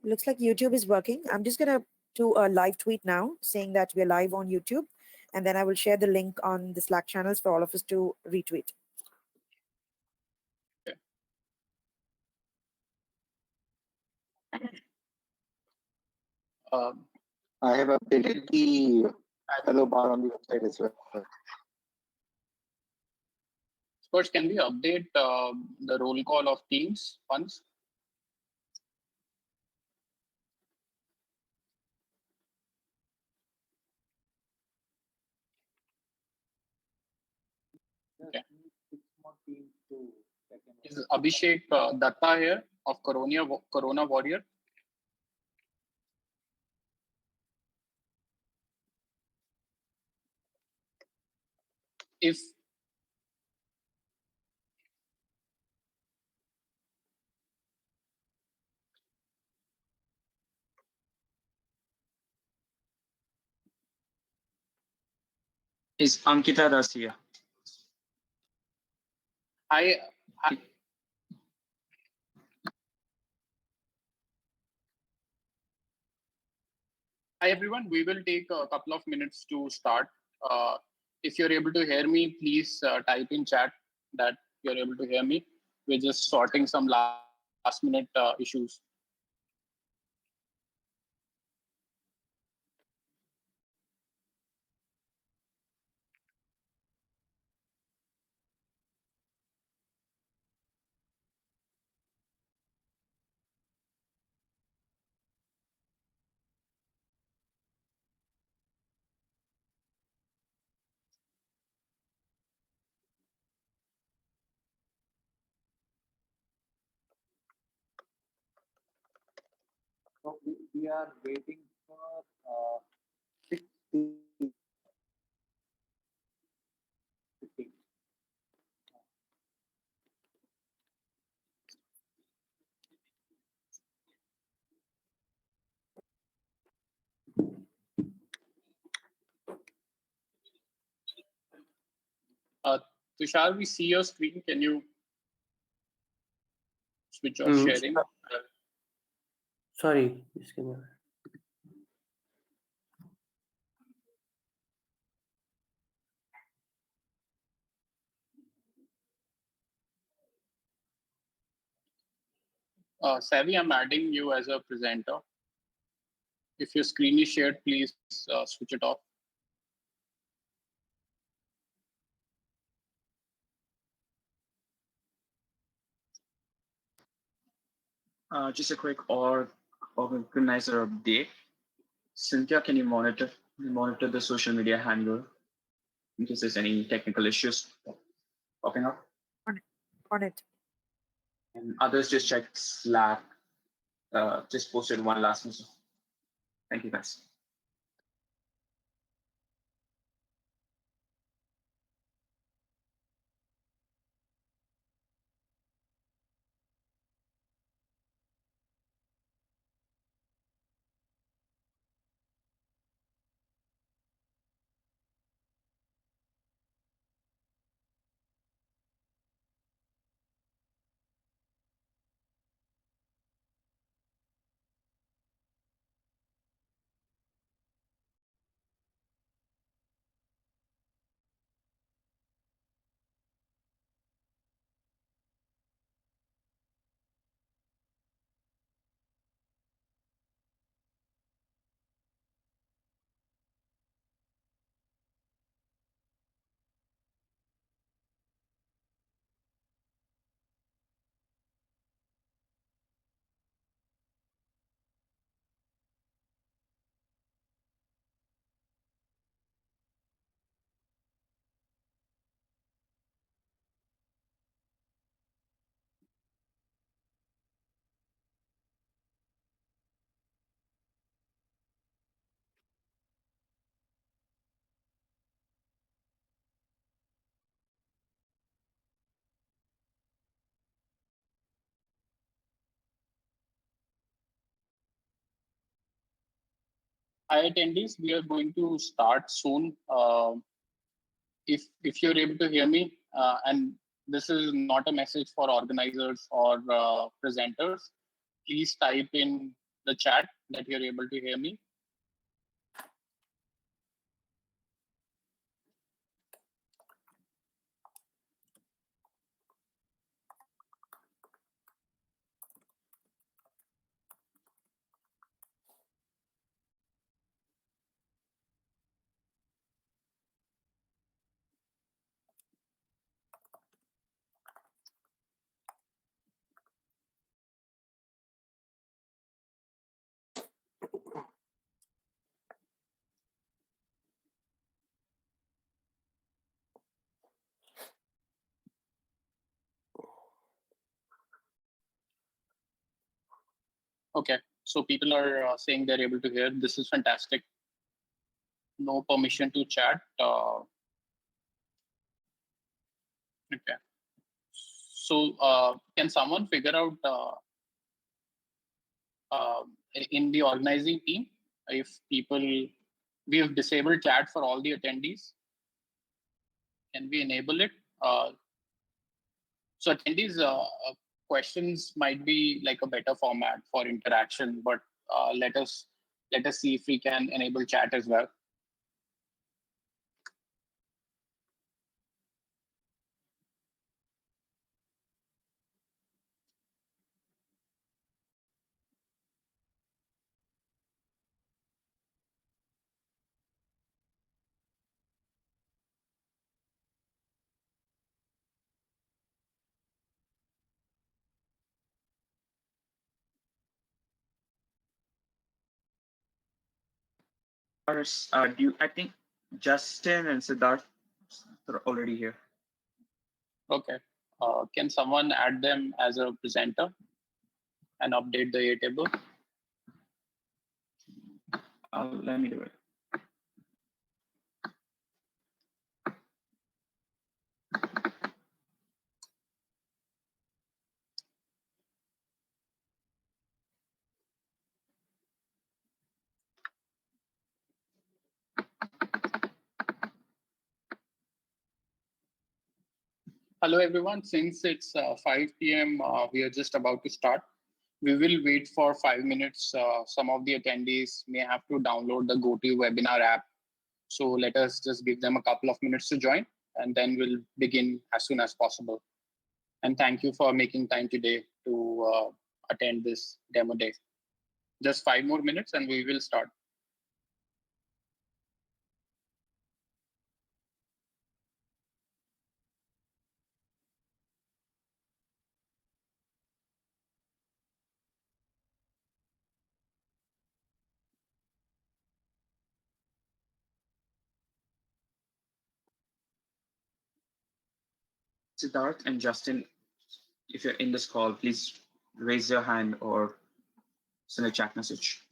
Looks like YouTube is working. I'm just gonna do a live tweet now saying that we're live on YouTube, and then I will share the link on the Slack channels for all of us to retweet. Okay. Um, I have updated the hello bar on the website as well. First, can we update the roll call of teams once? Okay. Is Abhishek Datta here of Corona Warrior? If Is Ankita Das here? I, I Hi everyone, we will take a couple of minutes to start. If you're able to hear me, please type in chat that you're able to hear me. We're just sorting some last minute issues. So we are waiting for 6:15. Uh, Tushar, we see your screen. Can you switch off Mm, sharing? Sorry, just give me a minute. Savvy, I'm adding you as a presenter. If your screen is shared, please switch it off. Just a quick organizer update. Cynthia, can you monitor the social media handle in case there's any technical issues popping up? On it. And others just check Slack. Just posted one last message. Thank you, guys. Hi attendees, we are going to start soon. If you're able to hear me, and this is not a message for organizers or presenters, please type in the chat that you're able to hear me. Okay, so people are saying they're able to hear. This is fantastic. No permission to chat. Okay. So can someone figure out in the organizing team if people, we have disabled chat for all the attendees. Can we enable it? So attendees questions might be like a better format for interaction, but let us see if we can enable chat as well. I think Justin and Siddharth are already here. Okay. Can someone add them as a presenter and update the table? Let me do it. Hello, everyone. Since it's 5 p.m., we are just about to start. We will wait for 5 minutes. Some of the attendees may have to download the GoTo webinar app. So let us just give them a couple of minutes to join, and then we'll begin as soon as possible. And thank you for making time today to attend this demo day. Just 5 more minutes and we will start. Siddharth and Justin, if you're in this call, please raise your hand or send a chat message.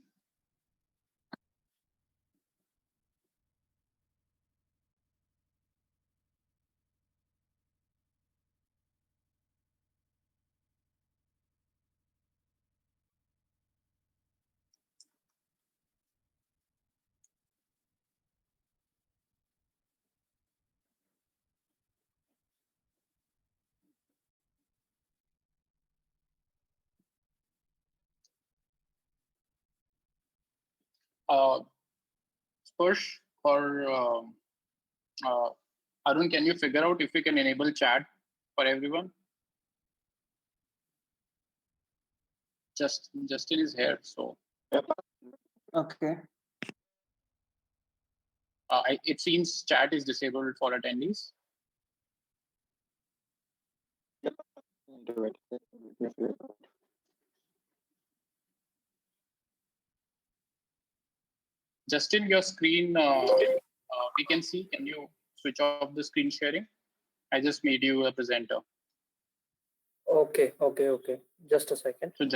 Spursh or Arun, can you figure out if we can enable chat for everyone? Justin is here, so. Okay. It seems chat is disabled for attendees. Do it. Justin, your screen, we can see. Can you switch off the screen sharing? I just made you a presenter. Okay. Just a second. So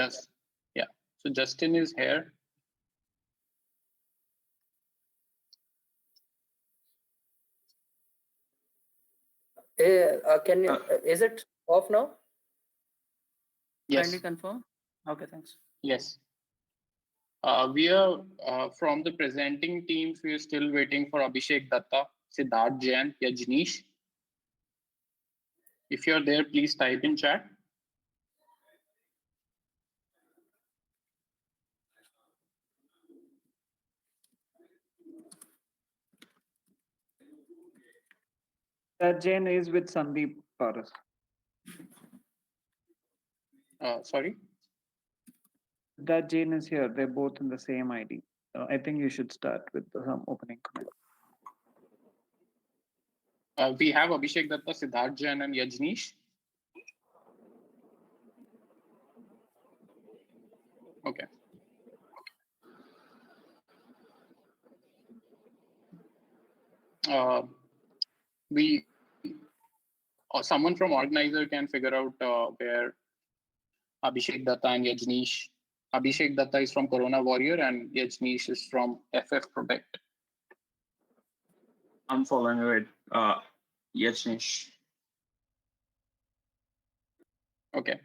So Justin is here. Can you? Is it off now? Yes. Kindly confirm. Okay, thanks. Yes. We are from the presenting teams. We are still waiting for Abhishek Datta, Siddharth Jain, Yajneesh. If you're there, please type in chat. That Jain is with Sandeep Paras. Sorry. That Jain is here. They're both in the same ID. I think you should start with some opening comment. We have Abhishek Datta, Siddharth Jain, and Yajneesh. Okay. We or someone from organizer can figure out where Abhishek Datta and Yajneesh. Abhishek Datta is from Corona Warrior and Yajneesh is from FF Protect. I'm following with Yajneesh. Okay.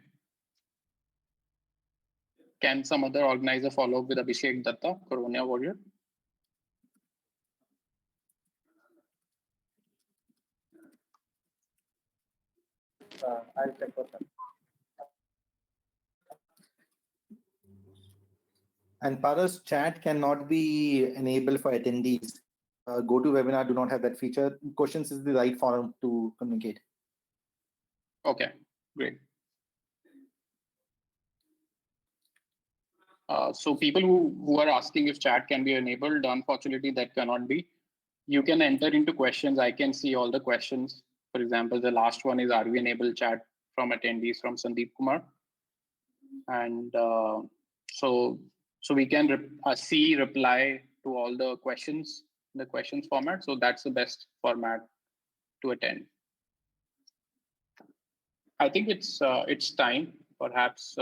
Can some other organizer follow up with Abhishek Datta, Corona Warrior? I'll check for that. And Paras, chat cannot be enabled for attendees. GoToWebinar do not have that feature. Questions is the right forum to communicate. Okay, great. So people who are asking if chat can be enabled, unfortunately that cannot be. You can enter into questions. I can see all the questions. For example, the last one is, are we enable chat from attendees from Sandeep Kumar? And so we can reply to all the questions, the questions format. So that's the best format to attend. I think it's time. Perhaps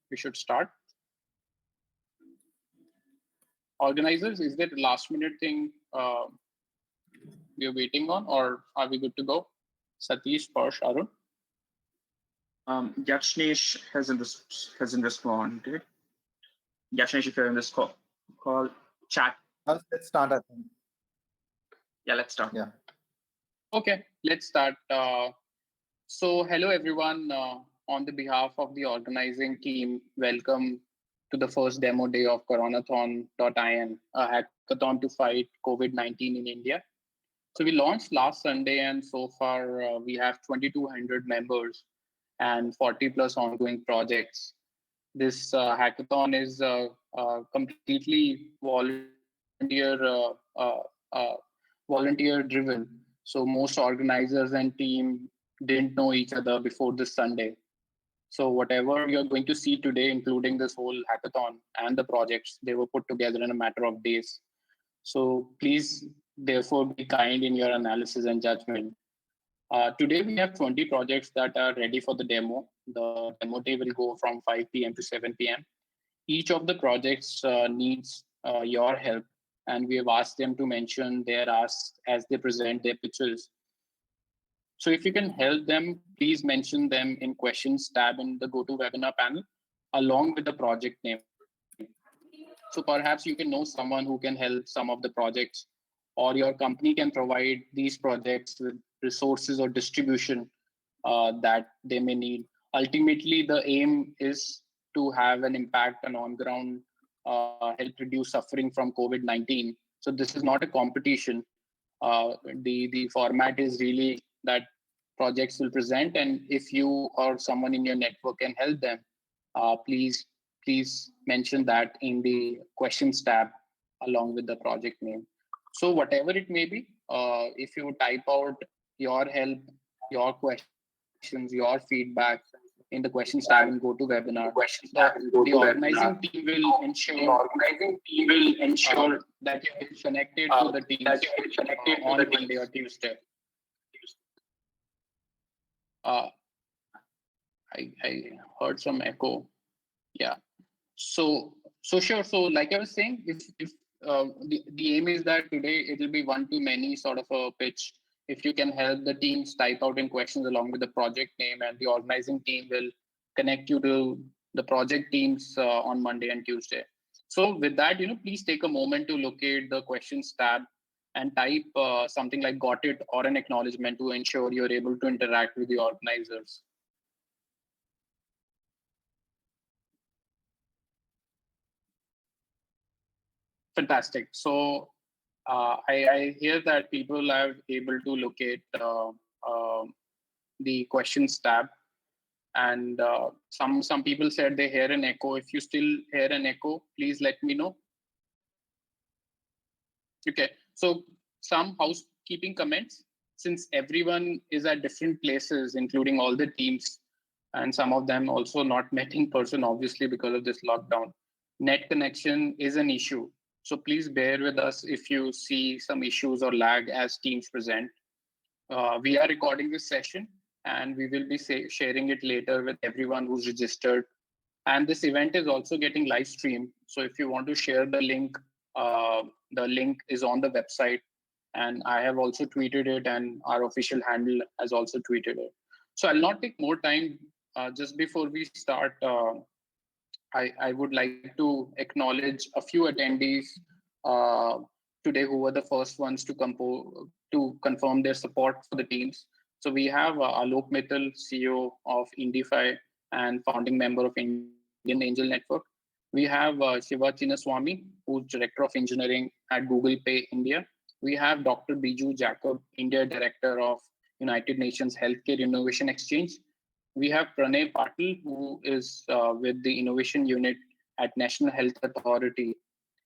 we should start. Organizers, is there a last minute thing we're waiting on, or are we good to go? Satish, Parsh, Arun? Yajneesh hasn't responded. Yajneesh, if you're in this call chat. Let's start, I think. Yeah, let's start. Yeah. Okay, let's start. So hello, everyone. On the behalf of the organizing team, welcome to the first demo day of Coronathon.in, a hackathon to fight COVID-19 in India. So we launched last Sunday, and so far we have 2,200 members and 40 plus ongoing projects. This hackathon is completely volunteer driven. So most organizers and team didn't know each other before this Sunday. So whatever you're going to see today, including this whole hackathon and the projects, they were put together in a matter of days. So please, therefore, be kind in your analysis and judgment. Today, we have 20 projects that are ready for the demo. The demo day will go from 5 p.m. to 7 p.m. Each of the projects needs your help, and we have asked them to mention their asks as they present their pitches. So if you can help them, please mention them in questions tab in the GoToWebinar panel, along with the project name. So perhaps you can know someone who can help some of the projects, or your company can provide these projects with resources or distribution that they may need. Ultimately, the aim is to have an impact and on ground help reduce suffering from COVID-19. So this is not a competition. The format is really that projects will present, and if you or someone in your network can help them, please mention that in the questions tab along with the project name. So whatever it may be, if you type out your help, your questions, your feedback in the questions tab in GoToWebinar, the organizing team will ensure that you get connected to the teams on Monday or Tuesday. I heard some echo. Yeah. So sure. So like I was saying, if the aim is that today it will be one to many sort of a pitch. If you can help the teams type out in questions along with the project name, and the organizing team will connect you to the project teams on Monday and Tuesday. So with that, please take a moment to locate the questions tab and type something like "got it" or an acknowledgement to ensure you're able to interact with the organizers. Fantastic. So I hear that people are able to locate the questions tab, and some people said they hear an echo. If you still hear an echo, please let me know. Okay, so some housekeeping comments. Since everyone is at different places, including all the teams, and some of them also not met in person, obviously, because of this lockdown, net connection is an issue. So please bear with us if you see some issues or lag as teams present. We are recording this session and we will be sharing it later with everyone who's registered. And this event is also getting live streamed. So if you want to share the link is on the website. And I have also tweeted it, and our official handle has also tweeted it. So I'll not take more time. Just before we start, I would like to acknowledge a few attendees uh, today who were the first ones to confirm their support for the teams. So we have Alok Mittal, CEO of Indify and founding member of Indian Angel Network. We have Shiva Chinnaswamy, who's Director of Engineering at Google Pay India. We have Dr. Biju Jacob, India Director of United Nations Healthcare Innovation Exchange. We have Pranay Patil, who is with the innovation unit at National Health Authority.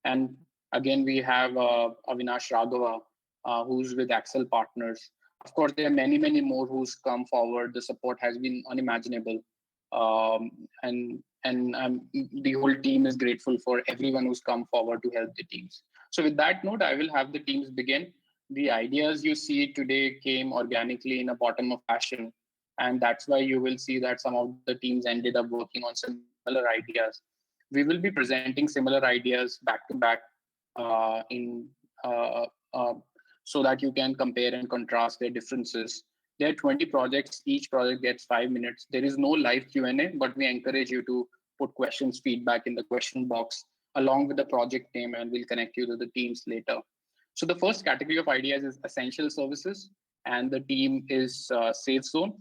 And again, we have Avinash Raghava, who's with Axel Partners. Of course, there are many, many more who's come forward. The support has been unimaginable. And the whole team is grateful for everyone who's come forward to help the teams. So with that note, I will have the teams begin. The ideas you see today came organically in a bottom of fashion, and that's why you will see that some of the teams ended up working on similar ideas. We will be presenting similar ideas back to back in uh, uh, so that you can compare and contrast their differences. There are 20 projects. Each project gets 5 minutes. There is no live Q&A, but we encourage you to put questions, feedback in the question box along with the project name, and we'll connect you to the teams later. So the first category of ideas is essential services, and the team is safe zone.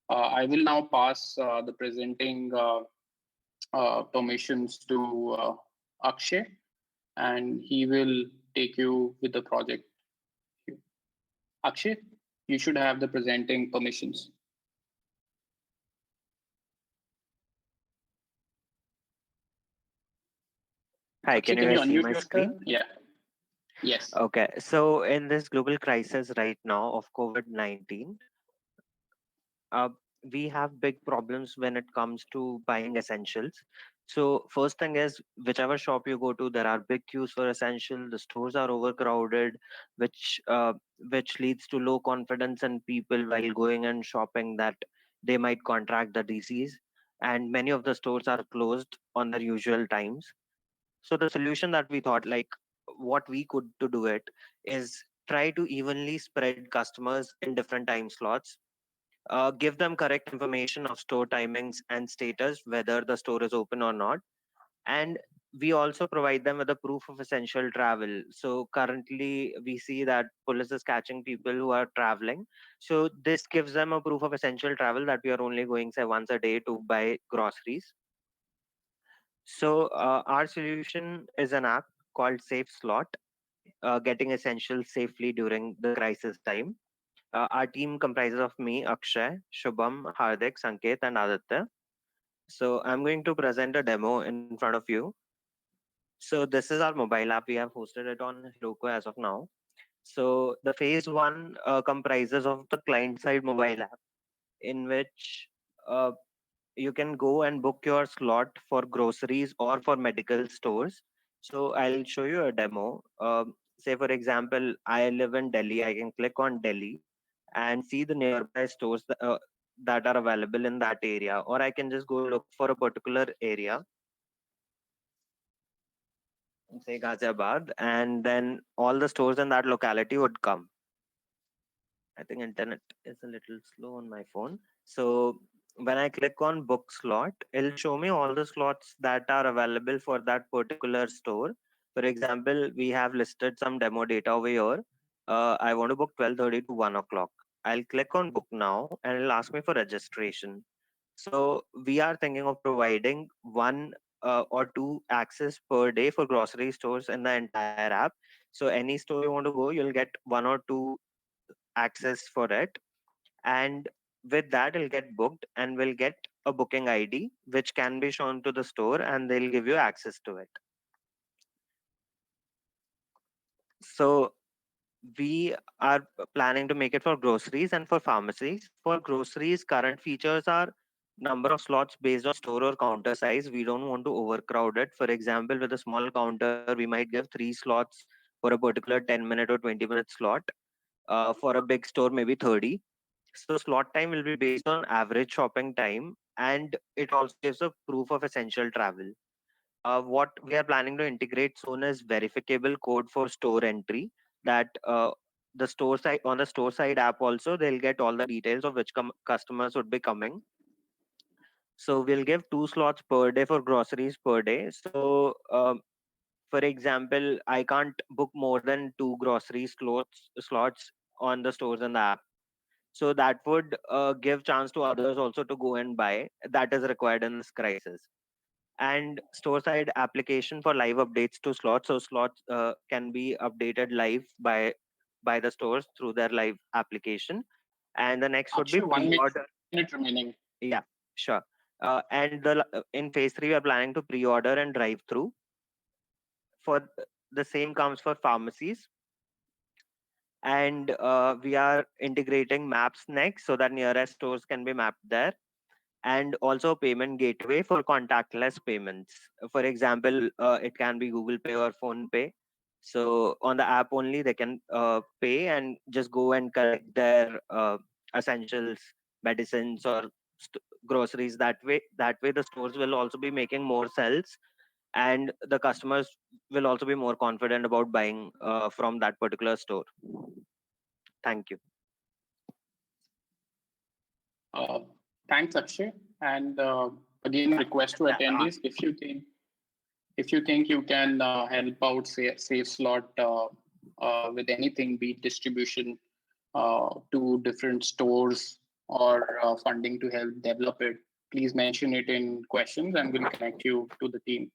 I will now pass the presenting permissions to Akshay, and he will take you with the project. Akshay, you should have the presenting permissions. Hi, Akshay, can you can you guys see unmute my yourself? screen? Yeah. Yes. Okay, so in this global crisis right now of COVID-19, uh, we have big problems when it comes to buying essentials. So first thing is, whichever shop you go to, there are big queues for essential. The stores are overcrowded, which leads to low confidence in people while going and shopping that they might contract the disease. And many of the stores are closed on their usual times. So the solution that we thought, like what we could to do it, is try to evenly spread customers in different time slots, give them correct information of store timings and status, whether the store is open or not. And we also provide them with a proof of essential travel. So currently we see that police is catching people who are traveling. So this gives them a proof of essential travel that we are only going, say, once a day to buy groceries. So our solution is an app called Safe Slot, getting essentials safely during the crisis time. Our team comprises of me, Akshay, Shubham, Hardik, Sanket, and Aditya. So I'm going to present a demo in front of you. So this is our mobile app. We have hosted it on Heroku as of now. So the phase one comprises of the client side mobile app, in which uh, you can go and book your slot for groceries or for medical stores. So I'll show you a demo. Say for example, I live in Delhi. I can click on Delhi and see the nearby stores that are available in that area, or I can just go look for a particular area, say Ghaziabad, and then all the stores in that locality would come. I think internet is a little slow on my phone. So when I click on book slot, it'll show me all the slots that are available for that particular store. For example, we have listed some demo data over here. I want to book 12:30 to 1 o'clock. I'll click on book now and it'll ask me for registration. So we are thinking of providing one or 2 access per day for grocery stores in the entire app. So any store you want to go, you'll get 1 or 2 access for it. And with that, it'll get booked and will get a booking ID, which can be shown to the store and they'll give you access to it. So we are planning to make it for groceries and for pharmacies. For groceries, current features are number of slots based on store or counter size. We don't want to overcrowd it. For example, with a small counter, we might give 3 slots for a particular 10-minute or 20-minute slot. For a big store, maybe 30. So slot time will be based on average shopping time, and it also gives a proof of essential travel. What we are planning to integrate soon is verifiable code for store entry, that the store side on the store side app also they'll get all the details of which customers would be coming. So we'll give 2 slots per day for groceries per day. So for example, I can't book more than 2 grocery slots on the stores in the app. So that would give chance to others also to go and buy. That is required in this crisis. And store side application for live updates to slots. So slots can be updated live by the stores through their live application. And the next would be Akshay, 1 minute pre-order. remaining. Yeah, sure. And in phase 3, we are planning to pre-order and drive through. For the same comes for pharmacies. And we are integrating maps next so that nearest stores can be mapped there, and also a payment gateway for contactless payments. For example, it can be Google Pay or Phone Pay. So on the app only, they can pay and just go and collect their essentials, medicines, or groceries. That way, the stores will also be making more sales, and the customers will also be more confident about buying from that particular store. Thank you. Uh, Thanks, Akshay. And again, a request to attendees: if you think you can help out Safe Slot with anything, be it distribution to different stores or funding to help develop it, please mention it in questions, and we'll connect you to the team.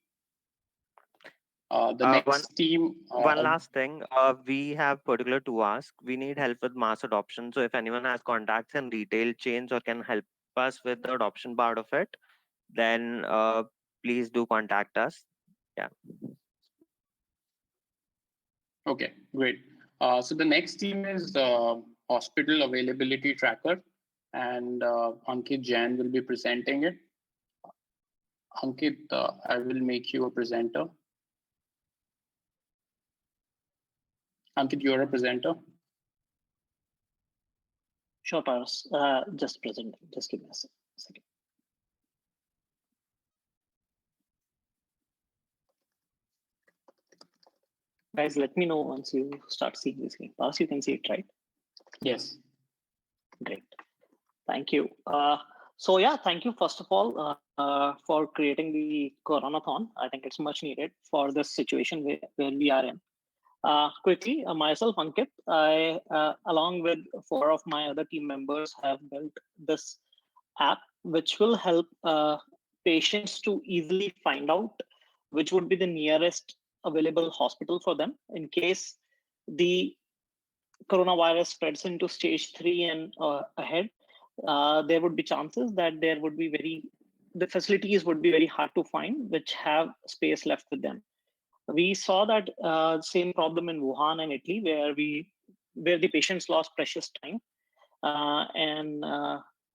The One next team. one last thing. We have particular to ask. We need help with mass adoption. So if anyone has contacts in retail chains or can help us with the adoption part of it, then please do contact us. Yeah. Okay, great. So the next team is Hospital Availability Tracker, and Ankit Jain will be presenting it. Ankit, I will make you a presenter. Ankit, you're a presenter. Sure, Paras. Just present. Just give me a second. Guys, let me know once you start seeing this screen. Paras, you can see it, right? Yes. Great. Thank you. So yeah, thank you first of all for creating the Coronathon. I think it's much needed for this situation where we are in. Quickly, myself, Ankit, I, along with 4 of my other team members, have built this app, which will help patients to easily find out which would be the nearest available hospital for them in case the coronavirus spreads into stage 3 and ahead. There would be chances that the facilities would be very hard to find, which have space left with them. We saw that same problem in Wuhan and Italy, where the patients lost precious time and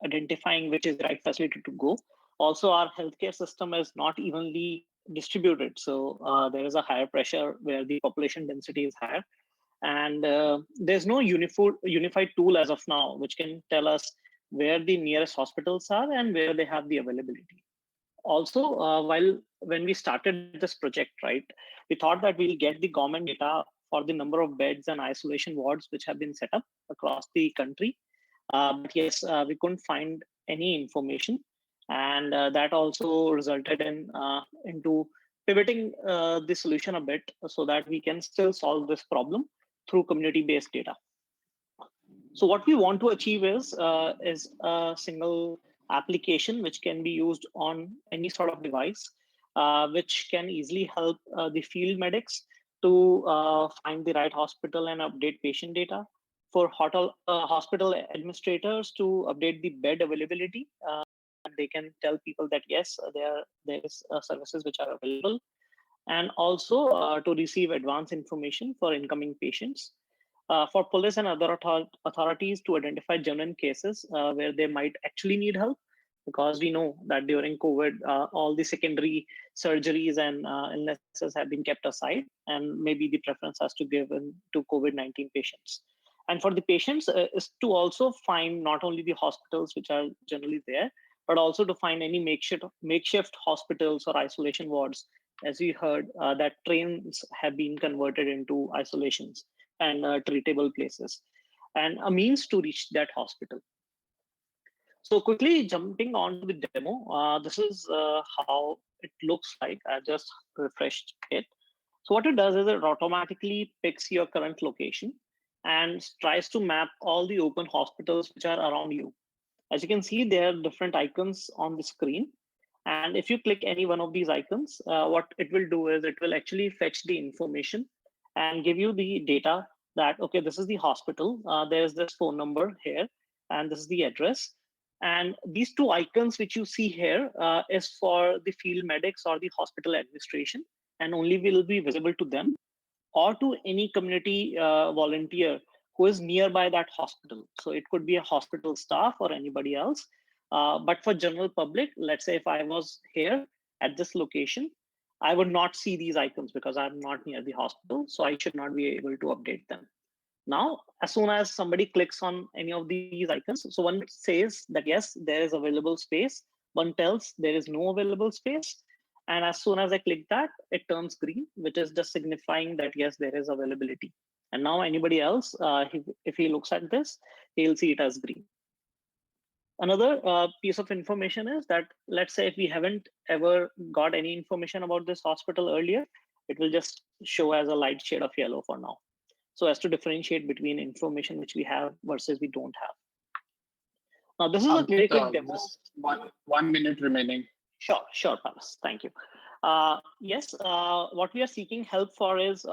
identifying which is the right facility to go. Also, our healthcare system is not evenly distributed, so there is a higher pressure where the population density is higher, and there's no unified tool as of now which can tell us where the nearest hospitals are and where they have the availability. Also, when we started this project, right, we thought that we'll get the government data for the number of beds and isolation wards which have been set up across the country. But yes, we couldn't find any information, and that also resulted into pivoting the solution a bit so that we can still solve this problem through community-based data. So what we want to achieve is a single application which can be used on any sort of device, which can easily help the field medics to find the right hospital and update patient data. For hospital administrators to update the bed availability, they can tell people that yes, there is services which are available, and also to receive advance information for incoming patients. For police and other authorities to identify genuine cases where they might actually need help, because we know that during COVID, all the secondary surgeries and illnesses have been kept aside, and maybe the preference has to give in to COVID-19 patients. And for the patients is to also find not only the hospitals which are generally there, but also to find any makeshift hospitals or isolation wards. As we heard, that trains have been converted into isolations and treatable places, and a means to reach that hospital. So quickly jumping onto the demo, this is how it looks like. I just refreshed it. So what it does is it automatically picks your current location and tries to map all the open hospitals which are around you. As you can see, there are different icons on the screen. And if you click any one of these icons, what it will do is it will actually fetch the information and give you the data that, okay, this is the hospital, there's this phone number here, and this is the address. And these two icons which you see here is for the field medics or the hospital administration, and only will be visible to them or to any community volunteer who is nearby that hospital. So it could be a hospital staff or anybody else. But for general public, let's say if I was here at this location, I would not see these icons because I'm not near the hospital. So I should not be able to update them. Now, as soon as somebody clicks on any of these icons, so one says that yes, there is available space. One tells there is no available space. And as soon as I click that, it turns green, which is just signifying that yes, there is availability. And now anybody else, if he looks at this, he'll see it as green. Another piece of information is that, let's say if we haven't ever got any information about this hospital earlier, it will just show as a light shade of yellow for now. So as to differentiate between information which we have versus we don't have. Now, this is a very quick demo. One minute remaining. Sure, Paras. Thank you. Yes, what we are seeking help for is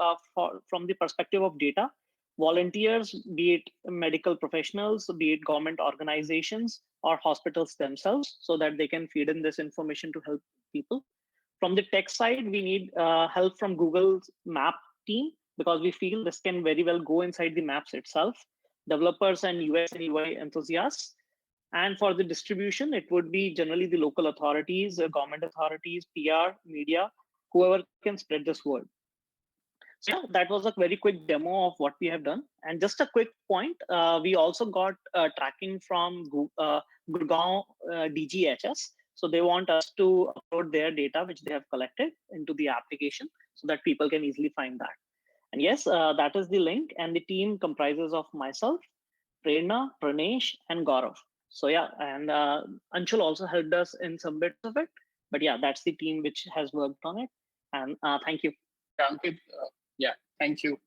from the perspective of data. Volunteers, be it medical professionals, be it government organizations or hospitals themselves, so that they can feed in this information to help people. From the tech side, we need help from Google's map team, because we feel this can very well go inside the maps itself. Developers and UX and UI enthusiasts. And for the distribution, it would be generally the local authorities, government authorities, PR, media, whoever can spread this word. So yeah, that was a very quick demo of what we have done. And just a quick point, we also got tracking from Gurgaon DGHS. So they want us to upload their data, which they have collected, into the application so that people can easily find that. And yes, that is the link. And the team comprises of myself, Prerna, Pranesh, and Gaurav. So yeah, and Anshul also helped us in some bits of it. But yeah, that's the team which has worked on it. And thank you. Ankit, yeah, thank you.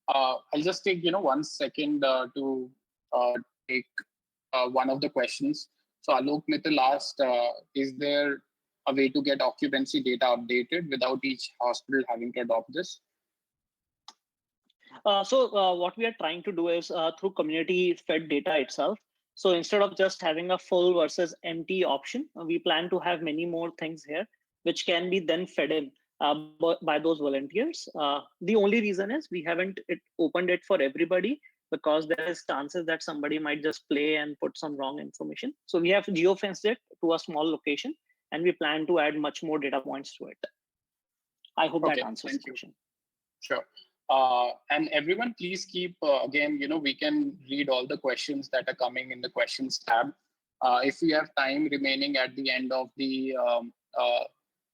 I'll just take 1 second to take one of the questions. So Alok Mittal asked, is there a way to get occupancy data updated without each hospital having to adopt this? So what we are trying to do is through community fed data itself. So instead of just having a full versus empty option, we plan to have many more things here, which can be then fed in by those volunteers. The only reason is we haven't opened it for everybody, because there is chances that somebody might just play and put some wrong information. So we have geofenced it to a small location, and we plan to add much more data points to it. I hope that answers the question. Sure. And everyone, please keep, again, we can read all the questions that are coming in the questions tab. If we have time remaining at the end of the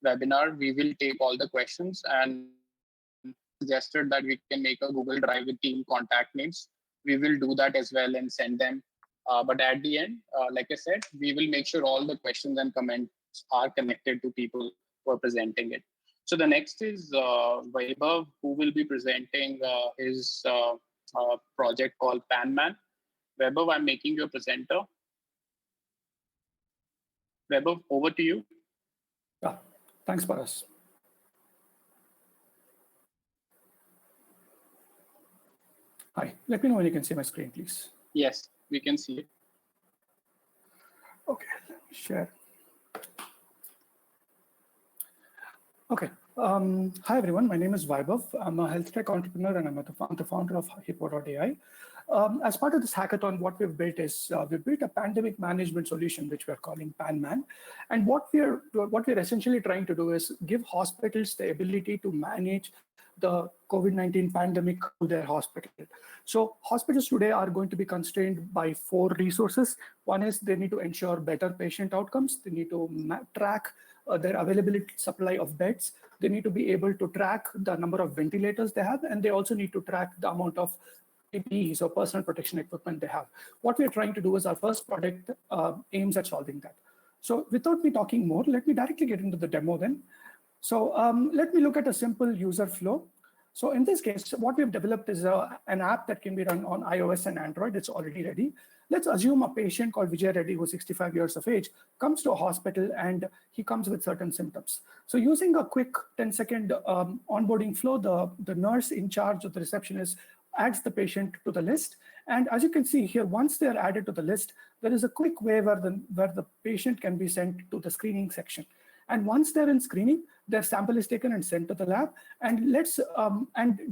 webinar, we will take all the questions, and suggested that we can make a Google Drive with team contact names. We will do that as well and send them. But at the end, like I said, we will make sure all the questions and comments are connected to people who are presenting it. So the next is Vaibhav, who will be presenting his project called PanMan. Vaibhav, I'm making you a presenter. Vaibhav, over to you. Yeah, thanks, Paras. Hi, let me know when you can see my screen, please. Yes, we can see it. Okay, let me share. Okay. Hi, everyone. My name is Vaibhav. I'm a health tech entrepreneur and I'm the founder of Hippo.ai. As part of this hackathon, what we've built is we've built a pandemic management solution, which we're calling PanMan. And what we're essentially trying to do is give hospitals the ability to manage the COVID-19 pandemic through their hospital. So hospitals today are going to be constrained by 4 resources. One is they need to ensure better patient outcomes. They need to track their availability supply of beds. They need to be able to track the number of ventilators they have, and they also need to track the amount of PPEs or personal protection equipment they have. What we're trying to do is our first product aims at solving that. So without me talking more, let me directly get into the demo then. So let me look at a simple user flow. So in this case, what we've developed is an app that can be run on iOS and Android. It's already ready. Let's assume a patient called Vijay Reddy, who's 65 years of age, comes to a hospital and he comes with certain symptoms. So using a quick 10-second onboarding flow, the nurse in charge of the receptionist adds the patient to the list. And as you can see here, once they're added to the list, there is a quick way where the patient can be sent to the screening section. And once they're in screening, their sample is taken and sent to the lab. And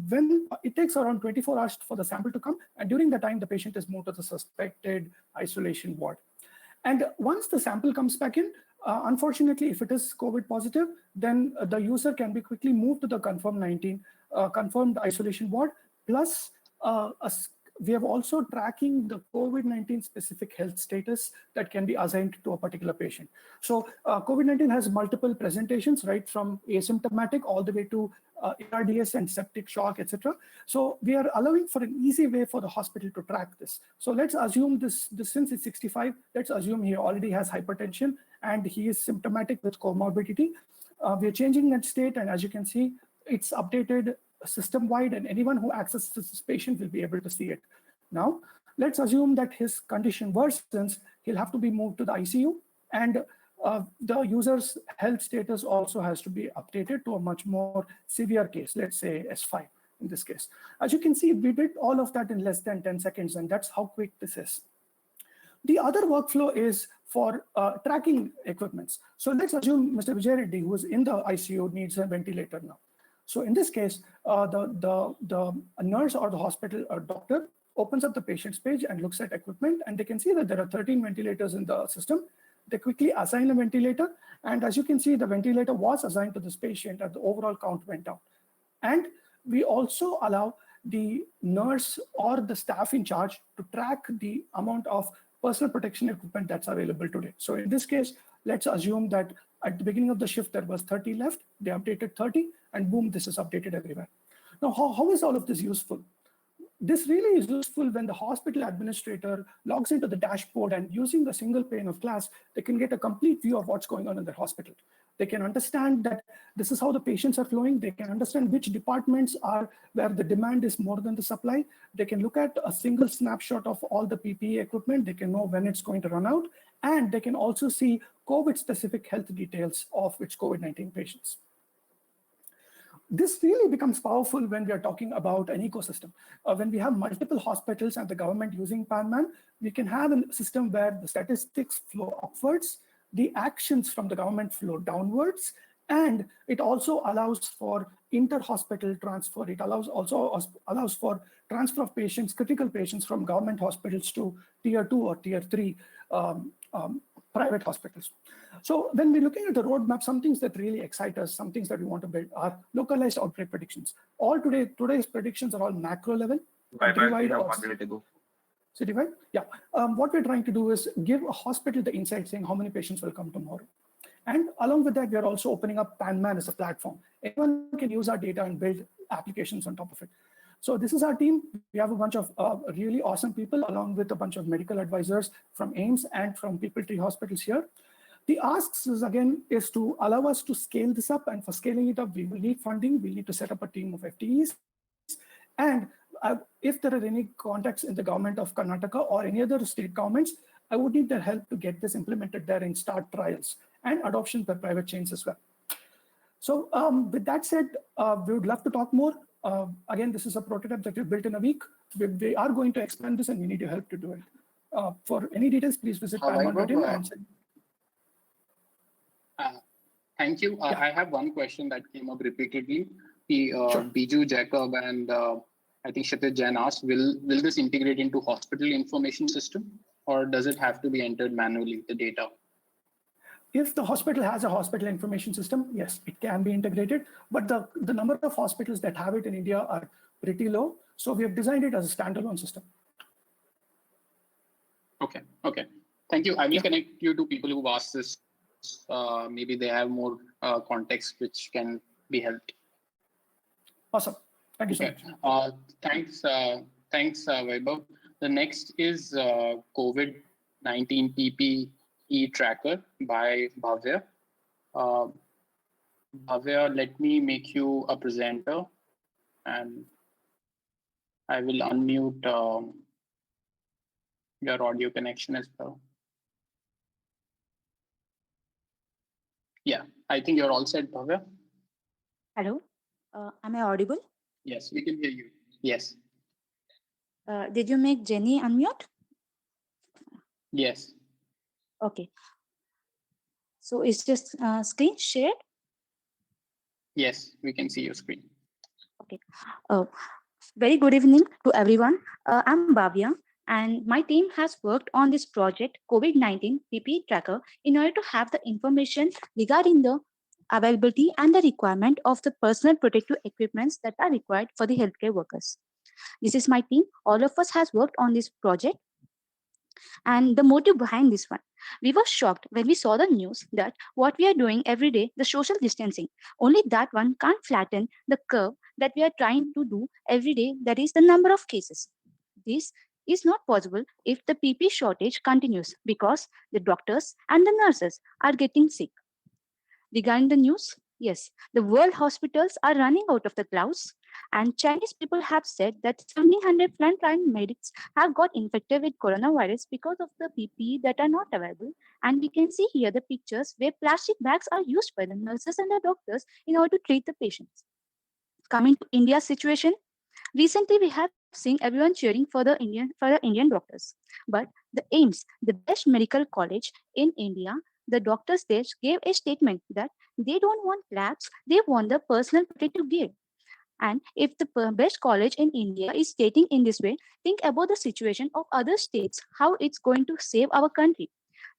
when it takes around 24 hours for the sample to come, and during the time, the patient is moved to the suspected isolation ward. And once the sample comes back in, unfortunately, if it is COVID positive, then the user can be quickly moved to the confirmed isolation ward. Plus, we have also tracking the COVID-19 specific health status that can be assigned to a particular patient. So COVID-19 has multiple presentations, right, from asymptomatic all the way to ARDS and septic shock, etc. So we are allowing for an easy way for the hospital to track this. So let's assume this since it's 65, let's assume he already has hypertension and he is symptomatic with comorbidity. We're changing that state, and as you can see, it's updated system-wide, and anyone who accesses this patient will be able to see it. Now, let's assume that his condition worsens, he'll have to be moved to the ICU, and the user's health status also has to be updated to a much more severe case, let's say S5 in this case. As you can see, we did all of that in less than 10 seconds, and that's how quick this is. The other workflow is for tracking equipments. So let's assume Mr. Vijay Reddy, who is in the ICU, needs a ventilator now. So in this case, the nurse or the hospital or doctor opens up the patient's page and looks at equipment, and they can see that there are 13 ventilators in the system. They quickly assign a ventilator, and as you can see, the ventilator was assigned to this patient and the overall count went down. And we also allow the nurse or the staff in charge to track the amount of personal protection equipment that's available today. So in this case, let's assume that at the beginning of the shift, there was 30 left. They updated 30, and boom, this is updated everywhere. Now, how is all of this useful? This really is useful when the hospital administrator logs into the dashboard, and using a single pane of glass, they can get a complete view of what's going on in their hospital. They can understand that this is how the patients are flowing. They can understand which departments are where the demand is more than the supply. They can look at a single snapshot of all the PPE equipment. They can know when it's going to run out. And they can also see COVID-specific health details of which COVID-19 patients. This really becomes powerful when we are talking about an ecosystem. When we have multiple hospitals and the government using PanMan, we can have a system where the statistics flow upwards, the actions from the government flow downwards, and it also allows for inter-hospital transfer. It also allows for transfer of patients, critical patients from government hospitals to tier 2 or tier 3 private hospitals. So when we're looking at the roadmap, some things that really excite us, some things that we want to build are localized outbreak predictions. Today's predictions are all macro level. Citywide? Yeah. What we're trying to do is give a hospital the insight saying how many patients will come tomorrow. And along with that, we are also opening up PanMan as a platform. Anyone can use our data and build applications on top of it. So this is our team. We have a bunch of really awesome people, along with a bunch of medical advisors from AIMS and from People Tree Hospitals here. The asks is, again, is to allow us to scale this up. And for scaling it up, we will need funding. We need to set up a team of FTEs. And if there are any contacts in the government of Karnataka or any other state governments, I would need their help to get this implemented there and start trials and adoption per private chains as well. So with that said, we would love to talk more. Again, this is a prototype that we built in a week. We are going to expand this, and we need your help to do it. For any details, please visit panmon.in and send. Thank you. Yeah. I have one question that came up repeatedly. Sure. Biju, Jacob, and I think Kshitij Jain asked, will this integrate into hospital information system, or does it have to be entered manually, the data? If the hospital has a hospital information system, yes, it can be integrated. But the number of hospitals that have it in India are pretty low. So we have designed it as a standalone system. Okay. Thank you. I will Yeah. connect you to people who've asked this. Maybe they have more context which can be helped. Awesome. Thank you so much. Thanks, Vaibhav. The next is COVID-19 PPE tracker by Bhavya. Bhavya, let me make you a presenter, and I will unmute your audio connection as well. Yeah, I think you're all set, Bhavya. Hello, am I audible? Yes, we can hear you. Yes. Did you make Jenny unmute? Yes. Okay. So is this screen shared? Yes, we can see your screen. Okay. Very good evening to everyone. I'm Bhavya, and my team has worked on this project COVID-19 PPE tracker in order to have the information regarding the availability and the requirement of the personal protective equipments that are required for the healthcare workers. This is my team. All of us has worked on this project. And the motive behind this one, we were shocked when we saw the news that what we are doing every day, the social distancing, only that one can't flatten the curve that we are trying to do every day, that is the number of cases. This is not possible if the PP shortage continues because the doctors and the nurses are getting sick. Regarding the news, yes, the world hospitals are running out of the gloves, and Chinese people have said that 1,700 frontline medics have got infected with coronavirus because of the PPE that are not available. And we can see here the pictures where plastic bags are used by the nurses and the doctors in order to treat the patients. Coming to India's situation, recently we have seen everyone cheering for the Indian doctors, but the AIMS, the best medical college in India, the doctors there gave a statement that they don't want labs, they want the personal protective gear. And if the best college in India is stating in this way, think about the situation of other states, how it's going to save our country.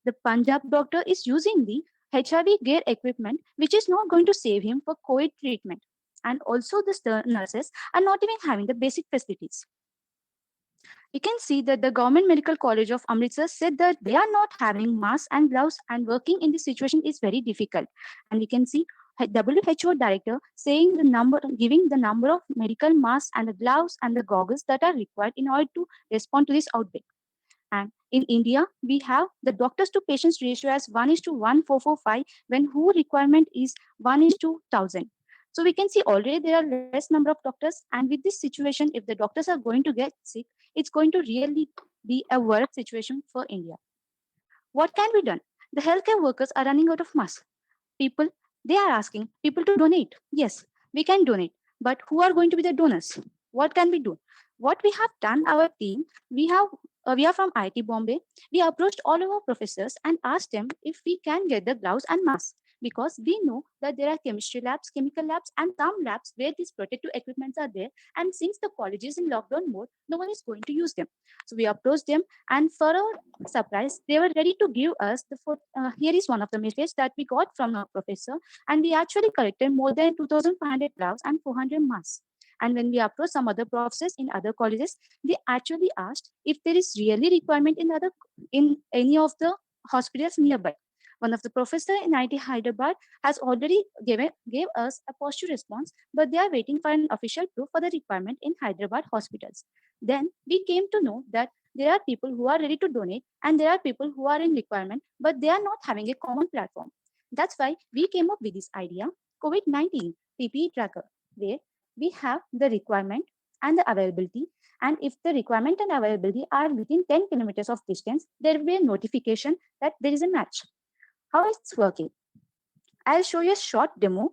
The Punjab doctor is using the HIV gear equipment, which is not going to save him for COVID treatment. And also, the nurses are not even having the basic facilities. You can see that the Government Medical College of Amritsar said that they are not having masks and gloves, and working in this situation is very difficult. And we can see WHO director saying giving the number of medical masks and the gloves and the goggles that are required in order to respond to this outbreak. And in India, we have the doctors to patients ratio as 1:1,445, when WHO requirement is 1:1,000. So we can see already there are less number of doctors, and with this situation, if the doctors are going to get sick, it's going to really be a worse situation for India. What can be done? The healthcare workers are running out of masks. People, they are asking people to donate. Yes, we can donate, but who are going to be the donors? What can we do? What we have done, our team, we are from IIT Bombay. We approached all of our professors and asked them if we can get the gloves and masks, because we know that there are chemistry labs, chemical labs, and some labs where these protective equipments are there. And since the college is in lockdown mode, no one is going to use them. So we approached them, and for our surprise, they were ready to give us the here is one of the messages that we got from our professor, and we actually collected more than 2,500 gloves and 400 masks. And when we approached some other professors in other colleges, they actually asked if there is really requirement in any of the hospitals nearby. One of the professor in IT Hyderabad has already gave us a positive response, but they are waiting for an official proof for the requirement in Hyderabad hospitals. Then we came to know that there are people who are ready to donate, and there are people who are in requirement, but they are not having a common platform. That's why we came up with this idea, COVID-19 PPE tracker, where we have the requirement and the availability. And if the requirement and availability are within 10 kilometers of distance, there will be a notification that there is a match. How it's working? I'll show you a short demo.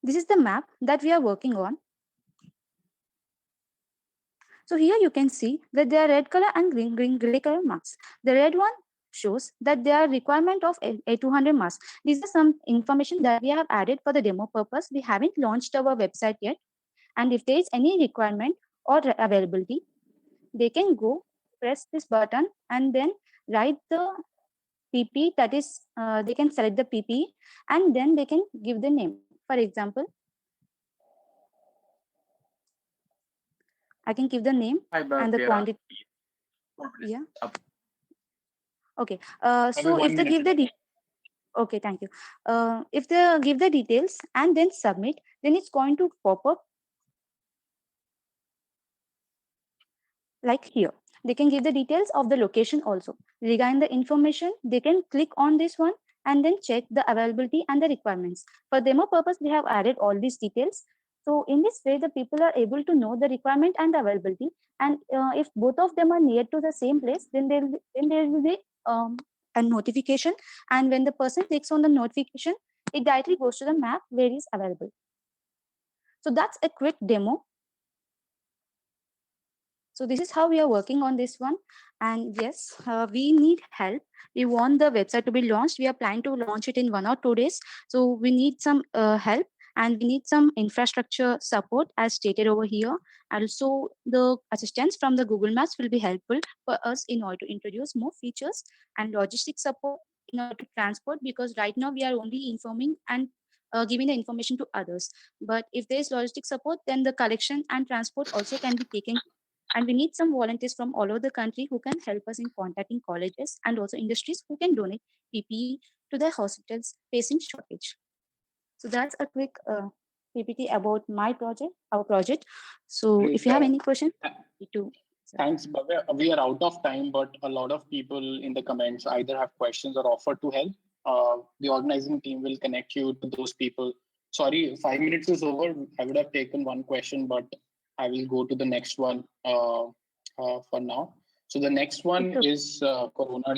This is the map that we are working on. So here you can see that there are red color and gray color marks. The red one shows that there are requirement of a 200 marks. These are some information that we have added for the demo purpose. We haven't launched our website yet. And if there is any requirement or availability, they can go press this button and then write the PP, that is, they can select the PP and then they can give the name. For example, I can give the name Hi, and the Bhavya. quantity. Yeah. Up. Okay. Maybe So if one they give minute. the okay, thank you. If they give the details and then submit, then it's going to pop up like here. They can give the details of the location also. Regarding the information, they can click on this one and then check the availability and the requirements. For demo purpose, we have added all these details. So in this way, the people are able to know the requirement and the availability. And if both of them are near to the same place, then there will be a notification. And when the person clicks on the notification, it directly goes to the map where it is available. So that's a quick demo. So this is how we are working on this one. And yes, we need help. We want the website to be launched. We are planning to launch it in 1 or 2 days. So we need some help and we need some infrastructure support as stated over here. Also, the assistance from the Google Maps will be helpful for us in order to introduce more features and logistic support in order to transport, because right now we are only informing and giving the information to others. But if there is logistic support, then the collection and transport also can be taken, and we need some volunteers from all over the country who can help us in contacting colleges and also industries who can donate PPE to the hospitals facing shortage. So that's a quick PPT about my project, our project. So if Great. you have any question, to Thanks, Bhavya. We are out of time, but a lot of people in the comments either have questions or offer to help. The organizing team will connect you to those people. Sorry, 5 minutes is over. I would have taken one question, but I will go to the next one for now. So the next one is Corona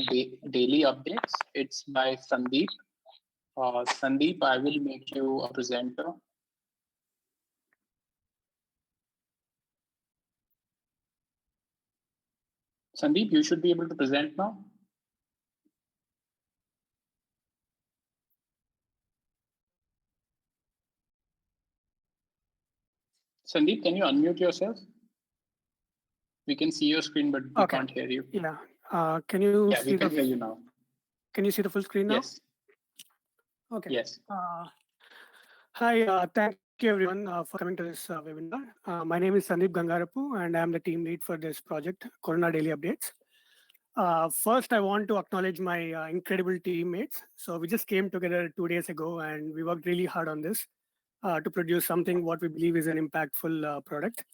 Daily Updates. It's by Sandeep. Sandeep, I will make you a presenter. Sandeep, you should be able to present now. Sandeep, can you unmute yourself? We can see your screen, but we can't hear you. Yeah. Can you Yeah, see we can the hear you now. Can you see the full screen now? Yes. Okay. Yes. Hi. Thank you everyone for coming to this webinar. My name is Sandeep Gangarapu, and I am the team lead for this project, Corona Daily Updates. First, I want to acknowledge my incredible teammates. So we just came together 2 days ago, and we worked really hard on this to produce something what we believe is an impactful product.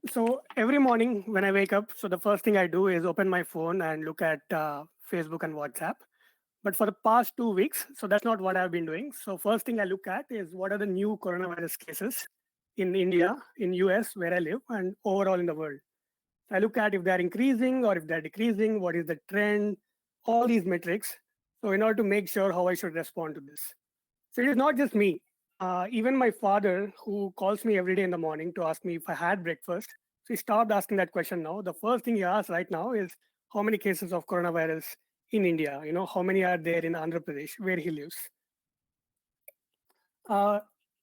So every morning when I wake up, so the first thing I do is open my phone and look at Facebook and WhatsApp. But for the past 2 weeks, so that's not what I've been doing. So first thing I look at is what are the new coronavirus cases in India, in US, where I live, and overall in the world. I look at if they're increasing or if they're decreasing, what is the trend, all these metrics. So in order to make sure how I should respond to this. So it is not just me. Even my father, who calls me every day in the morning to ask me if I had breakfast, so he stopped asking that question now. The first thing he asks right now is how many cases of coronavirus in India? You know, how many are there in Andhra Pradesh, where he lives?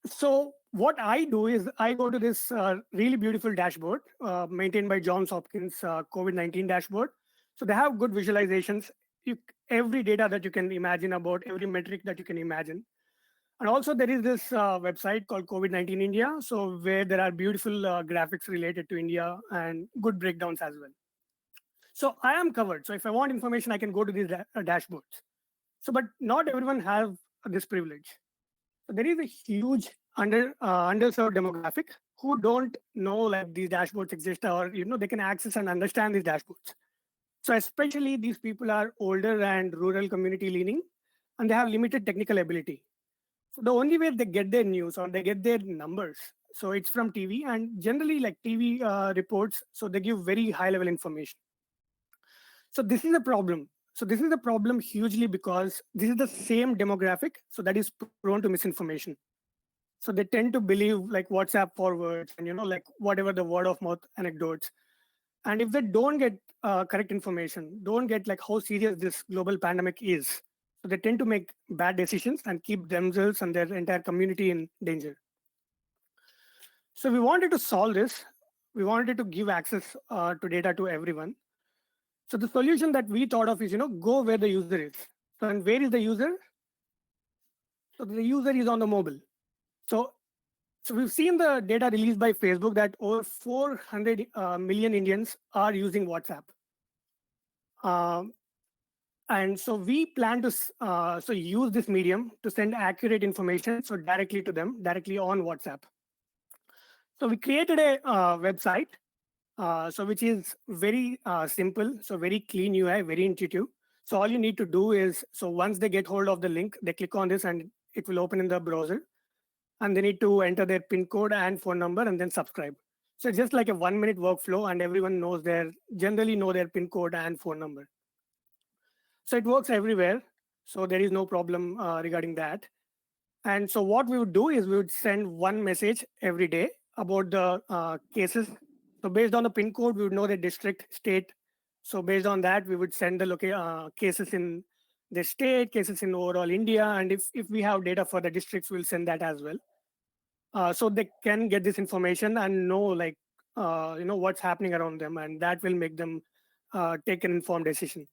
So what I do is I go to this really beautiful dashboard maintained by Johns Hopkins COVID-19 dashboard. So they have good visualizations, every data that you can imagine about every metric that you can imagine. And also there is this website called COVID-19 India, so where there are beautiful graphics related to India and good breakdowns as well. So I am covered. So if I want information, I can go to these dashboards. So, but not everyone have this privilege. So there is a huge underserved demographic who don't know like these dashboards exist, or they can access and understand these dashboards. So especially these people are older and rural community leaning, and they have limited technical ability. So the only way they get their news or they get their numbers, so it's from TV, and generally like TV reports, so they give very high level information. So this is a problem. So this is a problem hugely because this is the same demographic, so that is prone to misinformation. So they tend to believe like WhatsApp forwards and like whatever the word of mouth anecdotes. And if they don't get correct information, don't get like how serious this global pandemic is, so they tend to make bad decisions and keep themselves and their entire community in danger. So we wanted to solve this. We wanted to give access to data to everyone. So the solution that we thought of is, go where the user is. So and where is the user? So the user is on the mobile. So we've seen the data released by Facebook that over 400 million Indians are using WhatsApp. And so we plan to use this medium to send accurate information directly to them, directly on WhatsApp. So we created a website, which is very simple, so very clean UI, very intuitive. So all you need to do is, so once they get hold of the link, they click on this and it will open in the browser. And they need to enter their PIN code and phone number and then subscribe. So it's just like a 1-minute workflow, and everyone generally know their PIN code and phone number. So it works everywhere. So there is no problem regarding that. And so what we would do is we would send one message every day about the cases. So based on the PIN code, we would know the district, state. So based on that, we would send the cases in the state, cases in overall India. And if we have data for the districts, we'll send that as well. So they can get this information and know what's happening around them, and that will make them take an informed decision.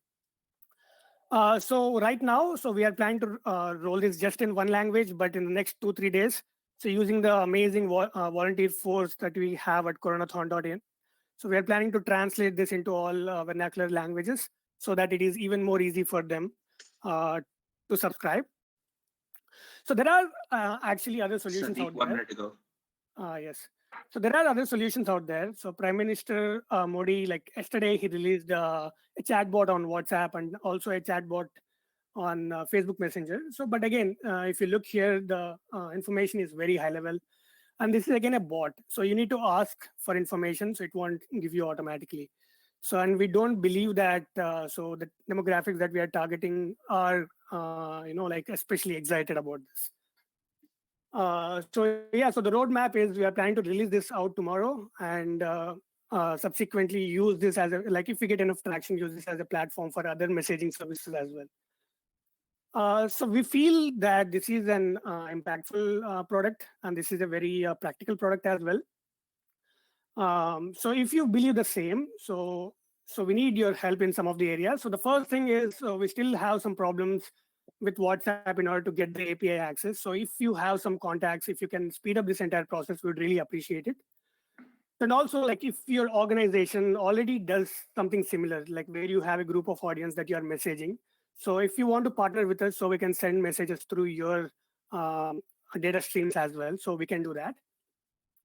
So right now, we are planning to roll this just in one language, but in the next 2-3 days. So using the amazing volunteer force that we have at coronathon.in. So we are planning to translate this into all vernacular languages so that it is even more easy for them to subscribe. So there are actually other solutions out there. 1 minute ago. Yes. So there are other solutions out there. So Prime Minister Modi, like yesterday, he released a chatbot on WhatsApp and also a chatbot on Facebook Messenger. So, but again, if you look here, the information is very high level. And this is again a bot. So you need to ask for information, so it won't give you automatically. So, and we don't believe that, so the demographics that we are targeting are, especially excited about this. So the roadmap is we are planning to release this out tomorrow, and subsequently use this as if we get enough traction, use this as a platform for other messaging services as well. So we feel that this is an impactful product, and this is a very practical product as well. So if you believe the same, so we need your help in some of the areas. So the first thing is we still have some problems with WhatsApp in order to get the API access. So if you have some contacts, if you can speed up this entire process, we'd really appreciate it. And also, if your organization already does something similar, like where you have a group of audience that you are messaging. So if you want to partner with us, so we can send messages through your data streams as well. So we can do that.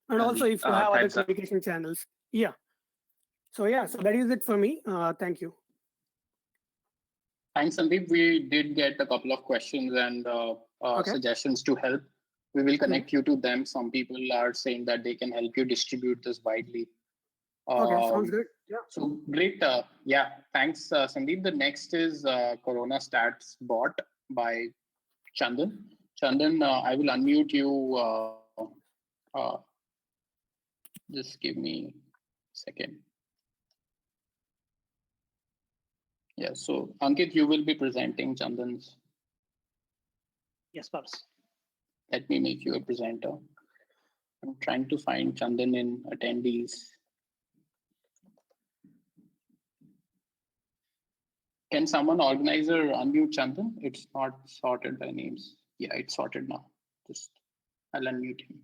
And also if you have other communication channels. Yeah. So that is it for me. Thank you. Thanks, Sandeep. We did get a couple of questions and suggestions to help. We will connect you to them. Some people are saying that they can help you distribute this widely. Okay, sounds good. Yeah. So great. Thanks, Sandeep. The next is Corona Stats Bot by Chandan. Chandan, I will unmute you. Just give me a second. Yeah, so Ankit, you will be presenting Chandan's. Yes, Paras. Let me make you a presenter. I'm trying to find Chandan in attendees. Can someone organizer unmute Chandan? It's not sorted by names. Yeah, it's sorted now. I'll unmute him.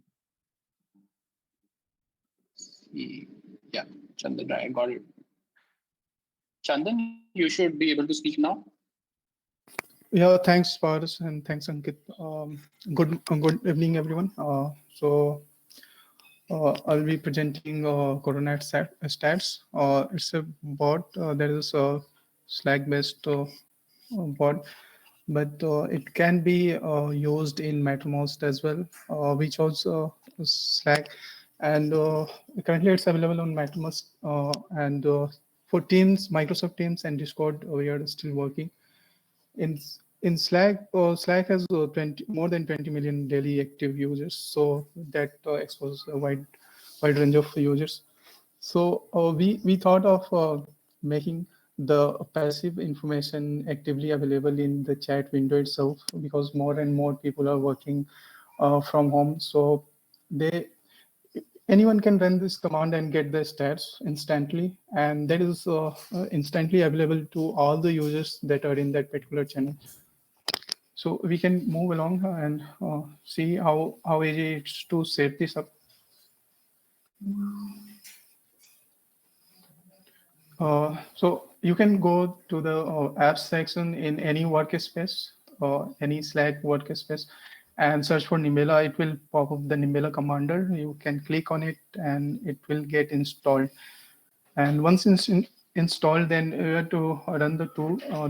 Yeah, Chandan, I got it. Chandan, you should be able to speak now. Yeah, thanks, Paras, and thanks, Ankit. Good evening, everyone. I'll be presenting Corona Stats. It's a bot. There is a Slack-based bot, but it can be used in MetaMask as well. We chose Slack, and currently it's available on MetaMask and for Teams, Microsoft Teams and Discord, we are still working. In in Slack, Slack has 20 more than 20 million daily active users, so that exposes a wide range of users. So we thought of making the passive information actively available in the chat window itself, because more and more people are working from home. So they anyone can run this command and get the stats instantly, and that is instantly available to all the users that are in that particular channel. So we can move along and see how easy it's to set this up. So you can go to the apps section in any workspace, any Slack workspace, and search for Nimbella. It will pop up the Nimbella commander. You can click on it and it will get installed. And once it's installed, then you have to run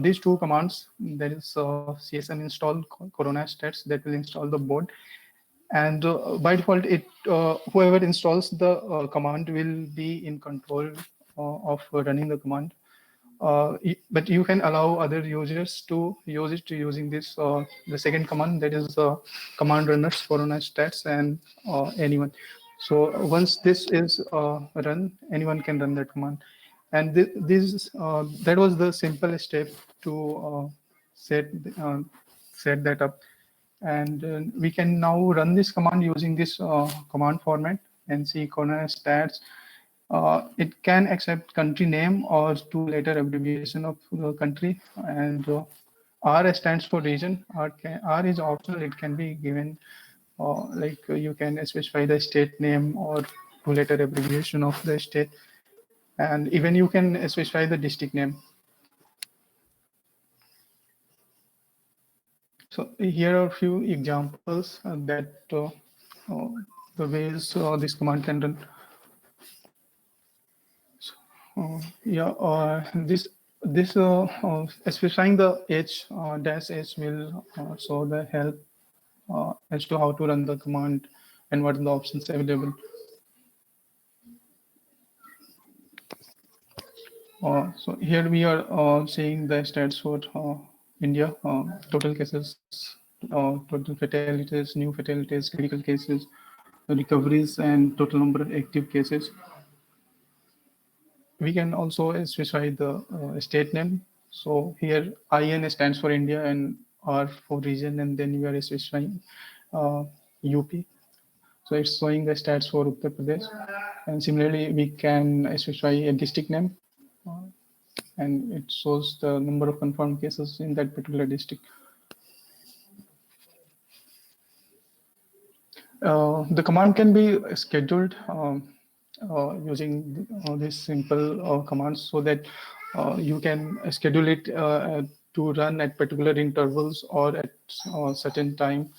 these two commands. There is CSM install Corona stats that will install the board. And by default, whoever installs the command will be in control of running the command. But you can allow other users to use it using this the second command, that is command runners Corona stats and anyone. So once this is run, anyone can run that command. And that was the simple step to set set that up. And we can now run this command using this command format and see Corona stats. It can accept country name or two-letter abbreviation of the country, and R stands for region. R is optional. It can be given, you can specify the state name or two-letter abbreviation of the state, and even you can specify the district name. So here are a few examples that the ways this command can run. Specifying the H dash H will show the help as to how to run the command and what are the options available. So here we are seeing the stats for India, total cases, total fatalities, new fatalities, critical cases, recoveries, and total number of active cases. We can also specify the state name. So here IN stands for India and R for region, and then we are specifying UP. So it's showing the stats for Uttar Pradesh. And similarly, we can specify a district name, and it shows the number of confirmed cases in that particular district. The command can be scheduled using these simple commands, so that you can schedule it to run at particular intervals or at certain time.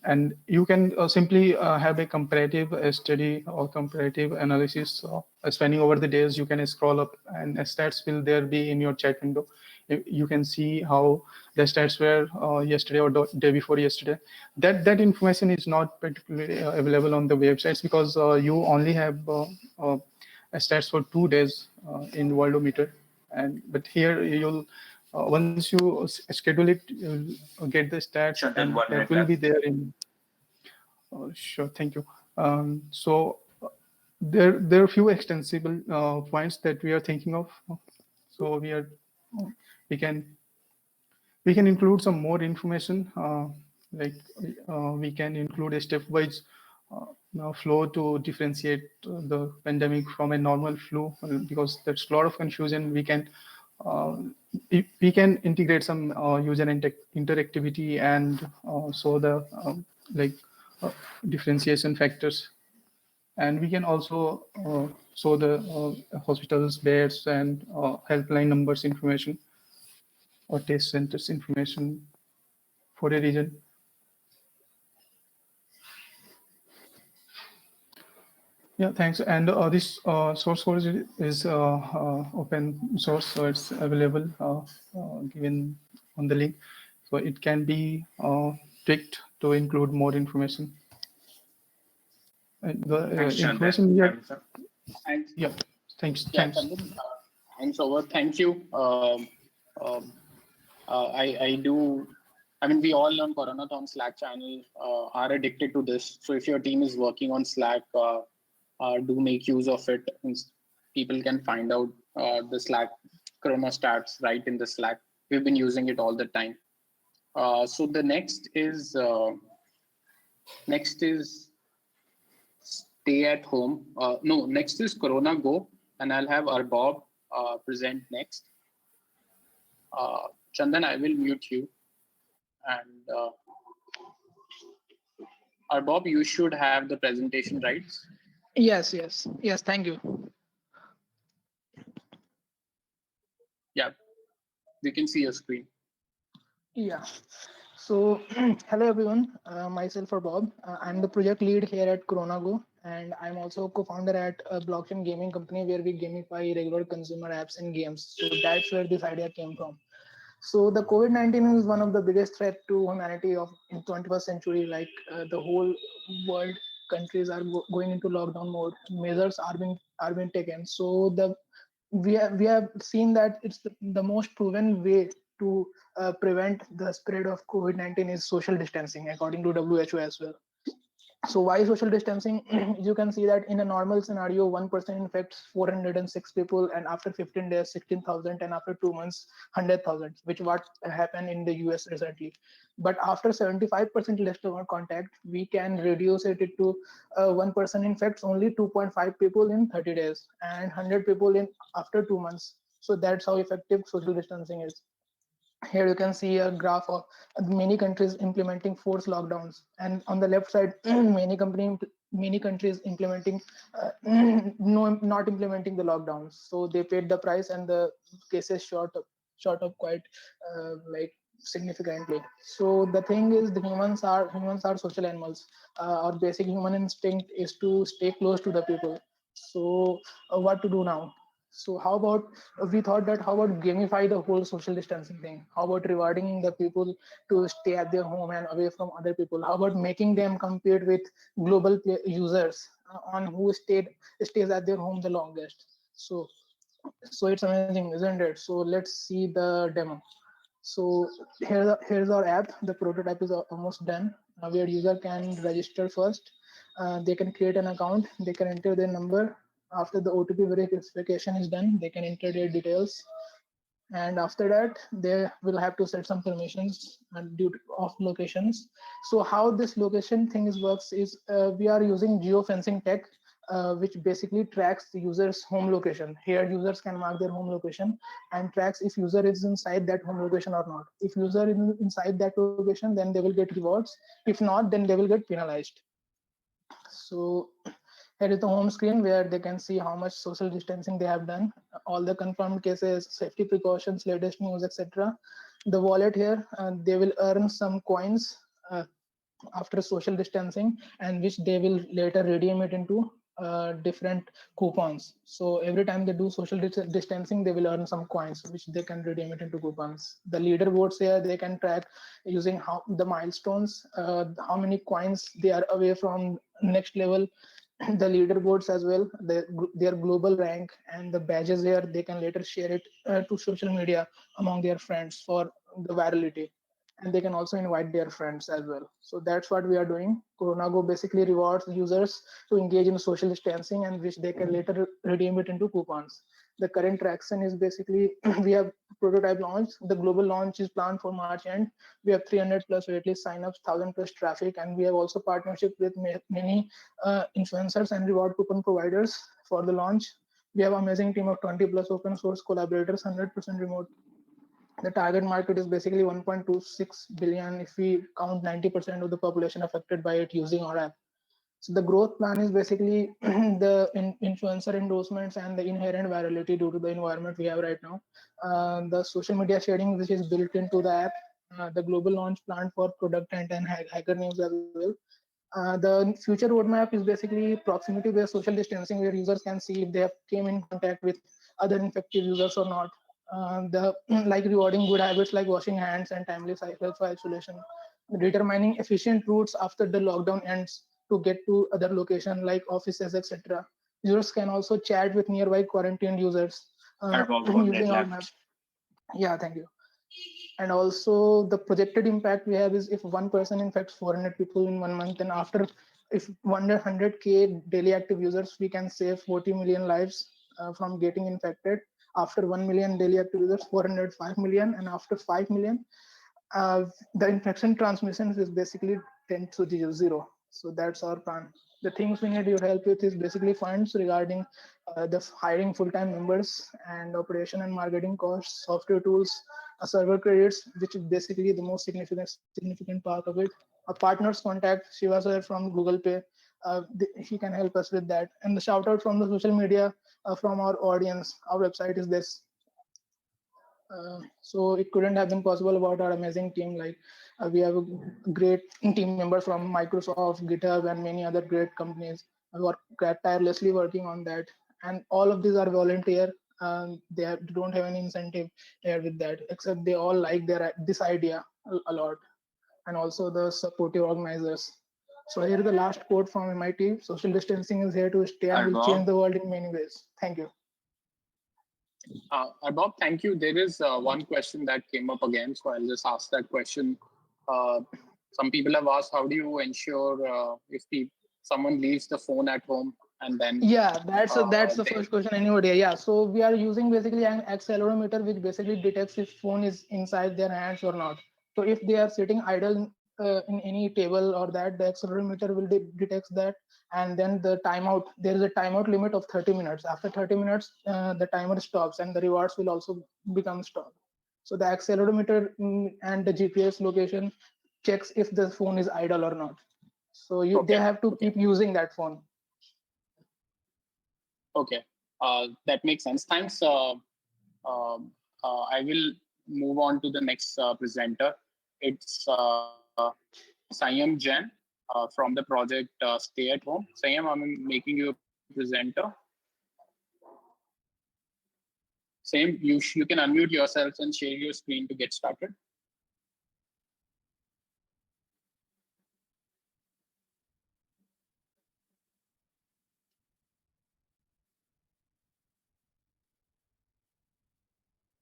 And you can simply have a comparative study or comparative analysis spanning over the days. You can scroll up and stats will there be in your chat window. You can see how the stats were yesterday or day before yesterday. That information is not particularly available on the websites, because you only have stats for 2 days in Worldometer. But here you'll once you schedule it, you'll get the stats, and that will be there in. Sure, thank you. So there are a few extensible points that we are thinking of. So we can include some more information, we can include a stepwise flow to differentiate the pandemic from a normal flu, because there's a lot of confusion. We can integrate some user interactivity and so the differentiation factors. And we can also show the hospitals, beds, and helpline numbers information or test centers information for a region. Yeah, thanks. And this source code is open source, so it's available given on the link. So it can be tweaked to include more information. And the information we have. Yeah, thanks. Yeah, Thanks. Thanks, over. Thank you. Um, I do. I mean, we all on Coronathon Slack channel are addicted to this. So if your team is working on Slack, do make use of it. People can find out the Slack Corona stats right in the Slack. We've been using it all the time. So the next is stay at home. No, next is Corona Go, and I'll have Arbob present next. Chandan, I will mute you. And Arbob, you should have the presentation rights. Yes. Thank you. Yeah, we can see your screen. Yeah. So, hello everyone. Myself are Bob. I'm the project lead here at CoronaGo, and I'm also co-founder at a blockchain gaming company where we gamify regular consumer apps and games. So that's where this idea came from. So the COVID-19 is one of the biggest threat to humanity of in 21st century. Like the whole world, countries are going into lockdown mode. Measures are being taken. So we have seen that it's the most proven way to prevent the spread of COVID-19 is social distancing, according to WHO as well. So why social distancing? You can see that in a normal scenario, one person infects 406 people, and after 15 days, 16,000, and after 2 months, 100,000, which what happened in the US recently. But after 75% leftover contact, we can reduce it to one person infects only 2.5 people in 30 days and 100 people in after 2 months. So that's how effective social distancing is. Here you can see a graph of many countries implementing forced lockdowns, and on the left side, many countries implementing no, not implementing the lockdowns. So they paid the price, and the cases short up quite like significantly. So the thing is, the humans are social animals. Our basic human instinct is to stay close to the people. So what to do now? So how about we thought that how about gamify the whole social distancing thing? How about rewarding the people to stay at their home and away from other people? How about making them compete with global users on who stays at their home the longest? So it's amazing, isn't it? So let's see the demo. So here's our app. The prototype is almost done. Where user can register first. They can create an account. They can enter their number. After the OTP verification is done, they can enter their details. And after that, they will have to set some permissions due to off locations. So how this location thing is works is we are using geofencing tech, which basically tracks the user's home location. Here users can mark their home location and tracks if user is inside that home location or not. If user is inside that location, then they will get rewards. If not, then they will get penalized. So here is the home screen where they can see how much social distancing they have done, all the confirmed cases, safety precautions, latest news, etc. The wallet here, they will earn some coins after social distancing, and which they will later redeem it into different coupons. So every time they do social distancing, they will earn some coins, which they can redeem it into coupons. The leaderboards here, they can track using how the milestones, how many coins they are away from next level, the leaderboards as well, their global rank, and the badges here, they can later share it to social media among their friends for the virality. And they can also invite their friends as well. So that's what we are doing. CoronaGo basically rewards users to engage in social distancing, and which they can later redeem it into coupons. The current traction is basically we have prototype launched. The global launch is planned for March end. We have 300 plus waitlist signups, 1,000 plus traffic, and we have also partnership with many influencers and reward coupon providers for the launch. We have amazing team of 20 plus open source collaborators, 100% remote. The target market is basically 1.26 billion if we count 90% of the population affected by it using our app. So the growth plan is basically the influencer endorsements and the inherent virality due to the environment we have right now. The social media sharing, which is built into the app, the global launch plan for product and hacker news as well. The future roadmap is basically proximity-based social distancing, where users can see if they have came in contact with other infected users or not. The like rewarding good habits like washing hands and timely self-isolation, determining efficient routes after the lockdown ends to get to other location like offices, etc. Users can also chat with nearby quarantined users. using our map. Yeah, thank you. And also the projected impact we have is if one person infects 400 people in 1 month, and after if 100k daily active users, we can save 40 million lives from getting infected. After 1 million daily active users, 405 million, and after 5 million, the infection transmission is basically 10 to 0. So that's our plan. The things we need your help with is basically funds regarding the hiring full-time members and operation and marketing costs, software tools, server credits, which is basically the most significant part of it. Our partners contact Shiva sir from Google Pay. He can help us with that. And the shout out from the social media from our audience. Our website is this. So it couldn't have been possible without our amazing team. Like we have a great team members from Microsoft, GitHub, and many other great companies who are tirelessly working on that. And all of these are volunteer. Don't have any incentive here with that, except they all like this idea a lot, and also the supportive organizers. So here is the last quote from MIT: "Social distancing is here to stay and will change the world in many ways." Thank you. Bob, thank you. There is one question that came up again, so I'll just ask that question. Some people have asked, how do you ensure if someone leaves the phone at home and then? Yeah, that's the first question anybody. Yeah, so we are using basically an accelerometer, which basically detects if phone is inside their hands or not. So if they are sitting idle in any table or that, the accelerometer will detects that, and then the timeout. There is a timeout limit of 30 minutes. After 30 minutes, the timer stops, and the rewards will also become stopped. So the accelerometer and the GPS location checks if the phone is idle or not. So they have to keep using that phone. Okay, that makes sense. Thanks. I will move on to the next presenter. It's Sayam Jain from the project Stay at Home. Sayam, I'm making you a presenter. Same, you can unmute yourselves and share your screen to get started.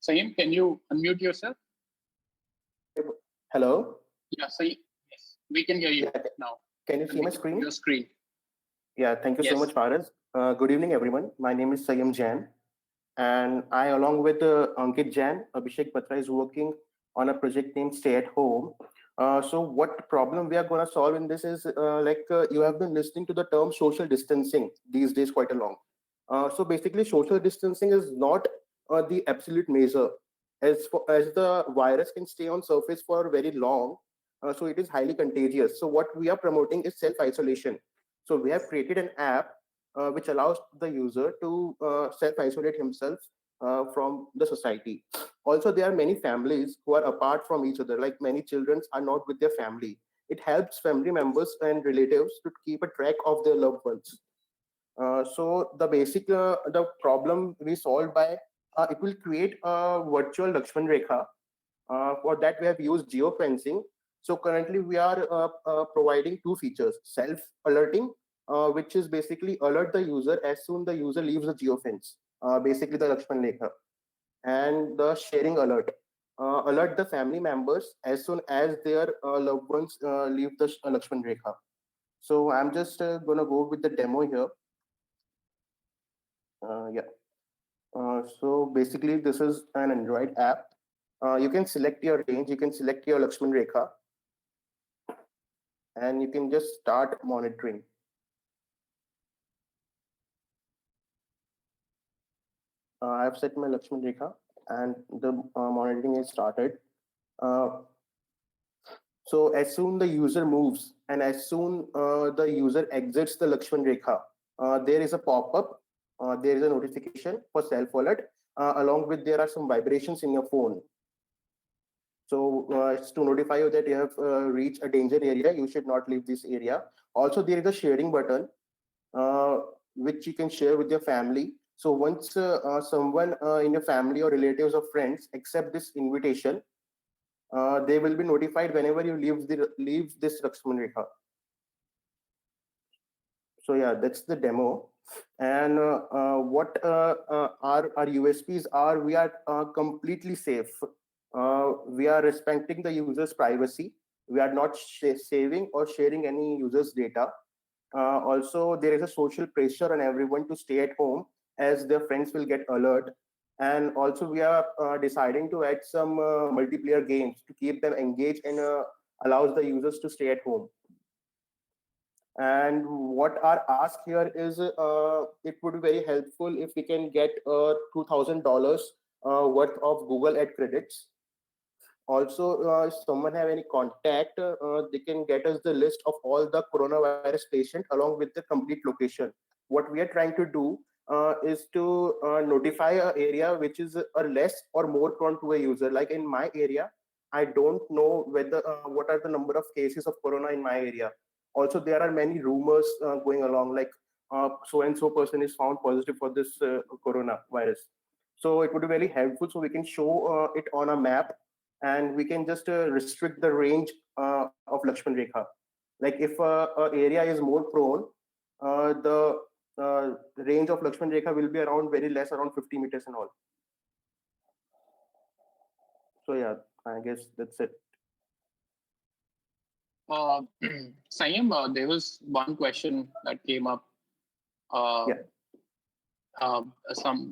Sayam, can you unmute yourself? Hello? Yeah, Sayam, yes, we can hear you now. Can you see my screen? Your screen. Yeah, thank you so much, Faraz. Good evening, everyone. My name is Sayam Jain, and I, along with Ankit Jain, Abhishek Patra, is working on a project named Stay at Home. So what problem we are going to solve in this is you have been listening to the term social distancing these days quite a long. So basically, social distancing is not the absolute measure. As the virus can stay on surface for very long, so it is highly contagious. So what we are promoting is self-isolation. So we have created an app which allows the user to self-isolate himself from the society. Also, there are many families who are apart from each other, like many children are not with their family. It helps family members and relatives to keep a track of their loved ones. So the problem we solved by it will create a virtual Lakshman Rekha. For that, we have used geofencing. So currently, we are providing two features: self alerting, which is basically alert the user as soon the user leaves the geofence, basically the Lakshman Rekha, and the sharing alert. Alert the family members as soon as their loved ones leave the Lakshman Rekha. So I'm just going to go with the demo here. Yeah. So basically, this is an Android app. You can select your range, you can select your Lakshman Rekha, and you can just start monitoring. I've set my Lakshman Rekha, and the monitoring is started. So as soon the user moves, and as soon the user exits the Lakshman Rekha, there is a pop-up, there is a notification for self-alert, along with there are some vibrations in your phone. So it's to notify you that you have reached a danger area, you should not leave this area. Also, there is a sharing button, which you can share with your family. So once someone in your family or relatives or friends accept this invitation, they will be notified whenever you leave this Lakshman Rekha. So yeah, that's the demo. And what our USPs are, we are completely safe. We are respecting the user's privacy. We are not saving or sharing any user's data. Also, there is a social pressure on everyone to stay at home as their friends will get alert. And also, we are deciding to add some multiplayer games to keep them engaged and allows the users to stay at home. And what our ask here is, it would be very helpful if we can get $2,000 worth of Google Ad credits. Also, if someone have any contact, they can get us the list of all the coronavirus patient along with the complete location. What we are trying to do is to notify a area which is a less or more prone to a user. Like in my area, I don't know whether what are the number of cases of corona in my area. Also, there are many rumors going along, like so and so person is found positive for this coronavirus. So it would be very helpful so we can show it on a map, and we can just restrict the range of Lakshman Rekha. Like if a area is more prone, the range of Lakshman Rekha will be around very less, around 50 meters and all. So yeah, I guess that's it. Sayam, there was one question that came up. Yeah. Some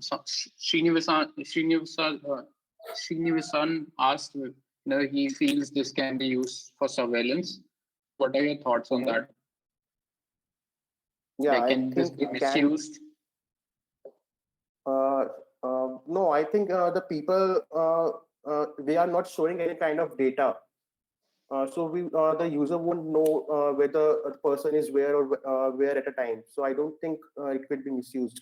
Srinivasan asked, he feels this can be used for surveillance. What are your thoughts on that? Yeah, Like, I can this think be it can. misused? No, I think the people they are not showing any kind of data. So the user won't know whether a person is where or where at a time. So I don't think it could be misused.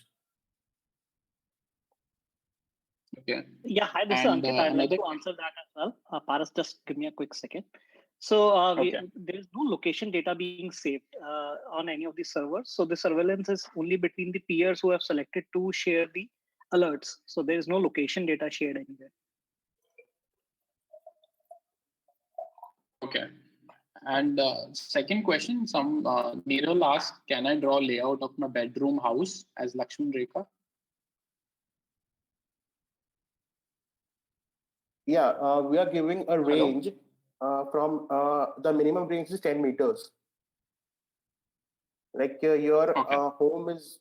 Okay. Yeah, hi, this is And Ankit. I'd like another. to answer that as well. Paras, just give me a quick second. So Okay. there is no location data being saved on any of the servers. So the surveillance is only between the peers who have selected to share the alerts. So there is no location data shared anywhere. Okay. And second question, some Neeral asked, can I draw layout of my bedroom house as Lakshman Rekha? Yeah, we are giving a Hello? range from the minimum range is 10 meters. Like your Okay. home is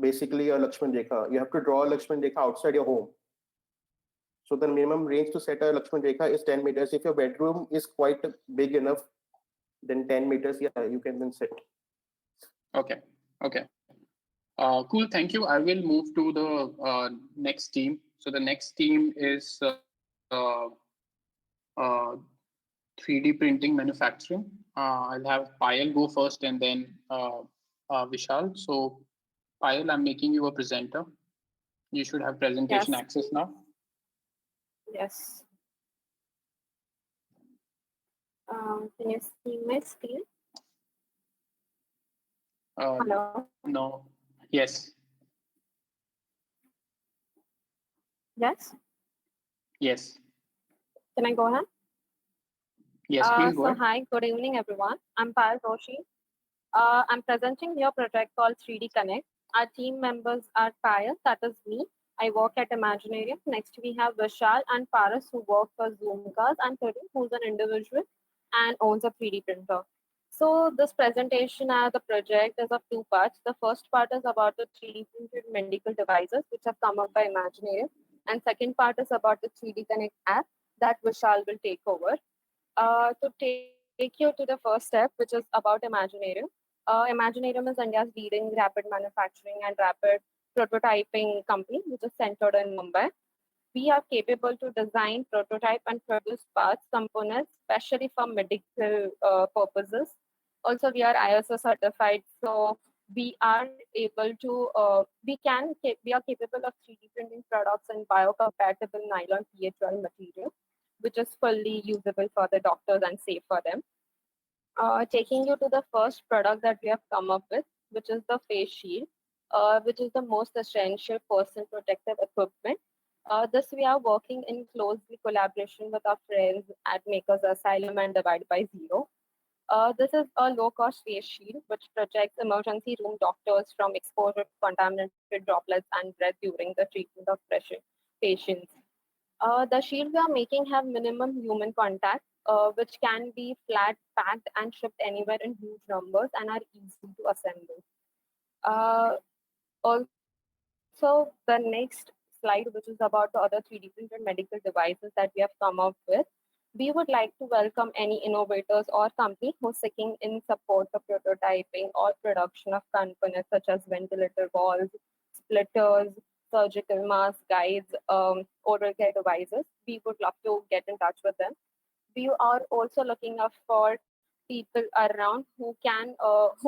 basically a Lakshman Rekha. You have to draw a Lakshman Rekha outside your home. So the minimum range to set a Lakshman Rekha is 10 meters. If your bedroom is quite big enough, then 10 meters, yeah, you can then set. Okay. Okay. Cool. Thank you. I will move to the next team. So the next team is 3D printing manufacturing. I'll have Payal go first and then Vishal. So Payal, I'm making you a presenter. You should have presentation Yes. access now. Yes. Can you see my screen? Hello. No. Yes. Yes. Yes. Can I go ahead? Yes, please go So ahead. hi, good evening, everyone. I'm Payal Doshi. I'm presenting your project called 3D Connect. Our team members are Payal, that is me. I work at Imaginarium. Next, we have Vishal and Paras who work for Zoomcast, and Karim, who's an individual and owns a 3D printer. So this presentation as a project is of two parts. The first part is about the 3D printed medical devices which have come up by Imaginarium. And second part is about the 3D Connect app that Vishal will take over. To take you to the first step, which is about Imaginarium. Imaginarium is India's leading rapid manufacturing and rapid prototyping company, which is centered in Mumbai. We are capable to design, prototype, and produce parts, components, especially for medical purposes. Also, we are ISO certified, so we are able to, we are capable of 3D printing products in biocompatible nylon PA12 material, which is fully usable for the doctors and safe for them. Taking you to the first product that we have come up with, which is the face shield, which is the most essential personal protective equipment. This we are working in closely collaboration with our friends at Makers Asylum and Divide by Zero. This is a low-cost face shield which protects emergency room doctors from exposure to contaminated droplets and breath during the treatment of patients. The shields we are making have minimum human contact, which can be flat packed and shipped anywhere in huge numbers and are easy to assemble. Uh, Also, the next slide, which is about the other 3D printed medical devices that we have come up with, we would like to welcome any innovators or company who's seeking in support of prototyping or production of components such as ventilator walls, splitters, surgical masks, guides, oral care devices. We would love to get in touch with them. We are also looking up for people around who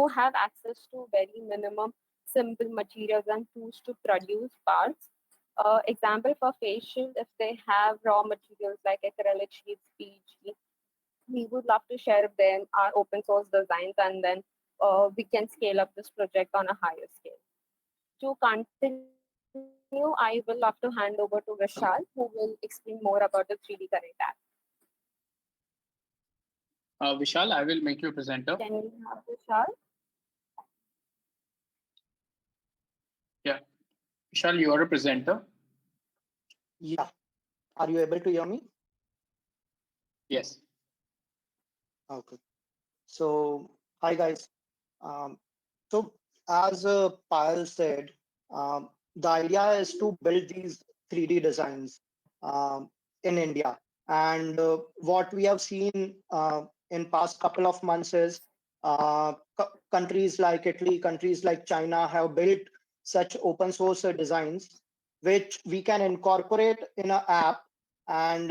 have access to very minimum simple materials and tools to produce parts. Example for face shield, if they have raw materials like acrylic sheets, PG, we would love to share them our open source designs, and then we can scale up this project on a higher scale. To continue, I will love to hand over to Vishal, who will explain more about the 3D Connect app. Vishal, I will make you a presenter. Can we have Vishal? Yeah. Vishal, you are a presenter. Yeah. Are you able to hear me? Yes. Okay. So, hi guys. So, as Payal said, the idea is to build these 3D designs in India. And what we have seen in past couple of months is countries like Italy, countries like China have built such open source designs, which we can incorporate in an app. And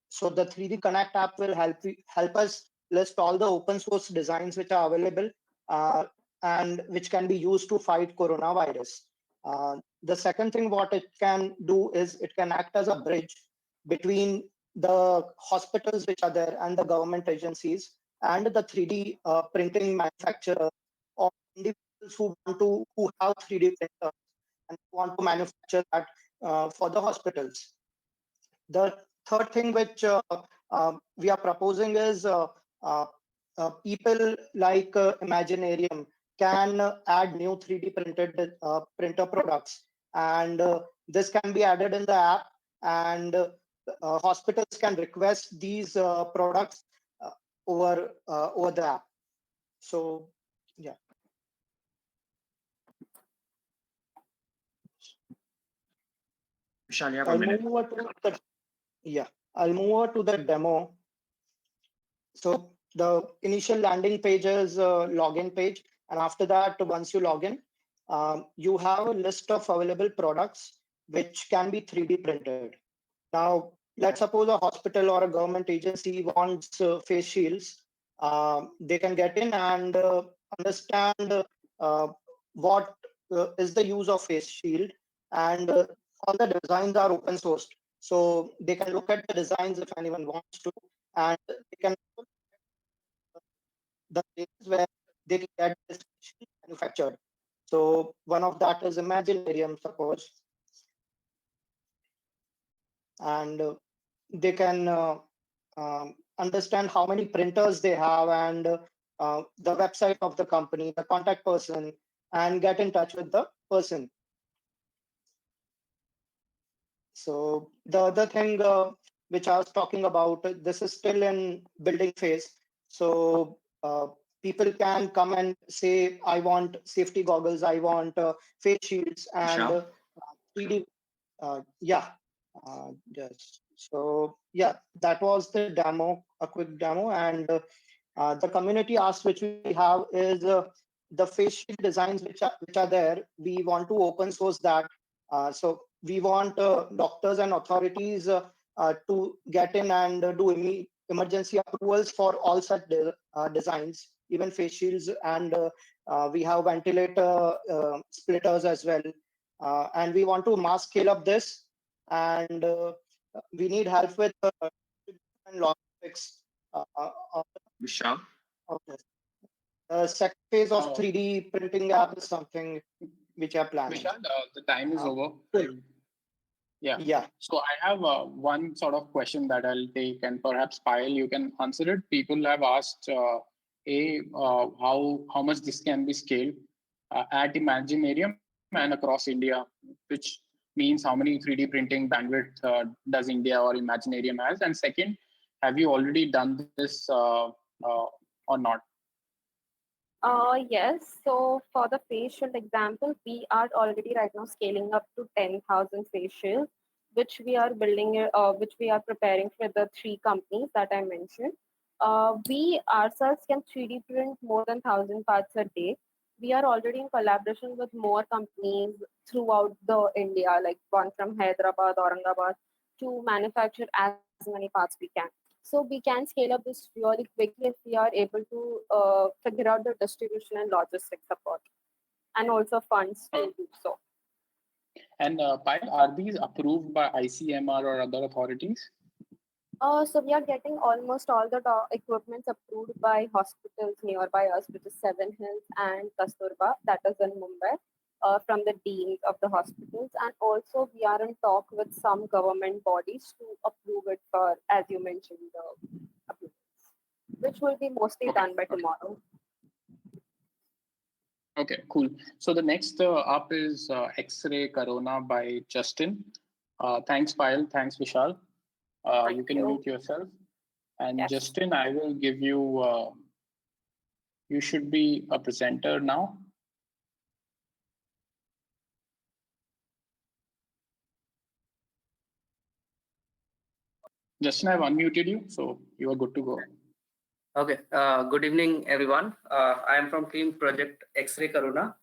so the 3D Connect app will help us list all the open source designs which are available and which can be used to fight coronavirus. The second thing what it can do is it can act as a bridge between the hospitals which are there and the government agencies and the 3D printing manufacturer or individuals who have 3D printers and want to manufacture that for the hospitals. The third thing which we are proposing is uh, people like Imaginarium can add new 3D printed printer products, and this can be added in the app, and hospitals can request these products over the app. So, yeah. Vishal, you have a I'll minute. move over to the I'll move over to the demo. So the initial landing page is a login page. And after that, once you log in, you have a list of available products which can be 3D printed. Now, let's suppose a hospital or a government agency wants face shields. They can get in and understand what is the use of face shield, and all the designs are open sourced. So they can look at the designs if anyone wants to, and they can the places where they can get this manufactured. So one of that is Imaginarium, suppose, and they can understand how many printers they have and the website of the company, the contact person, and get in touch with the person. So the other thing which I was talking about, this is still in building phase. So people can come and say, I want safety goggles, I want face shields, and 3D. Yeah, yes. So yeah, that was the demo, a quick demo, and the community ask which we have is the face shield designs which are there. We want to open source that. So we want doctors and authorities to get in and do emergency approvals for all such designs, even face shields, and we have ventilator splitters as well. And we want to mass scale up this, and we need help with logistics. Vishal? Okay. The second phase of Oh. 3D printing app is something which I planning. Vishal, the time is over. Cool. Yeah. Yeah. So I have one sort of question that I'll take, and perhaps Payal, you can answer it. People have asked, how much this can be scaled at Imaginarium and across India, which means how many 3D printing bandwidth does India or Imaginarium has, and second, have you already done this or not? Yes. So for the face shield example, we are already right now scaling up to 10,000 face shields, which we are building, which we are preparing for the three companies that I mentioned. We ourselves can 3D print more than 1,000 parts a day. We are already in collaboration with more companies throughout the India, like one from Hyderabad, Aurangabad, to manufacture as many parts we can. So we can scale up this really quickly if we are able to figure out the distribution and logistics support, and also funds to do so. And Payal, are these approved by ICMR or other authorities? So we are getting almost all the equipments approved by hospitals nearby us, which is Seven Hills and Kasturba, that is in Mumbai, from the deans of the hospitals. And also we are in talk with some government bodies to approve it for, as you mentioned, the approvals, which will be mostly done by tomorrow. Okay, cool. So the next up is X-Ray Corona by Justin. Thanks, Payal. Thanks, Vishal. You can mute yourself. And Yes. Justin, I will give you, you should be a presenter now. Justin, I've unmuted you, so you are good to go. Okay. Good evening, everyone. I am from Team Project X-Ray Corona.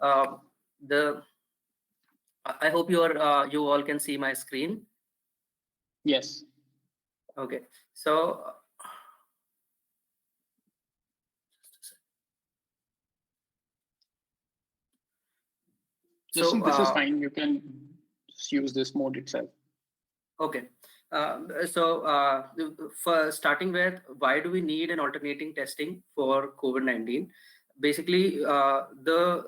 The I hope you all can see my screen. Yes. Okay. So Justin, this is fine. You can just use this mode itself. Okay. For starting with, why do we need an alternating testing for COVID-19? Basically, the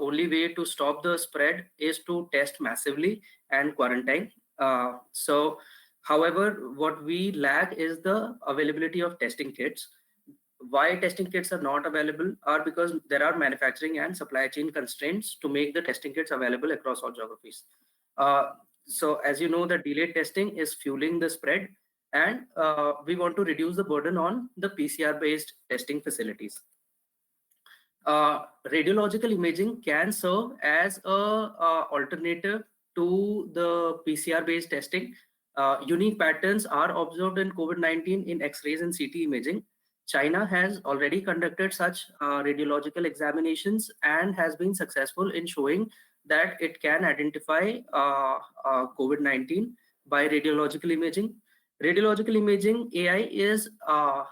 only way to stop the spread is to test massively and quarantine. However, what we lack is the availability of testing kits. Why testing kits are not available are because there are manufacturing and supply chain constraints to make the testing kits available across all geographies. So as you know, the delayed testing is fueling the spread, and we want to reduce the burden on the PCR-based testing facilities. Radiological imaging can serve as a alternative to the PCR-based testing. Unique patterns are observed in COVID-19 in X-rays and CT imaging. China has already conducted such radiological examinations and has been successful in showing that it can identify COVID-19 by radiological imaging. Radiological imaging AI is not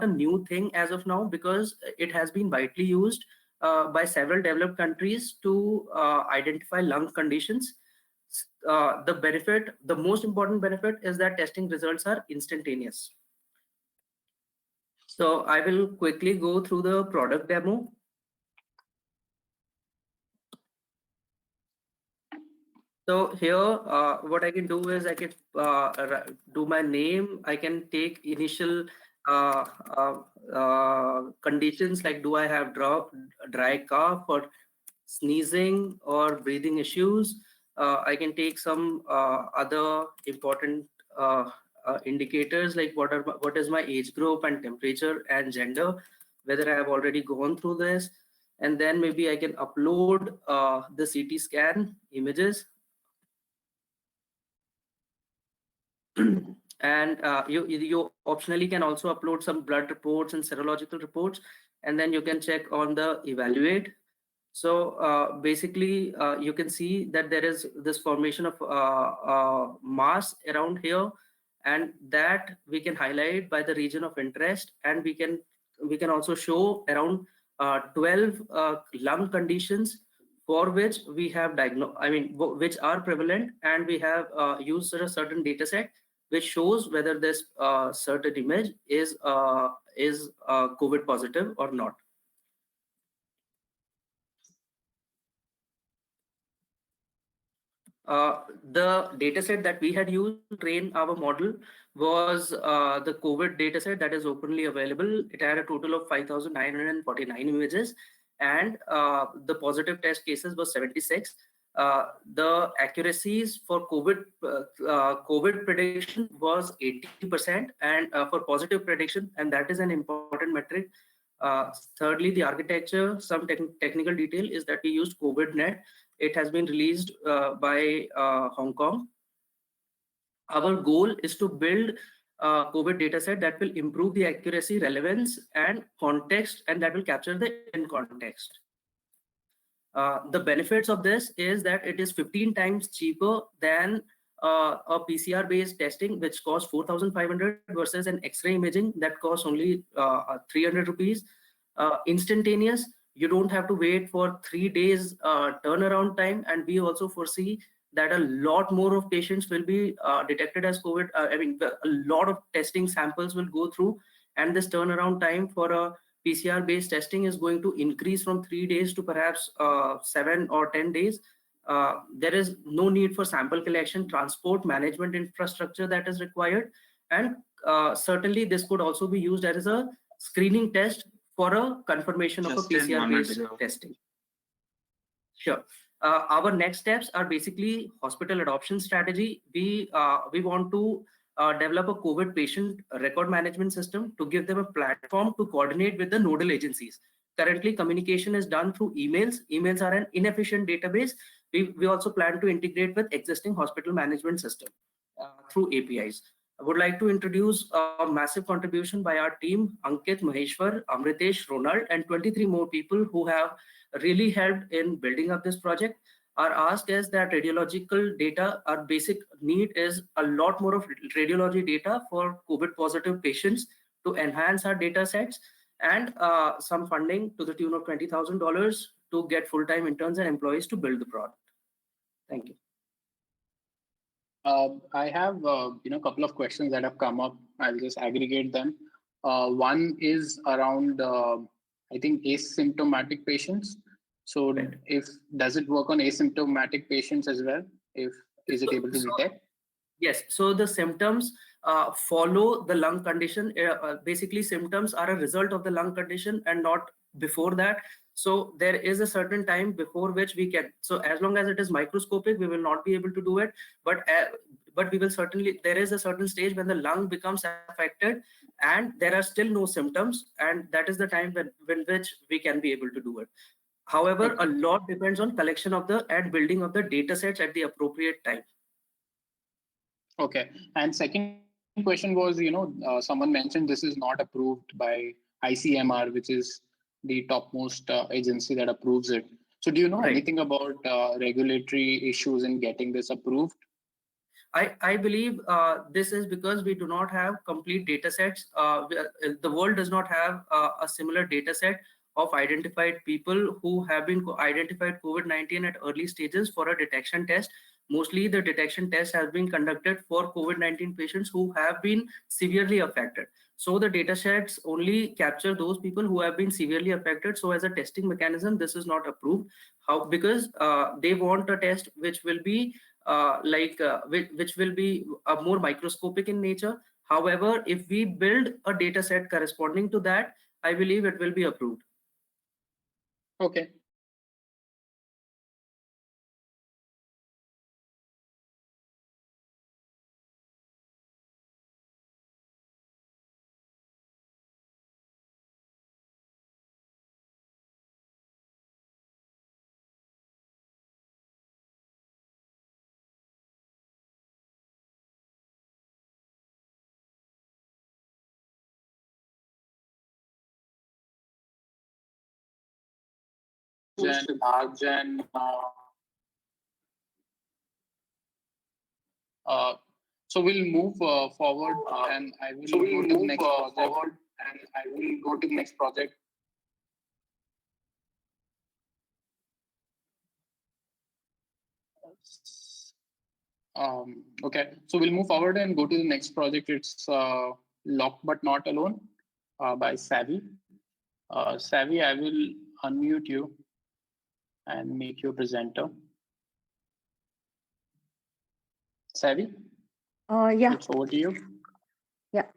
a new thing as of now, because it has been widely used by several developed countries to identify lung conditions. The most important benefit is that testing results are instantaneous. So I will quickly go through the product demo. So here, what I can do is I can do my name. I can take initial conditions like, do I have dry cough or sneezing or breathing issues. I can take some other important indicators like what is my age group and temperature and gender, whether I have already gone through this. And then maybe I can upload the CT scan images. And you optionally can also upload some blood reports and serological reports, and then you can check on the evaluate. So basically, you can see that there is this formation of mass around here, and that we can highlight by the region of interest, and we can also show around 12 lung conditions for which we have which are prevalent, and we have used a certain data set which shows whether this certain image is COVID positive or not. The data set that we had used to train our model was the COVID data set that is openly available. It had a total of 5,949 images, and the positive test cases was 76. The accuracies for COVID prediction was 80%, and for positive prediction, and that is an important metric. Thirdly, the architecture, some technical detail is that we used COVIDNet. It has been released by Hong Kong. Our goal is to build a COVID dataset that will improve the accuracy, relevance, and context, and that will capture the in context. The benefits of this is that it is 15 times cheaper than a PCR-based testing, which costs 4,500 versus an X-ray imaging that costs only 300 rupees. Instantaneous, you don't have to wait for 3 days turnaround time, and we also foresee that a lot more of patients will be detected as COVID. A lot of testing samples will go through, and this turnaround time for a PCR-based testing is going to increase from 3 days to perhaps 7 or 10 days. There is no need for sample collection, transport, management infrastructure that is required. And certainly this could also be used as a screening test for a confirmation of a PCR-based testing. Sure. Our next steps are basically hospital adoption strategy. We want to develop a COVID patient record management system to give them a platform to coordinate with the nodal agencies. Currently, communication is done through emails. Emails are an inefficient database. We also plan to integrate with existing hospital management system through APIs. I would like to introduce a massive contribution by our team, Ankit, Maheshwar, Amritesh, Ronald, and 23 more people who have really helped in building up this project. Our ask is that radiological data, our basic need is a lot more of radiology data for COVID positive patients to enhance our data sets, and some funding to the tune of $20,000 to get full-time interns and employees to build the product. Thank you. I have a couple of questions that have come up. I'll just aggregate them. One is around I think asymptomatic patients. So does it work on asymptomatic patients as well? Is it able to detect? Yes. So the symptoms follow the lung condition. Basically, symptoms are a result of the lung condition and not before that. So there is a certain time before which we can. So as long as it is microscopic, we will not be able to do it. But we will certainly. There is a certain stage when the lung becomes affected, and there are still no symptoms, and that is the time when which we can be able to do it. However, a lot depends on collection of and building of the data sets at the appropriate time. Okay. And second question was, someone mentioned this is not approved by ICMR, which is the topmost agency that approves it. So do you know anything about regulatory issues in getting this approved? I believe this is because we do not have complete data sets. The world does not have a similar data set of identified people who have been identified COVID-19 at early stages for a detection test. Mostly the detection test has been conducted for COVID-19 patients who have been severely affected. So the data sets only capture those people who have been severely affected. So as a testing mechanism, this is not approved. How? Because they want a test which will be which will be more microscopic in nature. However, if we build a data set corresponding to that, I believe it will be approved. Okay. Jen, so we'll move forward, and I will go to the next project. Okay, so we'll move forward and go to the next project. It's Locked But Not Alone by Savvy. Savvy, I will unmute you and make you a presenter. Savvy, Yeah, it's over to you. yeah.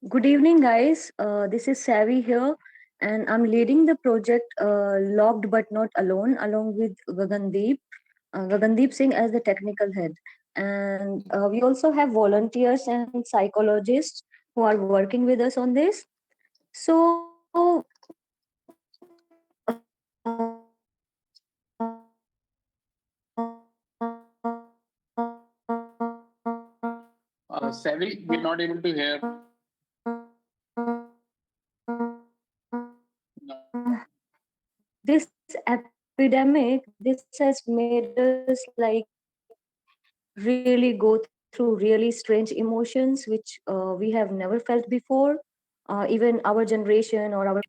Good evening, guys. This is Savvy here, and I'm leading the project Logged But Not Alone, along with Gagandeep Singh as the technical head. And we also have volunteers and psychologists who are working with us on this. So, Savvy, we're not able to hear. this epidemic, this has made us like really go through really strange emotions which we have never felt before. Even our generation or our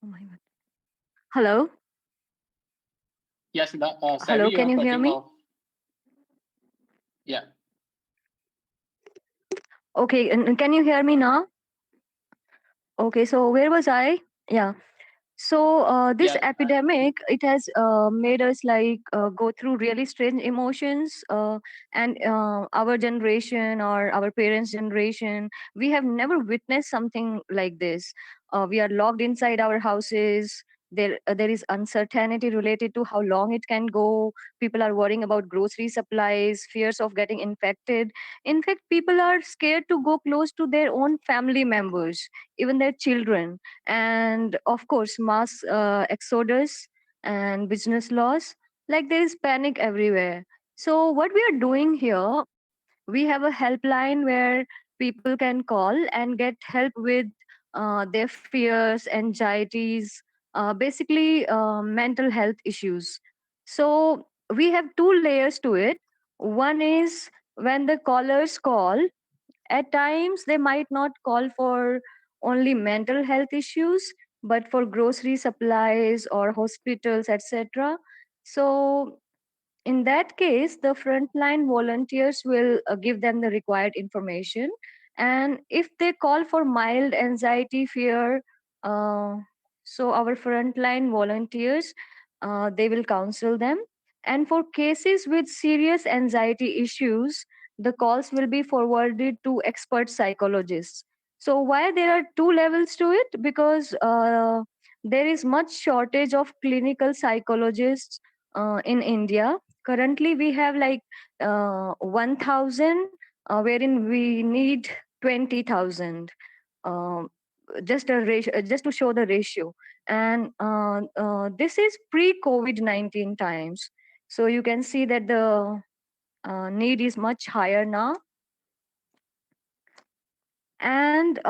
oh my god. Hello, Yes, hello, Savvy, can you're you hear cutting me? off. Yeah. Okay, and can you hear me now? Okay, so where was I? Yeah. So this Yeah. epidemic, it has made us like go through really strange emotions, and our generation or our parents' generation, we have never witnessed something like this. We are locked inside our houses. There is uncertainty related to how long it can go. People are worrying about grocery supplies, fears of getting infected. In fact, people are scared to go close to their own family members, even their children, and of course mass exodus and business loss. Like there is panic everywhere. So what we are doing here, we have a helpline where people can call and get help with their fears, anxieties, basically mental health issues. So we have two layers to it. One is when the callers call, at times, they might not call for only mental health issues, but for grocery supplies or hospitals, etc. So, in that case, the frontline volunteers will give them the required information. And if they call for mild anxiety, fear, uh, so our frontline volunteers, they will counsel them. And for cases with serious anxiety issues, the calls will be forwarded to expert psychologists. So why there are two levels to it? Because there is much shortage of clinical psychologists in India. Currently, we have like 1,000, wherein we need 20,000. Um, just a ratio, just to show the ratio, and this is pre-COVID-19 times. So you can see that the need is much higher now, and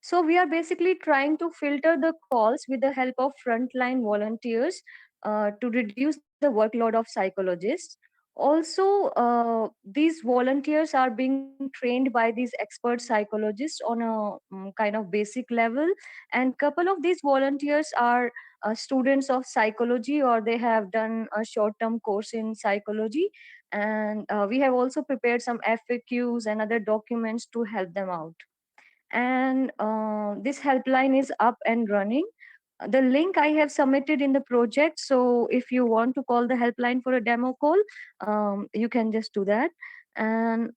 so we are basically trying to filter the calls with the help of frontline volunteers to reduce the workload of psychologists. Also, these volunteers are being trained by these expert psychologists on a kind of basic level, and couple of these volunteers are students of psychology, or they have done a short-term course in psychology. And we have also prepared some FAQs and other documents to help them out. And this helpline is up and running. The link I have submitted in the project, so if you want to call the helpline for a demo call, you can just do that. And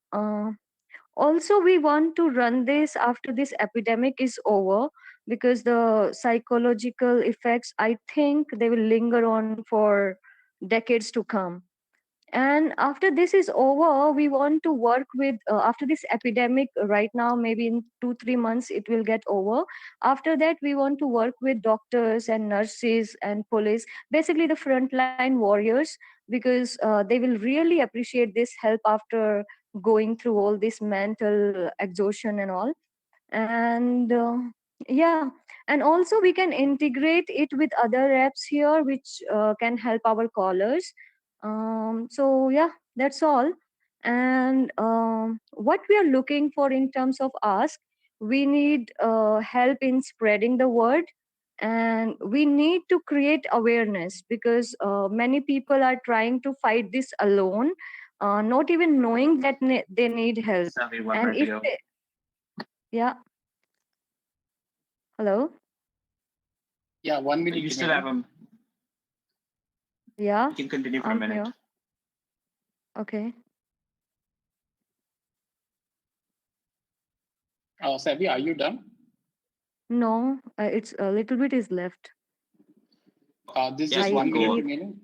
also we want to run this after this epidemic is over, because the psychological effects, I think they will linger on for decades to come. And after this is over, we want to work with, after this epidemic, right now, maybe in 2 3 months, it will get over. After that, we want to work with doctors and nurses and police, basically the frontline warriors, because they will really appreciate this help after going through all this mental exhaustion and all. And yeah, and also we can integrate it with other apps here which can help our callers. So yeah, that's all. And what we are looking for in terms of ask, we need help in spreading the word, and we need to create awareness, because many people are trying to fight this alone, not even knowing that they need help. Savvy, one And minute if here. they, yeah, hello. Yeah, 1 minute You still have remaining. Yeah, You can continue for a I'm minute. here. Okay. Savi, are you done? No, it's a little bit is left. There's Yes, just you I can one go minute on. believe. remaining.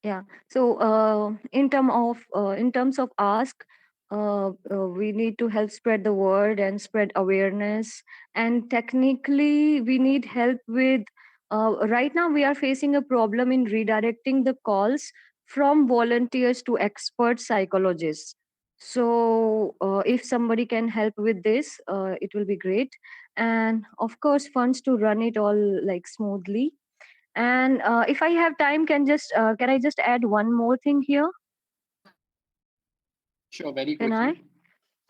Yeah. So, in terms of ask, we need to help spread the word and spread awareness. And technically, we need help with. Right now, we are facing a problem in redirecting the calls from volunteers to expert psychologists. So, if somebody can help with this, it will be great. And of course, funds to run it all like smoothly. And if I have time, can I just add one more thing here? Sure, very Can I? quickly.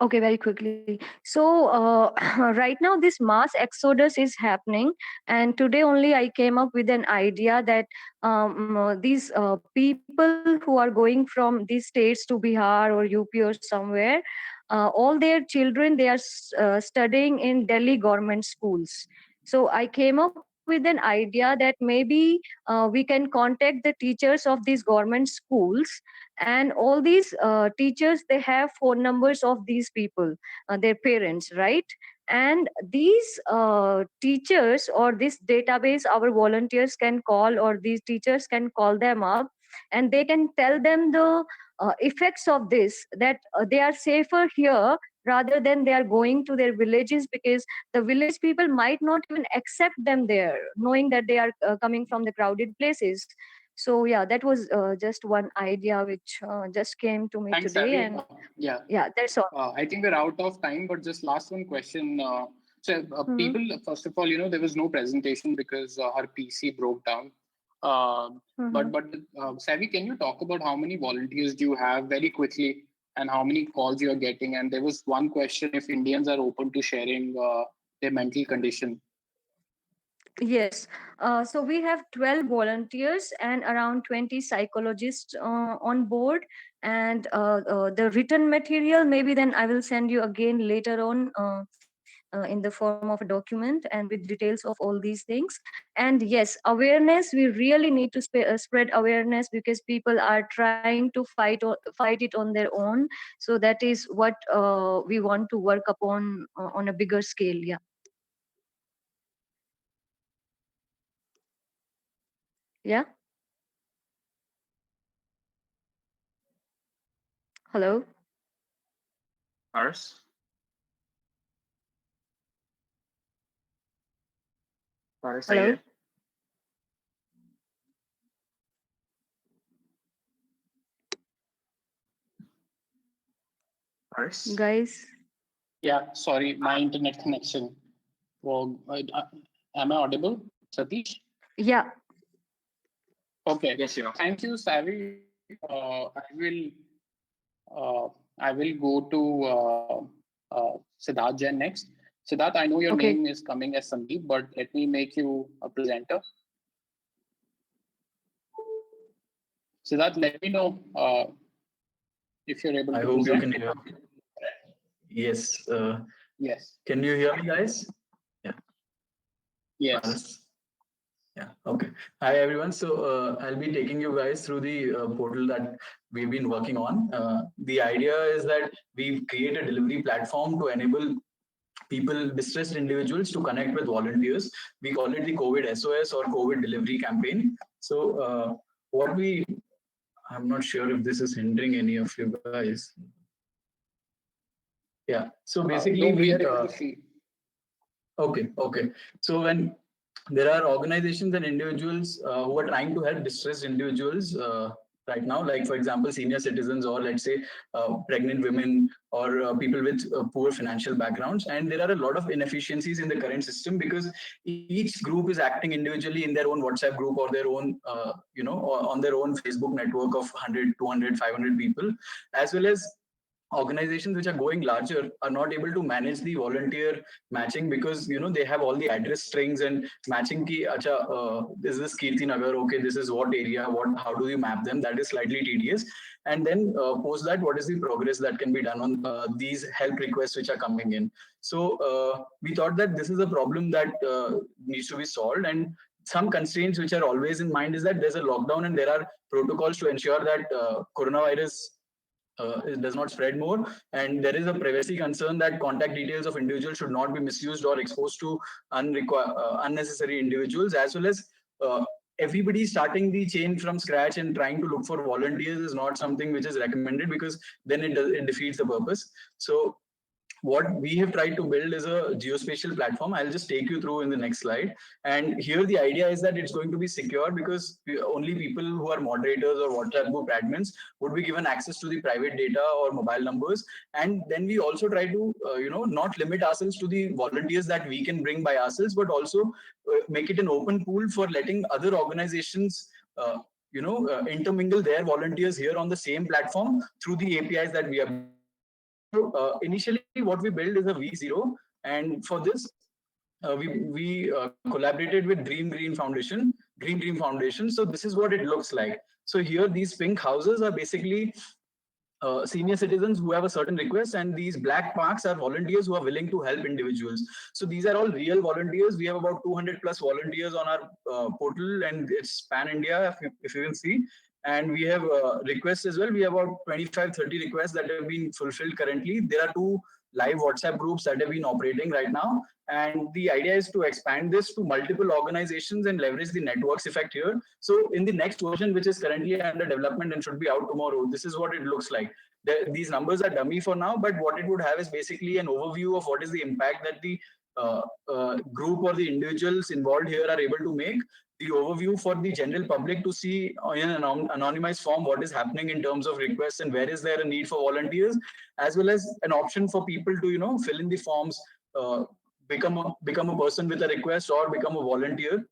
Okay, very quickly. So, right now, this mass exodus is happening, and today only I came up with an idea that these people who are going from these states to Bihar or UP or somewhere, all their children they are studying in Delhi government schools. So I came up with an idea that maybe we can contact the teachers of these government schools, and all these teachers they have phone numbers of these people, their parents, right? And these teachers or this database our volunteers can call, or these teachers can call them up, and they can tell them the effects of this, that they are safer here rather than they are going to their villages, because the village people might not even accept them there, knowing that they are coming from the crowded places. So yeah, that was just one idea which just came to me Thanks, today. Savi. And Yeah, yeah, that's all. I think we're out of time, but just last one question. Hmm. People, first of all, there was no presentation because her PC broke down. Uh, Hmm. but Savi, can you talk about how many volunteers do you have very quickly, and how many calls you are getting? And there was one question: if Indians are open to sharing their mental condition. Yes. So we have 12 volunteers and around 20 psychologists on board. And the written material, maybe then I will send you again later on in the form of a document and with details of all these things. And yes, awareness, we really need to spread awareness, because people are trying to fight it on their own. So that is what we want to work upon on a bigger scale. Yeah. Yeah. Hello. Paris? Paris, are you Hello. there? Paris? Guys. Yeah, sorry, my internet connection. Well, am I audible, Satish? Yeah. Okay. Yes, you are. Thank you, Savi. I will go to Siddharth Jain next. Siddharth, I know your Okay. name is coming as Sandeep, but let me make you a presenter. Siddharth, let me know if you're able I to hope you present. can hear. Yes. Yes. Can you hear me, guys? Yeah. Yes. Yeah. Okay. Hi, everyone. So I'll be taking you guys through the portal that we've been working on. The idea is that we create a delivery platform to enable people, distressed individuals, to connect with volunteers. We call it the COVID SOS or COVID delivery campaign. So what we, I'm not sure if this is hindering any of you guys. Yeah. So basically, No, we are able to see. Okay. So when there are organizations and individuals who are trying to help distressed individuals right now, like for example, senior citizens, or let's say pregnant women, or people with poor financial backgrounds. And there are a lot of inefficiencies in the current system, because each group is acting individually in their own WhatsApp group, or their own, or on their own Facebook network of 100, 200, 500 people, as well as organizations which are going larger are not able to manage the volunteer matching, because they have all the address strings and matching ki acha is this Kirti Nagar, okay, this is what area, what, how do you map them? That is slightly tedious. And then post that, what is the progress that can be done on these help requests which are coming in? So we thought that this is a problem that needs to be solved, and some constraints which are always in mind is that there's a lockdown and there are protocols to ensure that coronavirus it does not spread more, and there is a privacy concern that contact details of individuals should not be misused or exposed to unnecessary individuals, as well as everybody starting the chain from scratch and trying to look for volunteers is not something which is recommended, because then it defeats the purpose. So what we have tried to build is a geospatial platform. I'll just take you through in the next slide. And here the idea is that it's going to be secure, because only people who are moderators or WhatsApp group admins would be given access to the private data or mobile numbers. And then we also try to, not limit ourselves to the volunteers that we can bring by ourselves, but also make it an open pool for letting other organizations intermingle their volunteers here on the same platform through the APIs that we are building. So initially, what we built is a V0, and for this, we collaborated with Green Green Foundation. So this is what it looks like. So here, these pink houses are basically senior citizens who have a certain request, and these black marks are volunteers who are willing to help individuals. So these are all real volunteers. We have about 200 plus volunteers on our portal, and it's pan India, if you will see. And we have requests as well. We have about 25-30 requests that have been fulfilled currently. There are 2 live WhatsApp groups that have been operating right now. And the idea is to expand this to multiple organizations and leverage the networks effect here. So in the next version, which is currently under development and should be out tomorrow, this is what it looks like. These numbers are dummy for now, but what it would have is basically an overview of what is the impact that the group or the individuals involved here are able to make, the overview for the general public to see in an anonymized form what is happening in terms of requests and where is there a need for volunteers, as well as an option for people to fill in the forms, become a person with a request or become a volunteer.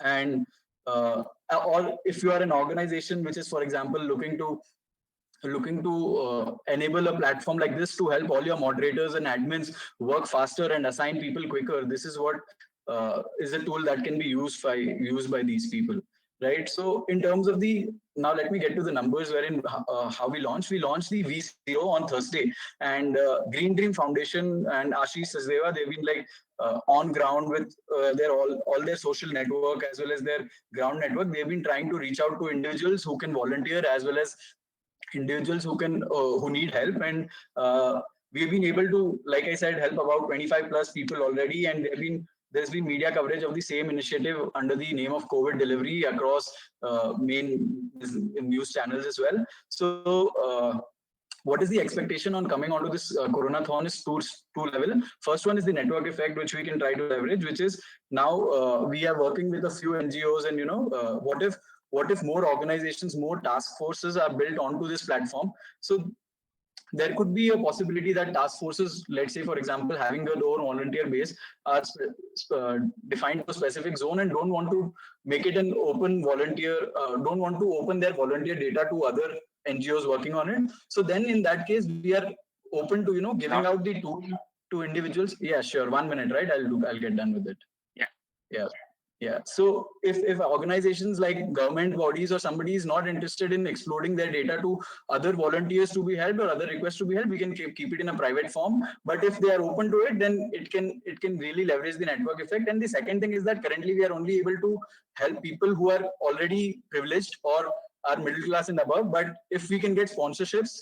And or if you are an organization which is, for example, looking to enable a platform like this to help all your moderators and admins work faster and assign people quicker, this is what is a tool that can be used by these people, right? So in terms of now let me get to the numbers wherein how we launched the V0 on Thursday, and Green Dream Foundation and Ashish Sachdeva, they've been like on ground with their all their social network as well as their ground network. They've been trying to reach out to individuals who can volunteer as well as individuals who need help, and we've been able to, like I said, help about 25 plus people already, and there's been media coverage of the same initiative under the name of COVID delivery across main news channels as well. So what is the expectation on coming onto this Coronathon is two level. First one is the network effect, which we can try to leverage, which is now we are working with a few NGOs, and what if more organizations, more task forces are built onto this platform? So there could be a possibility that task forces, let's say, for example, having their own volunteer base, are defined to a specific zone and don't want to make it an open volunteer, don't want to open their volunteer data to other NGOs working on it. So then in that case, we are open to, giving out the tool to individuals. Yeah, sure. 1 minute, right? I'll get done with it. Yeah. So if organizations like government bodies or somebody is not interested in exploding their data to other volunteers to be helped or other requests to be helped, we can keep it in a private form. But if they are open to it, then it can really leverage the network effect. And the second thing is that currently we are only able to help people who are already privileged or are middle class and above. But if we can get sponsorships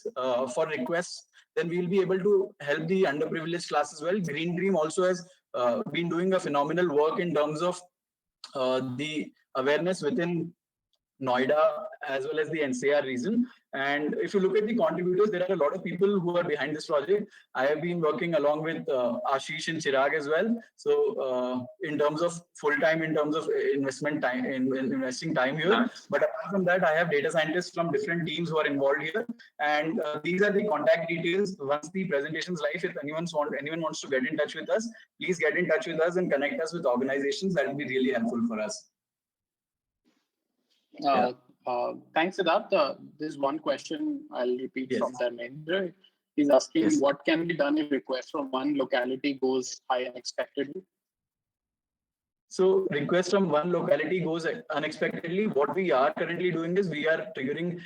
for requests, then we'll be able to help the underprivileged class as well. Green Dream also has been doing a phenomenal work in terms of the awareness within Noida as well as the NCR region. And if you look at the contributors, there are a lot of people who are behind this project. I have been working along with Ashish and Chirag as well. So in terms of full time, in terms of investment time, investing time here. But apart from that, I have data scientists from different teams who are involved here. And these are the contact details. Once the presentation is live, if anyone wants to get in touch with us, please get in touch with us and connect us with organizations. That will be really helpful for us. Thanks, Siddharth. There's one question I'll repeat from Dharmendra. He's asking what can be done if request from one locality goes high unexpectedly? So request from one locality goes unexpectedly. What we are currently doing is we are triggering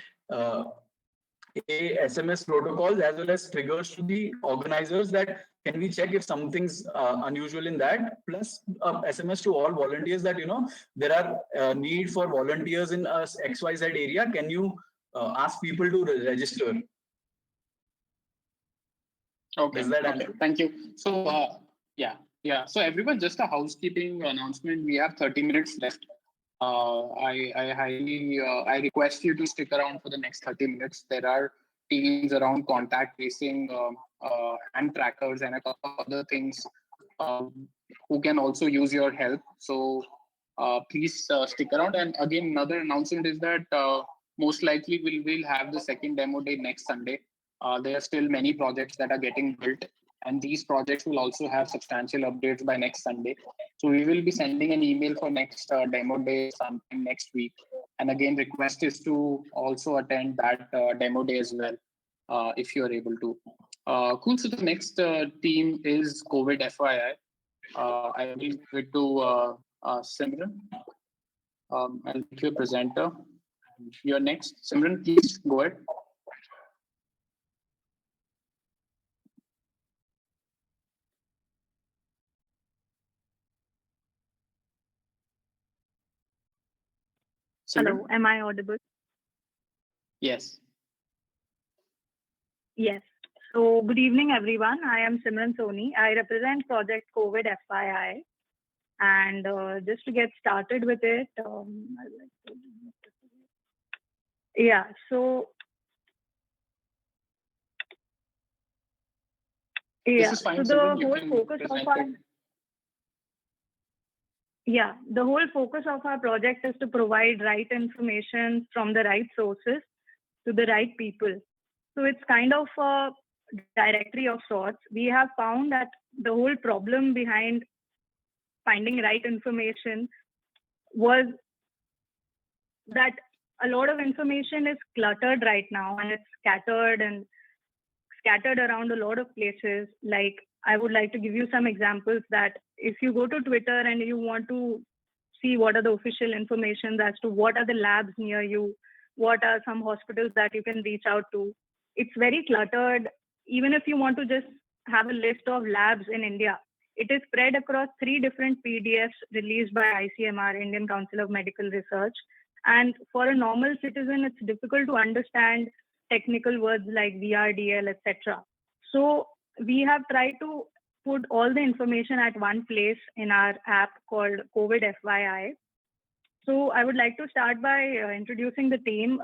SMS protocols as well as triggers to the organizers that can we check if something's unusual in that? Plus, SMS to all volunteers that there are need for volunteers in a XYZ area. Can you ask people to register? Okay. Does that Okay. answer? Thank you. So yeah. So everyone, just a housekeeping announcement. We have 30 minutes left. I request you to stick around for the next 30 minutes. There are teams around contact tracing, hand trackers, and a couple of other things who can also use your help. So please stick around. And again, another announcement is that most likely we'll have the second demo day next Sunday. There are still many projects that are getting built, and these projects will also have substantial updates by next Sunday. So we will be sending an email for next demo day sometime next week. And again, request is to also attend that demo day as well, if you are able to. Cool. So the next team is COVID FYI. I will give it to Simran. I'll make you a presenter. You're next. Simran, please go ahead. Simran? Hello, am I audible? Yes. Yes. So good evening, everyone. I am Simran Soni. I represent Project COVID FYI. And just to get started with it, yeah, so This is fine, so Simran. the You whole can focus of present our it. the whole focus of our project is to provide right information from the right sources to the right people. So it's kind of a directory of sorts. We have found that the whole problem behind finding right information was that a lot of information is cluttered right now, and it's scattered around a lot of places. Like, I would like to give you some examples that if you go to Twitter and you want to see what are the official information as to what are the labs near you, what are some hospitals that you can reach out to, it's very cluttered. Even if you want to just have a list of labs in India, it is spread across 3 different PDFs released by ICMR, Indian Council of Medical Research. And for a normal citizen, it's difficult to understand technical words like VRDL, etc. So we have tried to put all the information at one place in our app called COVID FYI. So I would like to start by introducing the team.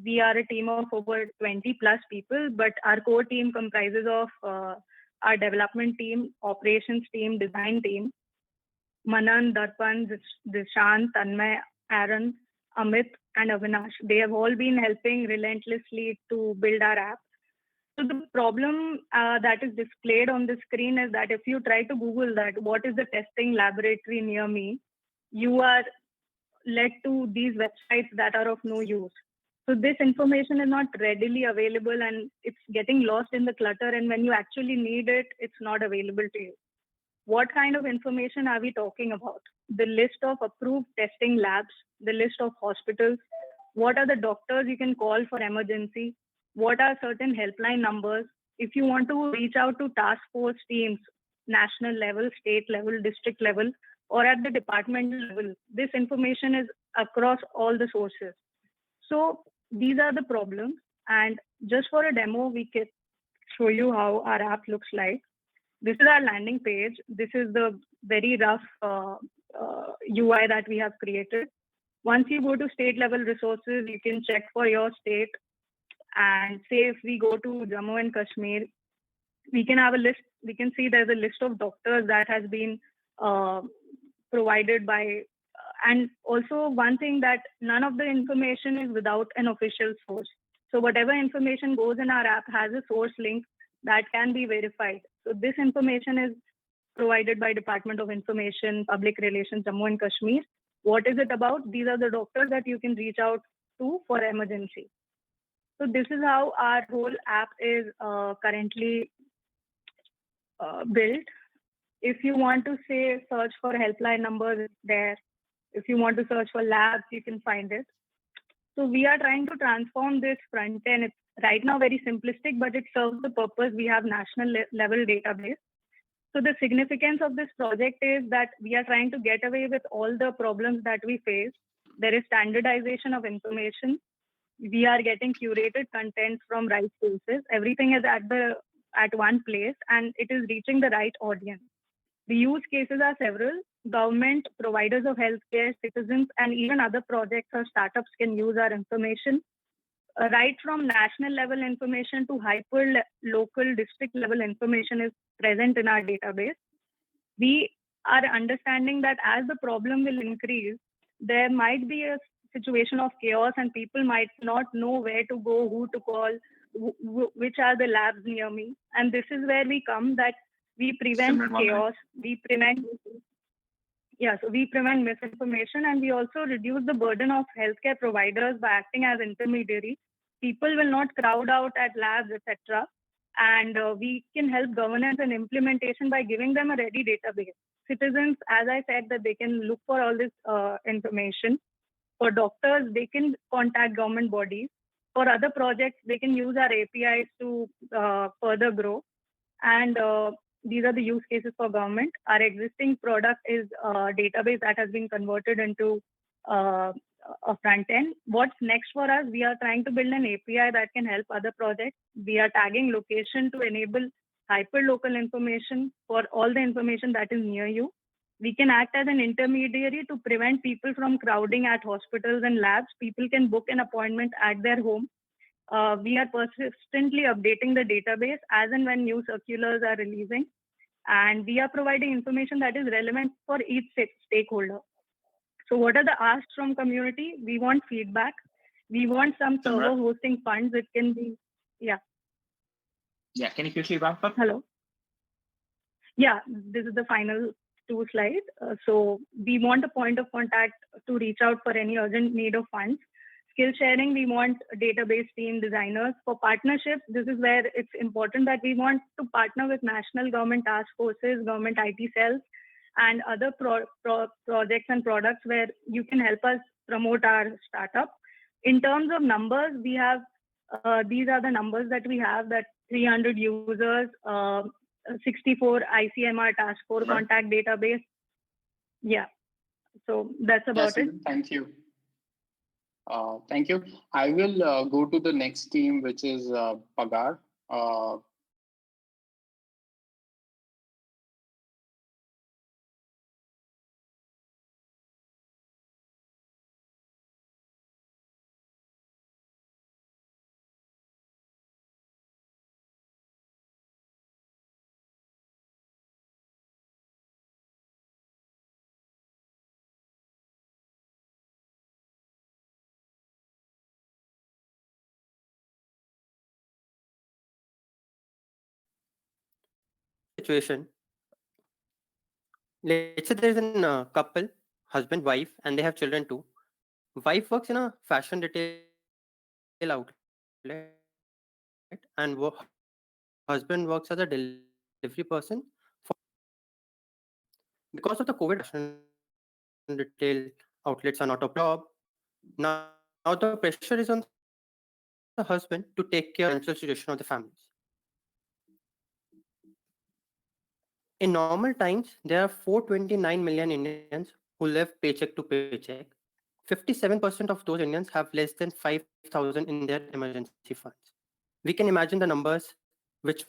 We are a team of over 20 plus people, but our core team comprises of our development team, operations team, design team, Manan, Darpan, Dishant, Tanmay, Aaron, Amit, and Avinash. They have all been helping relentlessly to build our app. So the problem that is displayed on the screen is that if you try to Google that, what is the testing laboratory near me, you are led to these websites that are of no use. So this information is not readily available, and it's getting lost in the clutter. And when you actually need it, it's not available to you. What kind of information are we talking about? The list of approved testing labs, the list of hospitals, what are the doctors you can call for emergency, what are certain helpline numbers. If you want to reach out to task force teams, national level, state level, district level, or at the departmental level, this information is across all the sources. So these are the problems. And just for a demo, we can show you how our app looks like. This is our landing page. This is the very rough UI that we have created. Once you go to state level resources, you can check for your state. And say if we go to Jammu and Kashmir, we can have a list. We can see there's a list of doctors that has been provided by. And also one thing, that none of the information is without an official source. So whatever information goes in our app has a source link that can be verified. So this information is provided by Department of Information, Public Relations, Jammu and Kashmir. What is it about? These are the doctors that you can reach out to for emergency. So this is how our whole app is currently built. If you want to say search for helpline numbers, it's there. If you want to search for labs, you can find it. So we are trying to transform this front end. It's right now very simplistic, but it serves the purpose. We have national level database. So the significance of this project is that we are trying to get away with all the problems that we face. There is standardization of information. We are getting curated content from right sources. Everything is at one place and it is reaching the right audience. The use cases are several. Government, providers of healthcare, citizens, and even other projects or startups can use our information. Right from national level information to hyper local district level information is present in our database. We are understanding that as the problem will increase, there might be a situation of chaos and people might not know where to go, who to call, which are the labs near me. And this is where we come that we prevent chaos, we prevent so we prevent misinformation and we also reduce the burden of healthcare providers by acting as intermediary. People will not crowd out at labs, etc. And we can help governance and implementation by giving them a ready database. Citizens, as I said, that they can look for all this information. For doctors, they can contact government bodies. For other projects, they can use our APIs to further grow. And these are the use cases for government. Our existing product is a database that has been converted into a front end. What's next for us? We are trying to build an API that can help other projects. We are tagging location to enable hyper-local information for all the information that is near you. We can act as an intermediary to prevent people from crowding at hospitals and labs. People can book an appointment at their home. We are persistently updating the database as and when new circulars are releasing. And we are providing information that is relevant for each stakeholder. So what are the asks from community? We want feedback. We want some server hosting funds. It can be, Yeah, can you quickly wrap up? Hello. Yeah, this is the final two slides. So we want a point of contact to reach out for any urgent need of funds. Skill sharing, we want a database team designers. For partnerships, this is where it's important that we want to partner with national government task forces, government IT cells, and other projects and products where you can help us promote our startup. In terms of numbers, we have, these are the numbers that we have, that 300 users, 64 ICMR task force contact database. Yeah, so that's about it. Thank you. Thank you. I will go to the next team, which is Pagar. Situation. Let's say there's a couple, husband, wife, and they have children too. Wife works in a fashion retail outlet, and husband works as a delivery person. Because of the COVID, fashion retail outlets are not a job. Now the pressure is on the husband to take care of the financial situation of the families. In normal times, there are 429 million Indians who live paycheck to paycheck. 57% of those Indians have less than 5,000 in their emergency funds. We can imagine the numbers which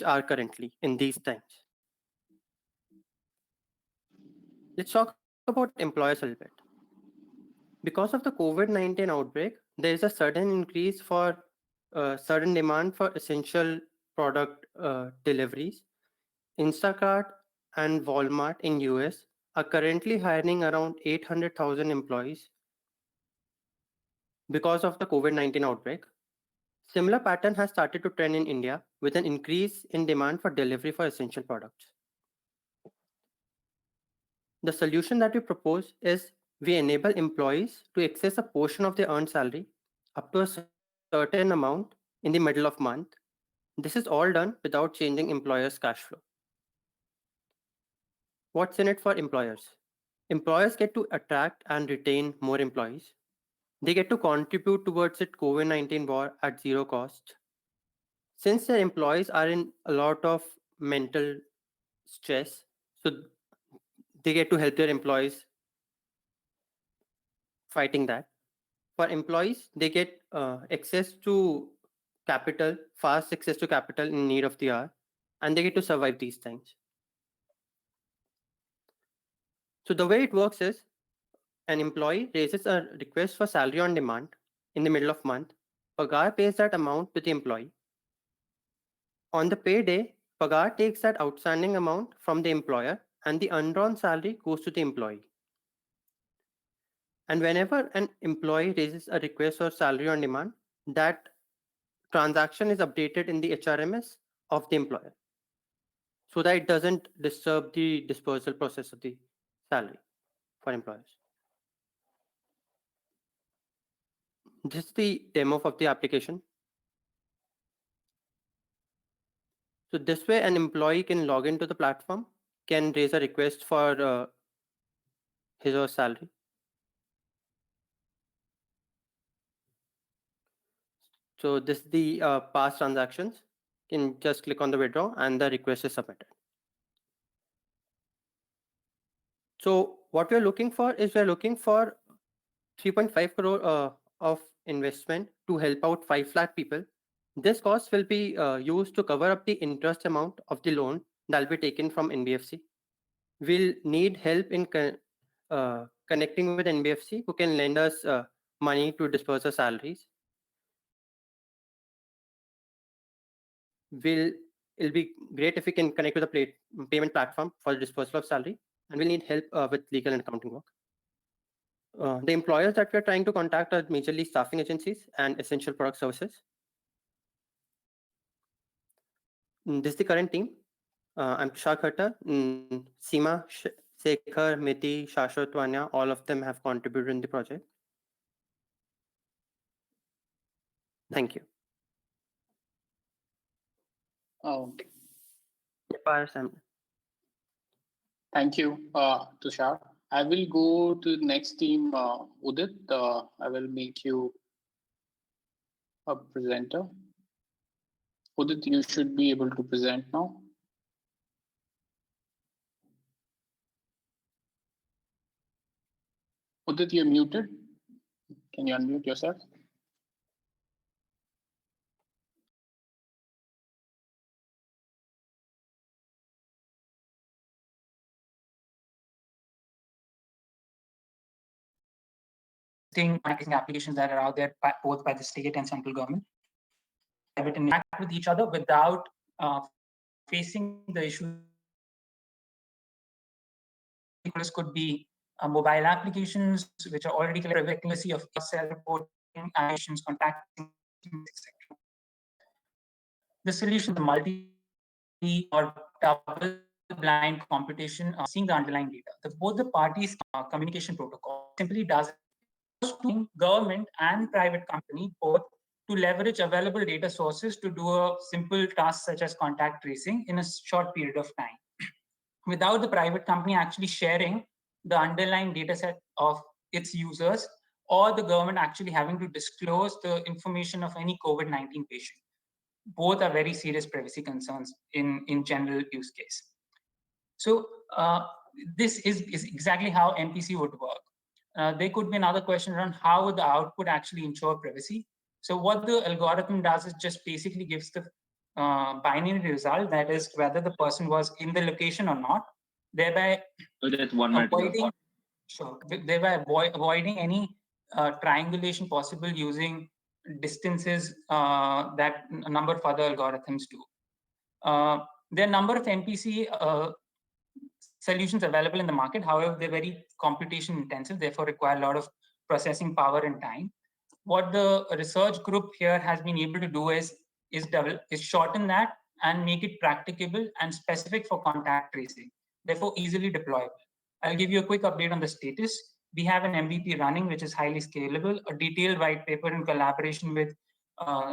are currently in these times. Let's talk about employers a little bit. Because of the COVID-19 outbreak, there is a sudden increase for sudden demand for essential product deliveries. Instacart and Walmart in US are currently hiring around 800,000 employees because of the COVID-19 outbreak. Similar pattern has started to trend in India with an increase in demand for delivery for essential products. The solution that we propose is we enable employees to access a portion of their earned salary up to a certain amount in the middle of month. This is all done without changing employers' cash flow. What's in it for employers? Employers get to attract and retain more employees. They get to contribute towards the COVID-19 war at zero cost. Since their employees are in a lot of mental stress, so they get to help their employees fighting that. For employees, they get access to capital, fast access to capital in need of the hour, and they get to survive these times. So the way it works is an employee raises a request for salary on demand in the middle of month. Pagar pays that amount to the employee. On the payday, Pagar takes that outstanding amount from the employer and the undrawn salary goes to the employee. And whenever an employee raises a request for salary on demand, that transaction is updated in the HRMS of the employer so that it doesn't disturb the dispersal process of the salary for employers. This is the demo of the application. So this way an employee can log into the platform, can raise a request for his or her salary. So this is the past transactions. You can just click on the withdraw and the request is submitted. So what we're looking for is we're looking for 3.5 crore of investment to help out 5 lakh people. This cost will be used to cover up the interest amount of the loan that will be taken from NBFC. We'll need help in connecting with NBFC who can lend us money to disperse the salaries. It'll be great if we can connect with a payment platform for the dispersal of salary, and we'll need help with legal and accounting work. The employers that we're trying to contact are majorly staffing agencies and essential product services. This is the current team. I'm Tushar Khatta, Seema, Sekhar, Miti, Shashwat, Vanya, all of them have contributed in the project. Thank you. Thank you, Tushar. I will go to the next team, Udit. I will make you a presenter. Udit, you should be able to present now. Udit, you're muted. Can you unmute yourself? Marketing applications that are out there both by the state and central government. Private and interact with each other without facing the issues. Could be mobile applications which are already collecting of self-reporting applications, contacting, etc. The solution, the multi or double-blind competition, seeing the underlying data. Both the parties' communication protocol simply does government and private company both to leverage available data sources to do a simple task such as contact tracing in a short period of time, without the private company actually sharing the underlying data set of its users or the government actually having to disclose the information of any COVID-19 patient. Both are very serious privacy concerns in general use case. So this is exactly how MPC would work. There could be another question around how would the output actually ensure privacy. So what the algorithm does is just basically gives the binary result, that is whether the person was in the location or not, thereby avoiding any triangulation possible using distances that a number of other algorithms do. There are a number of MPC solutions available in the market. However, they're very computation intensive, therefore require a lot of processing power and time. What the research group here has been able to do is shorten that and make it practicable and specific for contact tracing, therefore easily deployable. I'll give you a quick update on the status. We have an MVP running, which is highly scalable. A detailed white paper in collaboration with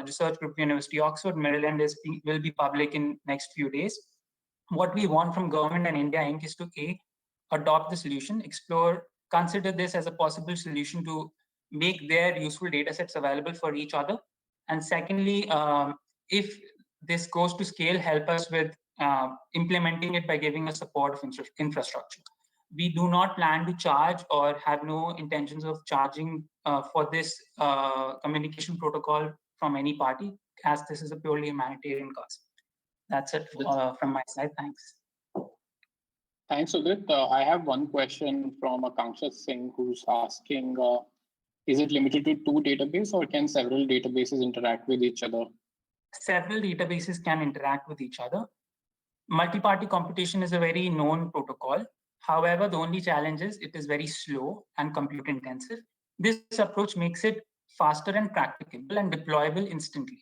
research group University Oxford, Maryland will be public in next few days. What we want from government and India Inc. is to adopt the solution, consider this as a possible solution to make their useful data sets available for each other. And secondly, if this goes to scale, help us with implementing it by giving us support of infrastructure. We do not plan to charge or have no intentions of charging for this communication protocol from any party, as this is a purely humanitarian cause. That's it from my side. Thanks. Thanks, Udit. I have one question from Akanksha Singh, who's asking, is it limited to two databases or can several databases interact with each other? Several databases can interact with each other. Multi-party computation is a very known protocol. However, the only challenge is it is very slow and compute intensive. This approach makes it faster and practicable and deployable instantly.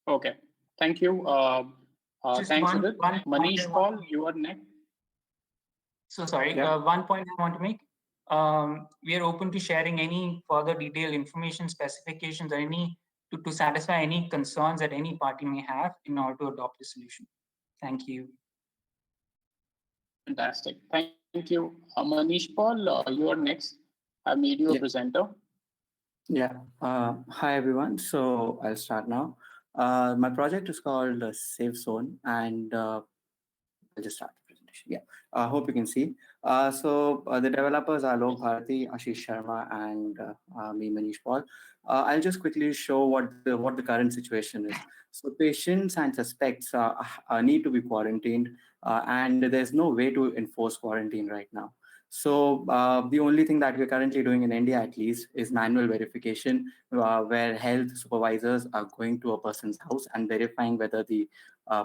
Okay, thank you. Thanks, Udit. Manish Paul, you are next. So sorry, one point I want to make. We are open to sharing any further detailed information, specifications, or any to satisfy any concerns that any party may have in order to adopt the solution. Thank you. Fantastic. Thank you. Manish Paul, you are next. I made you a presenter. Yeah. Hi, everyone. So I'll start now. My project is called Safe Zone, and I'll just start the presentation. Yeah. I hope you can see. The developers are Lok Bharati, Ashish Sharma, and me, Manish Paul. I'll just quickly show what the current situation is. So patients and suspects need to be quarantined, and there's no way to enforce quarantine right now. So the only thing that we're currently doing in India, at least, is manual verification, where health supervisors are going to a person's house and verifying whether the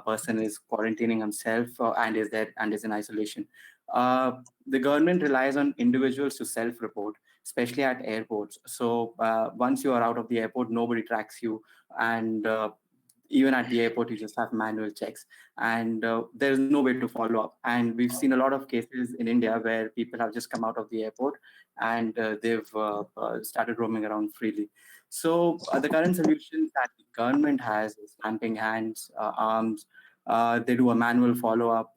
person is quarantining himself and is there and is in isolation. The government relies on individuals to self-report, especially at airports. So once you are out of the airport, nobody tracks you, and even at the airport, you just have manual checks, and there's no way to follow up. And we've seen a lot of cases in India where people have just come out of the airport and they've started roaming around freely. So the current solution that the government has is clamping hands, arms. They do a manual follow-up.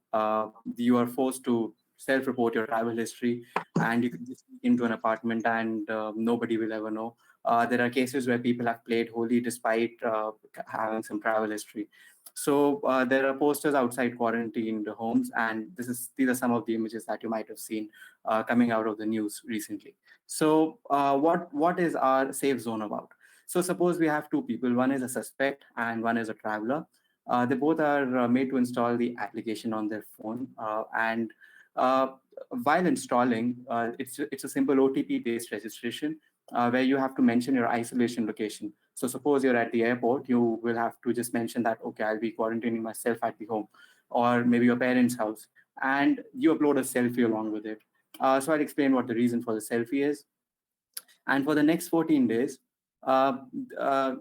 You are forced to self-report your travel history, and you can just sneak into an apartment and nobody will ever know. There are cases where people have played holy despite having some travel history. So there are posters outside quarantined homes, and these are some of the images that you might have seen coming out of the news recently. So what is our safe zone about? So suppose we have two people, one is a suspect and one is a traveler. They both are made to install the application on their phone, and while installing, it's a simple OTP-based registration where you have to mention your isolation location. So suppose you're at the airport, you will have to just mention that, okay, I'll be quarantining myself at the home, or maybe your parents' house, and you upload a selfie along with it. So I'll explain what the reason for the selfie is. And for the next 14 days, uh, uh,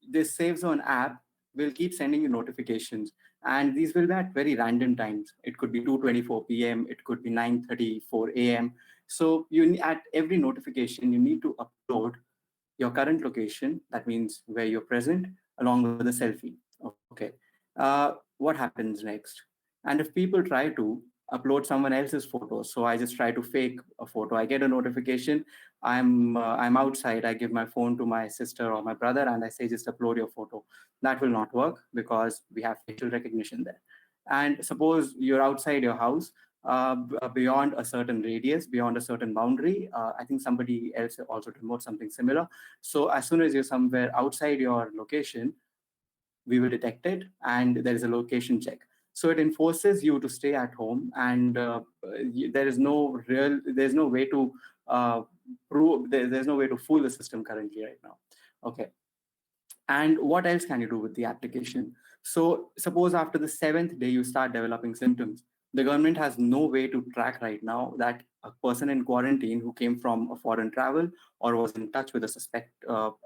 this Safe Zone app will keep sending you notifications, and these will be at very random times. It could be 2:24 p.m., it could be 9:34 a.m. So at every notification, you need to upload your current location, that means where you're present, along with a selfie. Okay. What happens next? And if people try to upload someone else's photos, so I just try to fake a photo, I get a notification, I'm outside, I give my phone to my sister or my brother, and I say, just upload your photo. That will not work because we have facial recognition there. And suppose you're outside your house, beyond a certain radius, beyond a certain boundary. I think somebody else also remote something similar. So as soon as you're somewhere outside your location, we will detect it, and there is a location check. So it enforces you to stay at home, and there's no way to there's no way to fool the system currently right now. Okay. And what else can you do with the application? So suppose after the 7th day, you start developing symptoms. The government has no way to track right now that a person in quarantine who came from a foreign travel or was in touch with a suspect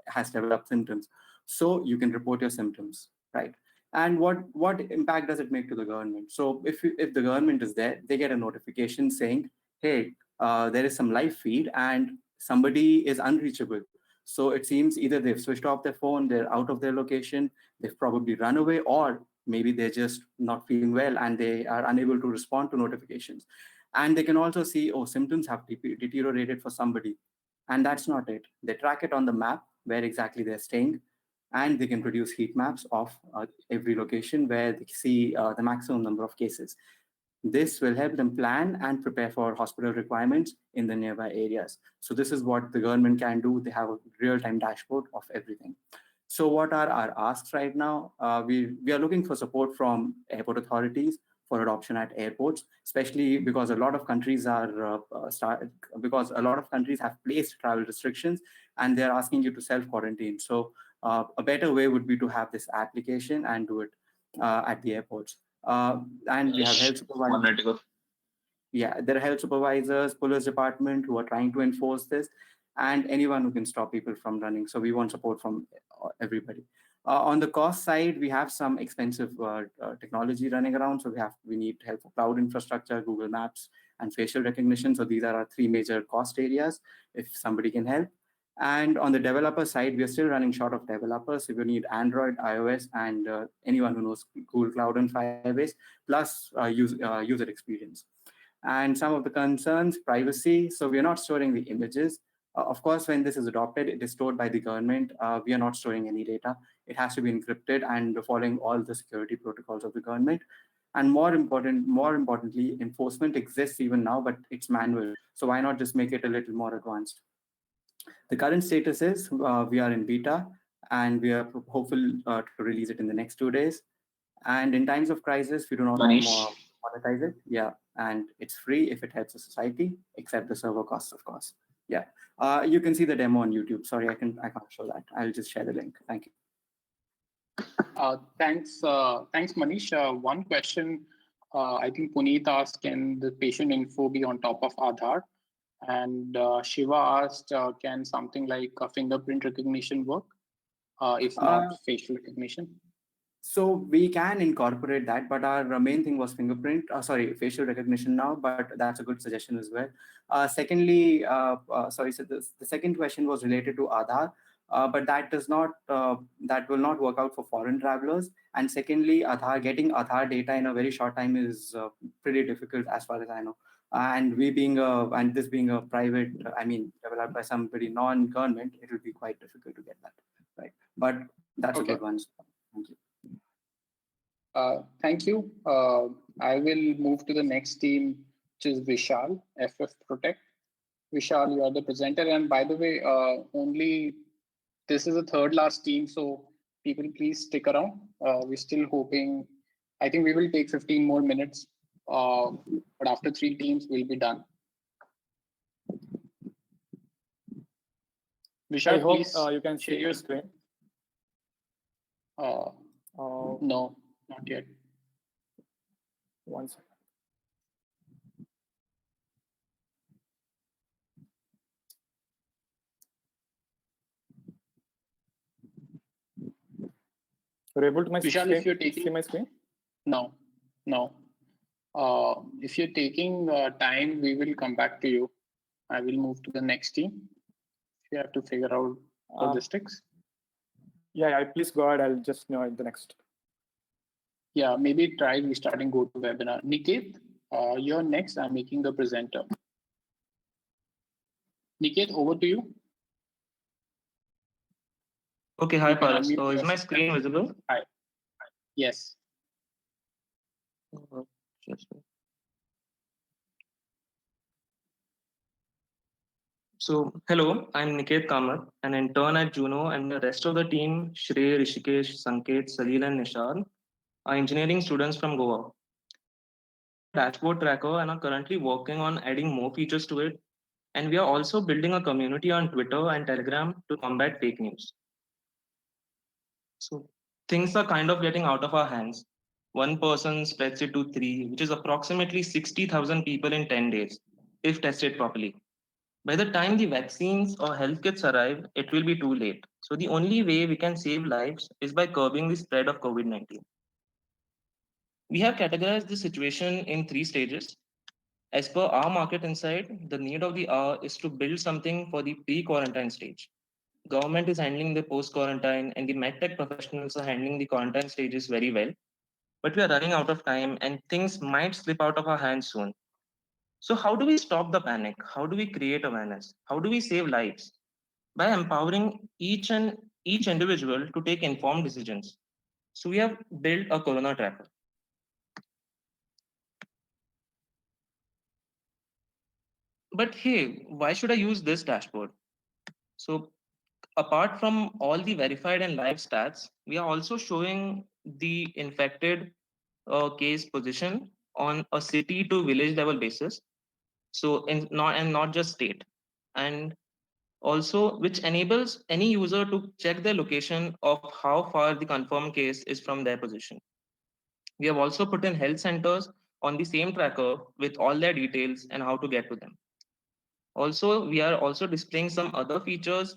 has developed symptoms. So you can report your symptoms, right? And what impact does it make to the government? So if the government is there, they get a notification saying, hey, there is some live feed and somebody is unreachable. So it seems either they've switched off their phone, they're out of their location, they've probably run away, or maybe they're just not feeling well and they are unable to respond to notifications. And they can also see, oh, symptoms have deteriorated for somebody. And that's not it. They track it on the map where exactly they're staying, and they can produce heat maps of every location where they see the maximum number of cases. This will help them plan and prepare for hospital requirements in the nearby areas. So this is what the government can do. They have a real-time dashboard of everything. So what are our asks right now? We are looking for support from airport authorities for adoption at airports, especially because a lot of countries because a lot of countries have placed travel restrictions and they're asking you to self-quarantine. So a better way would be to have this application and do it at the airports. And we have health supervisors. Yeah, there are health supervisors, police department who are trying to enforce this, and anyone who can stop people from running. So we want support from everybody. On the cost side, we have some expensive technology running around. So we need help for cloud infrastructure, Google Maps, and facial recognition. So these are our three major cost areas, if somebody can help. And on the developer side, we are still running short of developers. So we need Android, iOS, and anyone who knows Google Cloud and Firebase, plus user experience. And some of the concerns, privacy. So we are not storing the images. Of course, when this is adopted, it is stored by the government. We are not storing any data. It has to be encrypted and following all the security protocols of the government. And more importantly, enforcement exists even now, but it's manual. So why not just make it a little more advanced? The current status is we are in beta, and we are hopeful to release it in the next 2 days. And in times of crisis, we do not monetize it. Yeah, and it's free if it helps the society, except the server costs, of course. Yeah, you can see the demo on YouTube. Sorry, I can't show that. I'll just share the link. Thank you. Thanks, Manish. One question I think Puneet asked, can the patient info be on top of Aadhaar? And Shiva asked, can something like a fingerprint recognition work, if not facial recognition? So we can incorporate that, but our main thing was facial recognition now, but that's a good suggestion as well. Secondly, so the second question was related to Aadhaar, but that will not work out for foreign travelers. And secondly, getting Aadhaar data in a very short time is pretty difficult as far as I know. And this being a private, developed by somebody non-government, it will be quite difficult to get that, right? But that's Okay. a good one. Thank you. Thank you. I will move to the next team, which is Vishal, FF Protect. Vishal, you are the presenter. And by the way, this is the third last team, so people please stick around. We're still hoping, I think we will take 15 more minutes, but after 3 teams, we'll be done. Vishal, I hope please you can see your screen. No, not yet. One second. You're able to Vishal, if you're taking, see my screen? No. If you're taking time, we will come back to you. I will move to the next team. If you have to figure out logistics. Yeah, please go ahead. I'll just know the next. Yeah, maybe try restarting GoToWebinar. Niket, you're next. I'm making the presenter. Niket, over to you. Okay, hi, Paras. So is my screen visible? Hi. Yes. So, hello, I'm Niket Kamath, an intern at Juno, and the rest of the team, Shrey, Rishikesh, Sanket, Salil, and Nishal, are engineering students from Goa. Dashboard tracker and are currently working on adding more features to it. And we are also building a community on Twitter and Telegram to combat fake news. So things are kind of getting out of our hands. One person spreads it to 3, which is approximately 60,000 people in 10 days, if tested properly. By the time the vaccines or health kits arrive, it will be too late. So the only way we can save lives is by curbing the spread of COVID-19. We have categorized the situation in 3 stages. As per our market insight, the need of the hour is to build something for the pre-quarantine stage. Government is handling the post-quarantine and the medtech professionals are handling the quarantine stages very well. But we are running out of time and things might slip out of our hands soon. So how do we stop the panic? How do we create awareness? How do we save lives? By empowering each individual to take informed decisions. So we have built a corona tracker. But hey, why should I use this dashboard? So apart from all the verified and live stats, we are also showing the infected case position on a city to village level basis. So not just state, and also which enables any user to check their location of how far the confirmed case is from their position. We have also put in health centers on the same tracker with all their details and how to get to them. Also, we are also displaying some other features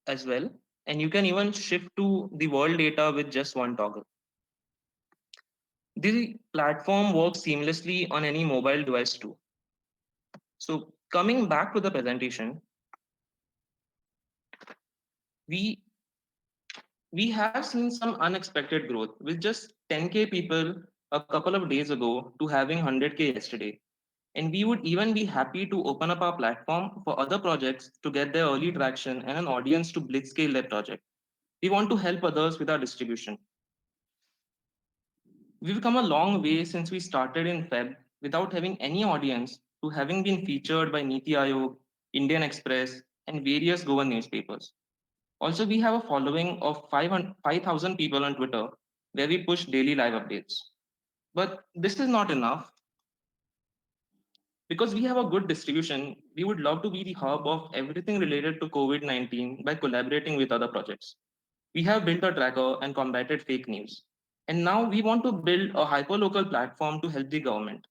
as well, and you can even shift to the world data with just one toggle. The platform works seamlessly on any mobile device too. So coming back to the presentation, we we have seen some unexpected growth with just 10K people a couple of days ago to having 100K yesterday. And we would even be happy to open up our platform for other projects to get their early traction and an audience to blitzscale their project. We want to help others with our distribution. We've come a long way since we started in Feb without having any audience to having been featured by Niti Aayog, Indian Express, and various government newspapers. Also, we have a following of 5,000 people on Twitter where we push daily live updates. But this is not enough. Because we have a good distribution, we would love to be the hub of everything related to COVID-19 by collaborating with other projects. We have built a tracker and combated fake news. And now we want to build a hyperlocal platform to help the government.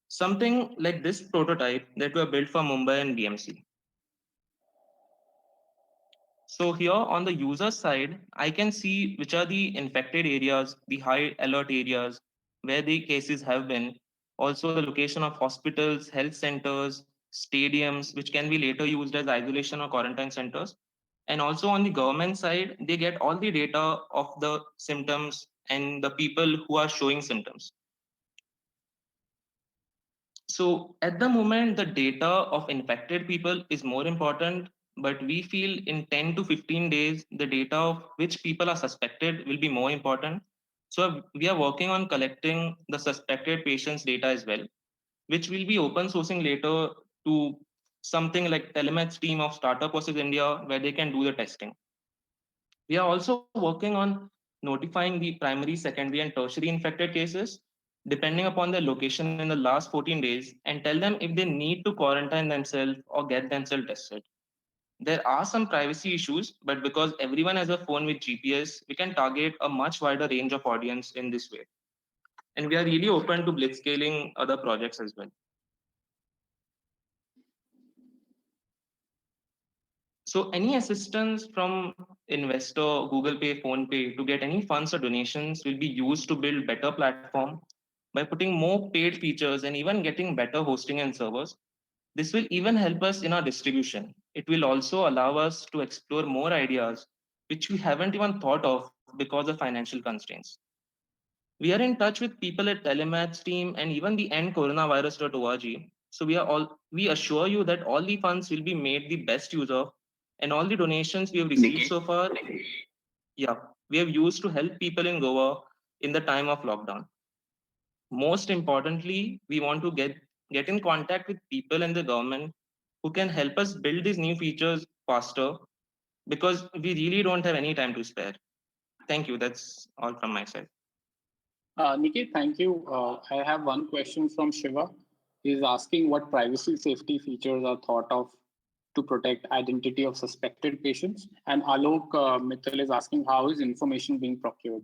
Something like this prototype that we have built for Mumbai and BMC. So here on the user side, I can see which are the infected areas, the high alert areas, where the cases have been. Also the location of hospitals, health centers, stadiums, which can be later used as isolation or quarantine centers. And also on the government side, they get all the data of the symptoms and the people who are showing symptoms. So at the moment, the data of infected people is more important, but we feel in 10 to 15 days, the data of which people are suspected will be more important. So we are working on collecting the suspected patients' data as well, which will be open sourcing later to something like Telemed's team of Startup versus India, where they can do the testing. We are also working on notifying the primary, secondary, and tertiary infected cases, depending upon their location in the last 14 days, and tell them if they need to quarantine themselves or get themselves tested. There are some privacy issues, but because everyone has a phone with GPS, we can target a much wider range of audience in this way. And we are really open to blitzscaling other projects as well. So any assistance from investor, Google Pay, Phone Pay to get any funds or donations will be used to build better platform by putting more paid features and even getting better hosting and servers. This will even help us in our distribution. It will also allow us to explore more ideas which we haven't even thought of because of financial constraints. We are in touch with people at Telemat's team and even the end coronavirus.org. So we assure you that all the funds will be made the best use of, and all the donations we have received so far, yeah, we have used to help people in Goa in the time of lockdown. Most importantly, we want to get in contact with people in the government who can help us build these new features faster because we really don't have any time to spare. Thank you. That's all from my side. Nikki, thank you. I have one question from Shiva. He's asking what privacy safety features are thought of to protect identity of suspected patients. And Alok Mittal is asking how is information being procured?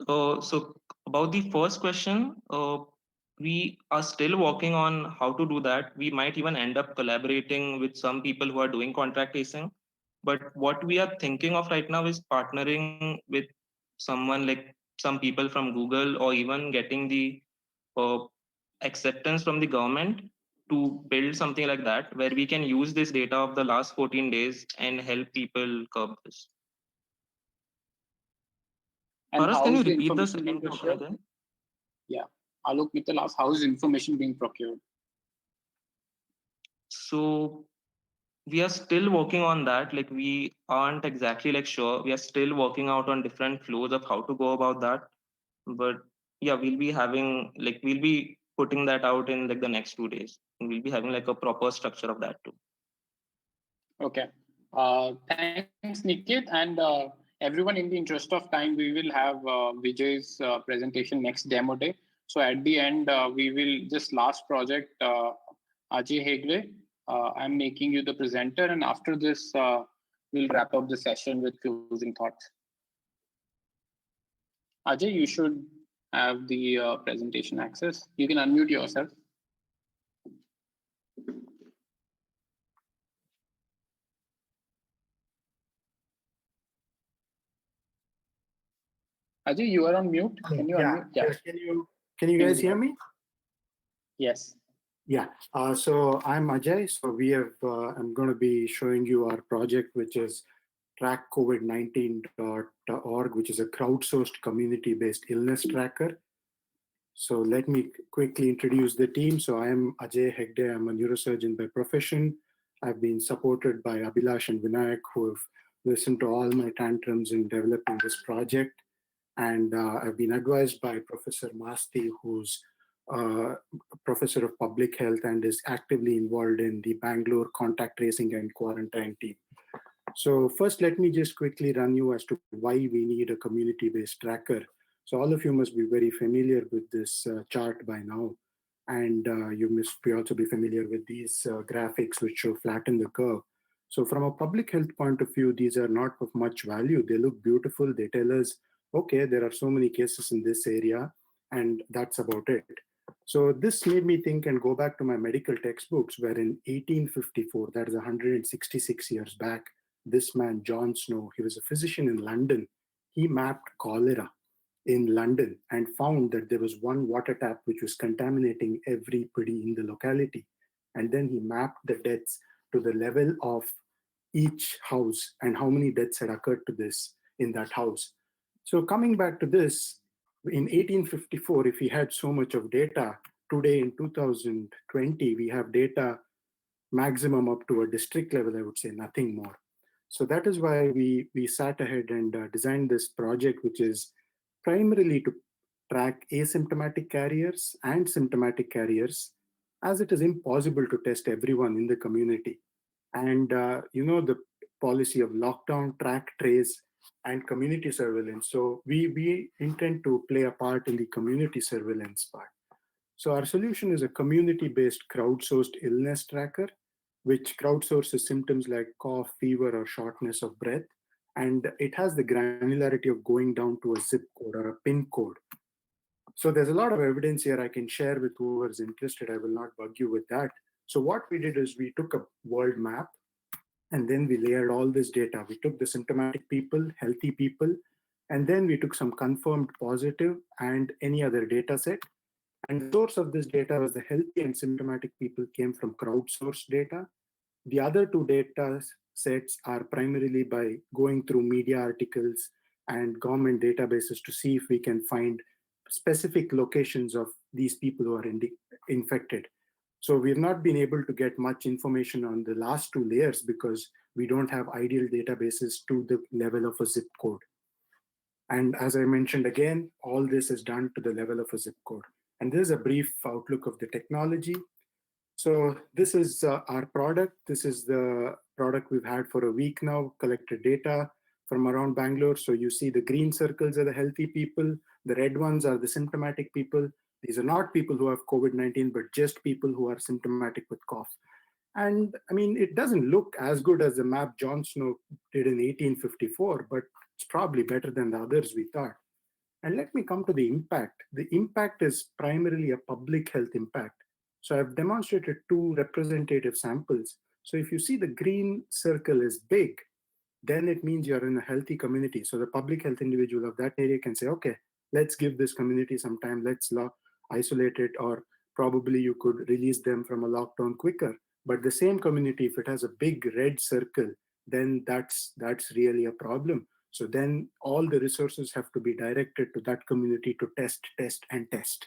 So about the first question, we are still working on how to do that. We might even end up collaborating with some people who are doing contract tracing. But what we are thinking of right now is partnering with someone like some people from Google or even getting the uh, acceptance from the government to build something like that, where we can use this data of the last 14 days and help people curb this. And Paras, how can you is the repeat the information second being question procured? again? Yeah. Alok Mittal asks, how is information being procured? So we are still working on that. Like we aren't exactly like sure. We are still working out on different flows of how to go about that. But yeah, we'll be putting that out in like the next 2 days. And we'll be having like a proper structure of that too. Okay. Thanks, Niket. And everyone, in the interest of time, we will have Vijay's presentation next demo day. So at the end, we will just last project, Ajay Hegde. I'm making you the presenter. And after this, we'll wrap up the session with closing thoughts. Ajay, you should have the presentation access. You can unmute yourself. Ajay, you are on mute. Can you unmute? Yeah. Can you guys hear me? Yes. Yeah. So I'm Ajay. So we have. I'm going to be showing you our project, which is trackcovid19.org, which is a crowdsourced community-based illness tracker. So let me quickly introduce the team. So I am Ajay Hegde. I'm a neurosurgeon by profession. I've been supported by Abhilash and Vinayak, who have listened to all my tantrums in developing this project. And I've been advised by Professor Masti, who's a professor of public health and is actively involved in the Bangalore contact tracing and quarantine team. So first, let me just quickly run you as to why we need a community-based tracker. So all of you must be very familiar with this chart by now. And you must also be familiar with these graphics which show flatten the curve. So from a public health point of view, these are not of much value. They look beautiful. They tell us, okay, there are so many cases in this area, and that's about it. So this made me think and go back to my medical textbooks, where in 1854, that is 166 years back, this man, John Snow, he was a physician in London. He mapped cholera in London and found that there was one water tap which was contaminating everybody in the locality. And then he mapped the deaths to the level of each house and how many deaths had occurred to this in that house. So coming back to this, in 1854, if we had so much of data, today in 2020, we have data maximum up to a district level, I would say, nothing more. So that is why we sat ahead and designed this project, which is primarily to track asymptomatic carriers and symptomatic carriers, as it is impossible to test everyone in the community. And the policy of lockdown, track, trace, and community surveillance. So we intend to play a part in the community surveillance part. So our solution is a community-based crowdsourced illness tracker, which crowdsources symptoms like cough, fever, or shortness of breath. And it has the granularity of going down to a zip code or a PIN code. So there's a lot of evidence here I can share with whoever's interested. I will not bug you with that. So what we did is we took a world map, and then we layered all this data. We took the symptomatic people, healthy people, and then we took some confirmed positive and any other data set. And the source of this data was the healthy and symptomatic people came from crowdsourced data. The other two data sets are primarily by going through media articles and government databases to see if we can find specific locations of these people who are infected. So we've not been able to get much information on the last two layers because we don't have ideal databases to the level of a zip code. And as I mentioned again, all this is done to the level of a zip code. And this is a brief outlook of the technology. So this is our product. This is the product we've had for a week now, collected data from around Bangalore. So you see the green circles are the healthy people. The red ones are the symptomatic people. These are not people who have COVID-19, but just people who are symptomatic with cough. And I mean, it doesn't look as good as the map John Snow did in 1854, but it's probably better than the others we thought. And let me come to the impact. The impact is primarily a public health impact. So I've demonstrated two representative samples. So if you see the green circle is big, then it means you're in a healthy community. So the public health individual of that area can say, okay, let's give this community some time, let's isolate it, or probably you could release them from a lockdown quicker. But the same community, if it has a big red circle, then that's really a problem. So then all the resources have to be directed to that community to test, and test.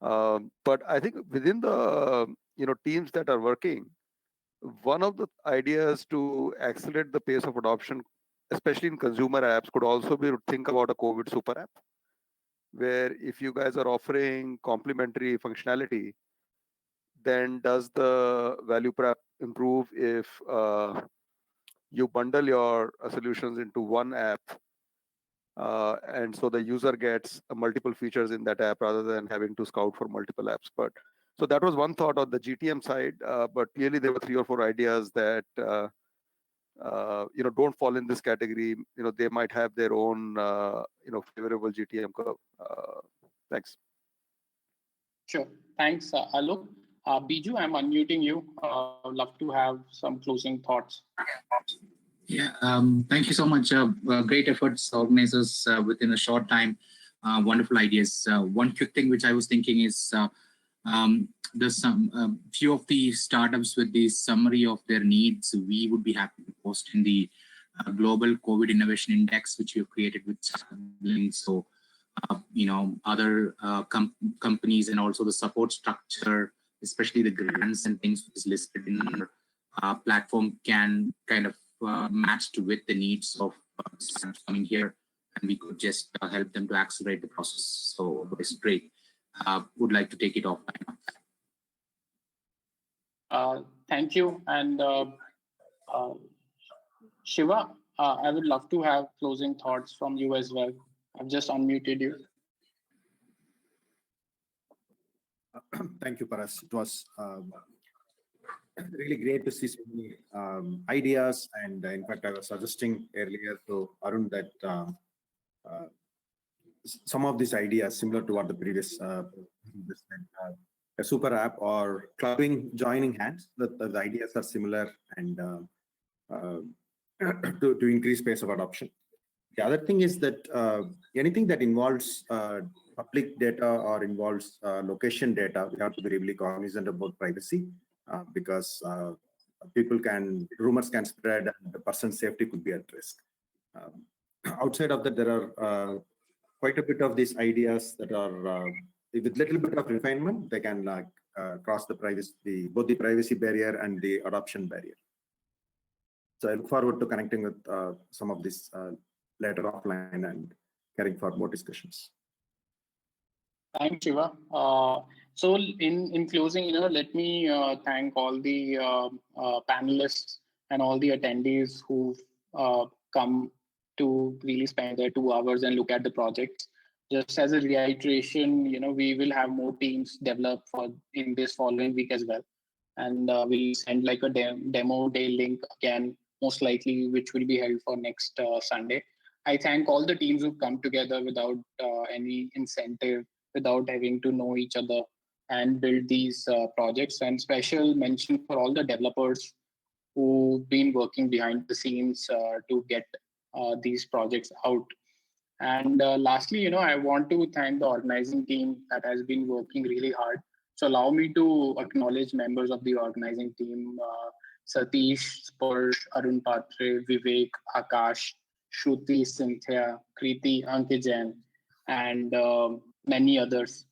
But I think within the teams that are working, one of the ideas to accelerate the pace of adoption, especially in consumer apps, could also be to think about a COVID super app, where if you guys are offering complementary functionality, then does the value prop improve if you bundle your solutions into one app, and so the user gets multiple features in that app rather than having to scout for multiple apps. But so that was one thought on the GTM side, but clearly there were 3 or 4 ideas that don't fall in this category. They might have their own favorable GTM curve. Thanks. Sure. Thanks, Alok. Biju, I'm unmuting you. Love to have some closing thoughts. Yeah, thank you so much. Great efforts, organizers, within a short time. Wonderful ideas. One quick thing which I was thinking is there's some few of the startups with the summary of their needs. We would be happy to post in the Global COVID Innovation Index, which we've created with links. So, other companies and also the support structure, especially the grants and things which is listed in our platform, can kind of matched with the needs of startups coming here, and we could just help them to accelerate the process. So it's great. Would like to take it offline. Thank you. And Shiva, I would love to have closing thoughts from you as well. I've just unmuted you. Thank you, Paras. It was really great to see so many ideas. And in fact, I was suggesting earlier to Arun that some of these ideas, similar to what the previous a super app or clubbing, joining hands, the ideas are similar and to increase pace of adoption. The other thing is that anything that involves public data or involves location data, we have to be really cognizant about privacy because rumors can spread and the person's safety could be at risk. Outside of that, there are quite a bit of these ideas that are, with little bit of refinement, they can cross the privacy, both the privacy barrier and the adoption barrier. So I look forward to connecting with some of this later offline and carrying for more discussions. Thanks, Shiva. So in closing, let me thank all the panelists and all the attendees who've come to really spend their 2 hours and look at the projects. Just as a reiteration, we will have more teams develop in this following week as well. And we'll send like a demo day link again, most likely, which will be held for next Sunday. I thank all the teams who've come together without any incentive, without having to know each other and build these projects. And special mention for all the developers who've been working behind the scenes to get these projects out. And lastly, I want to thank the organizing team that has been working really hard. So allow me to acknowledge members of the organizing team, Satish, Spursh, Arun Patre, Vivek, Akash, Shruti, Cynthia, Kriti, Ankijan, and many others.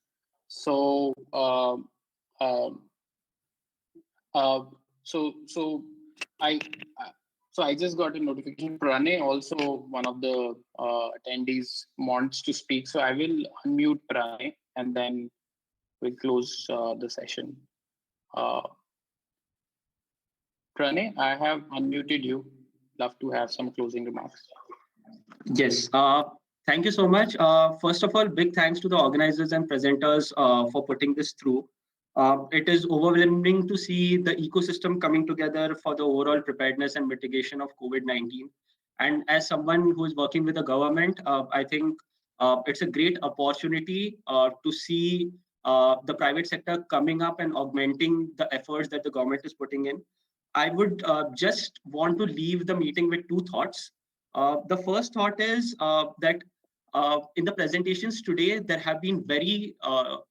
So, I just got a notification. Pranay, also one of the attendees, wants to speak. So I will unmute Pranay and then we'll close the session. Pranay, I have unmuted you. Love to have some closing remarks. Yes. Thank you so much. First of all, big thanks to the organizers and presenters for putting this through. It is overwhelming to see the ecosystem coming together for the overall preparedness and mitigation of COVID-19. And as someone who is working with the government, I think it's a great opportunity to see the private sector coming up and augmenting the efforts that the government is putting in. I would just want to leave the meeting with 2 thoughts. The first thought is that in the presentations today, there have been very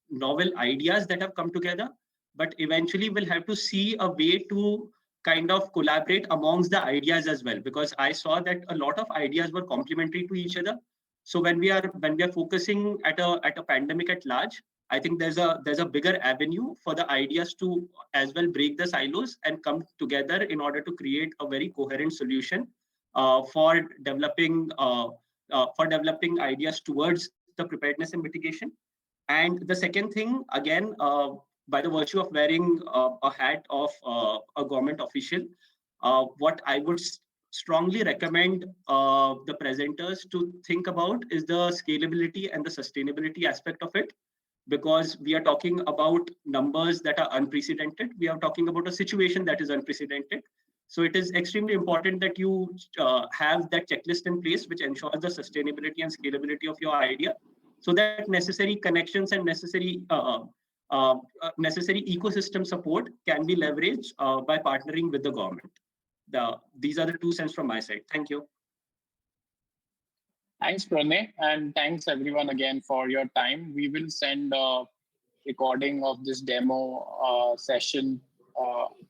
novel ideas that have come together, but eventually we'll have to see a way to kind of collaborate amongst the ideas as well, because I saw that a lot of ideas were complementary to each other. So when we are focusing at a pandemic at large, I think there's a bigger avenue for the ideas to as well break the silos and come together in order to create a very coherent solution for developing ideas towards the preparedness and mitigation. And the second thing, again, by the virtue of wearing a hat of a government official, what I would strongly recommend the presenters to think about is the scalability and the sustainability aspect of it, because we are talking about numbers that are unprecedented. We are talking about a situation that is unprecedented. So it is extremely important that you have that checklist in place, which ensures the sustainability and scalability of your idea, so that necessary connections and necessary ecosystem support can be leveraged by partnering with the government. These are the 2 cents from my side. Thank you. Thanks, Pranay, and thanks everyone again for your time. We will send a recording of this demo session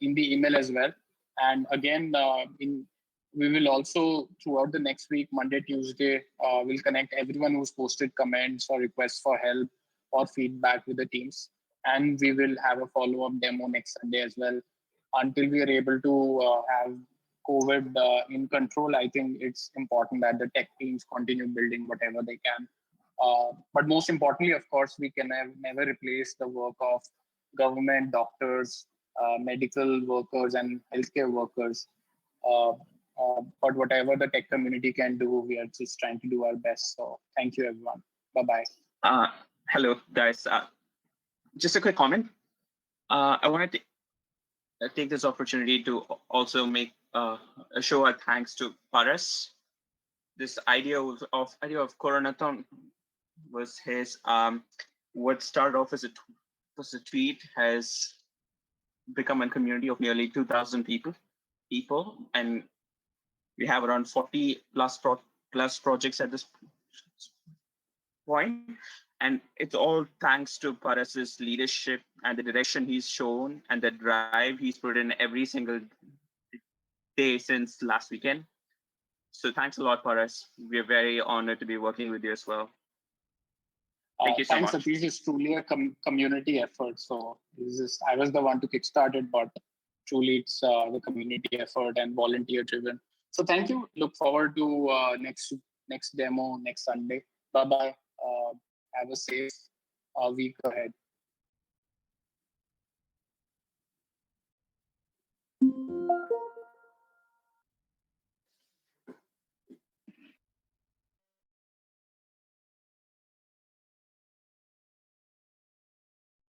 in the email as well. And again, we will also, throughout the next week, Monday, Tuesday, we'll connect everyone who's posted comments or requests for help or feedback with the teams. And we will have a follow-up demo next Sunday as well. Until we are able to have COVID in control, I think it's important that the tech teams continue building whatever they can. But most importantly, of course, we can never replace the work of government, doctors, medical workers, and healthcare workers. But whatever the tech community can do, we are just trying to do our best. So thank you, everyone. Bye-bye. Hello, guys. Just a quick comment. I wanted to take this opportunity to also make a show of thanks to Paras. This idea of Coronathon was his. What started off as a tweet has become a community of nearly 2,000 people, and we have around 40 plus projects at this point. And it's all thanks to Paras's leadership and the direction he's shown and the drive he's put in every single day since last weekend. So thanks a lot, Paras. We're very honored to be working with you as well. Thank you so Thanks, much. Satish. It's truly a community effort. So I was the one to kickstart it, but truly it's the community effort and volunteer driven. So thank you. Look forward to next demo next Sunday. Bye-bye. Have a safe week ahead.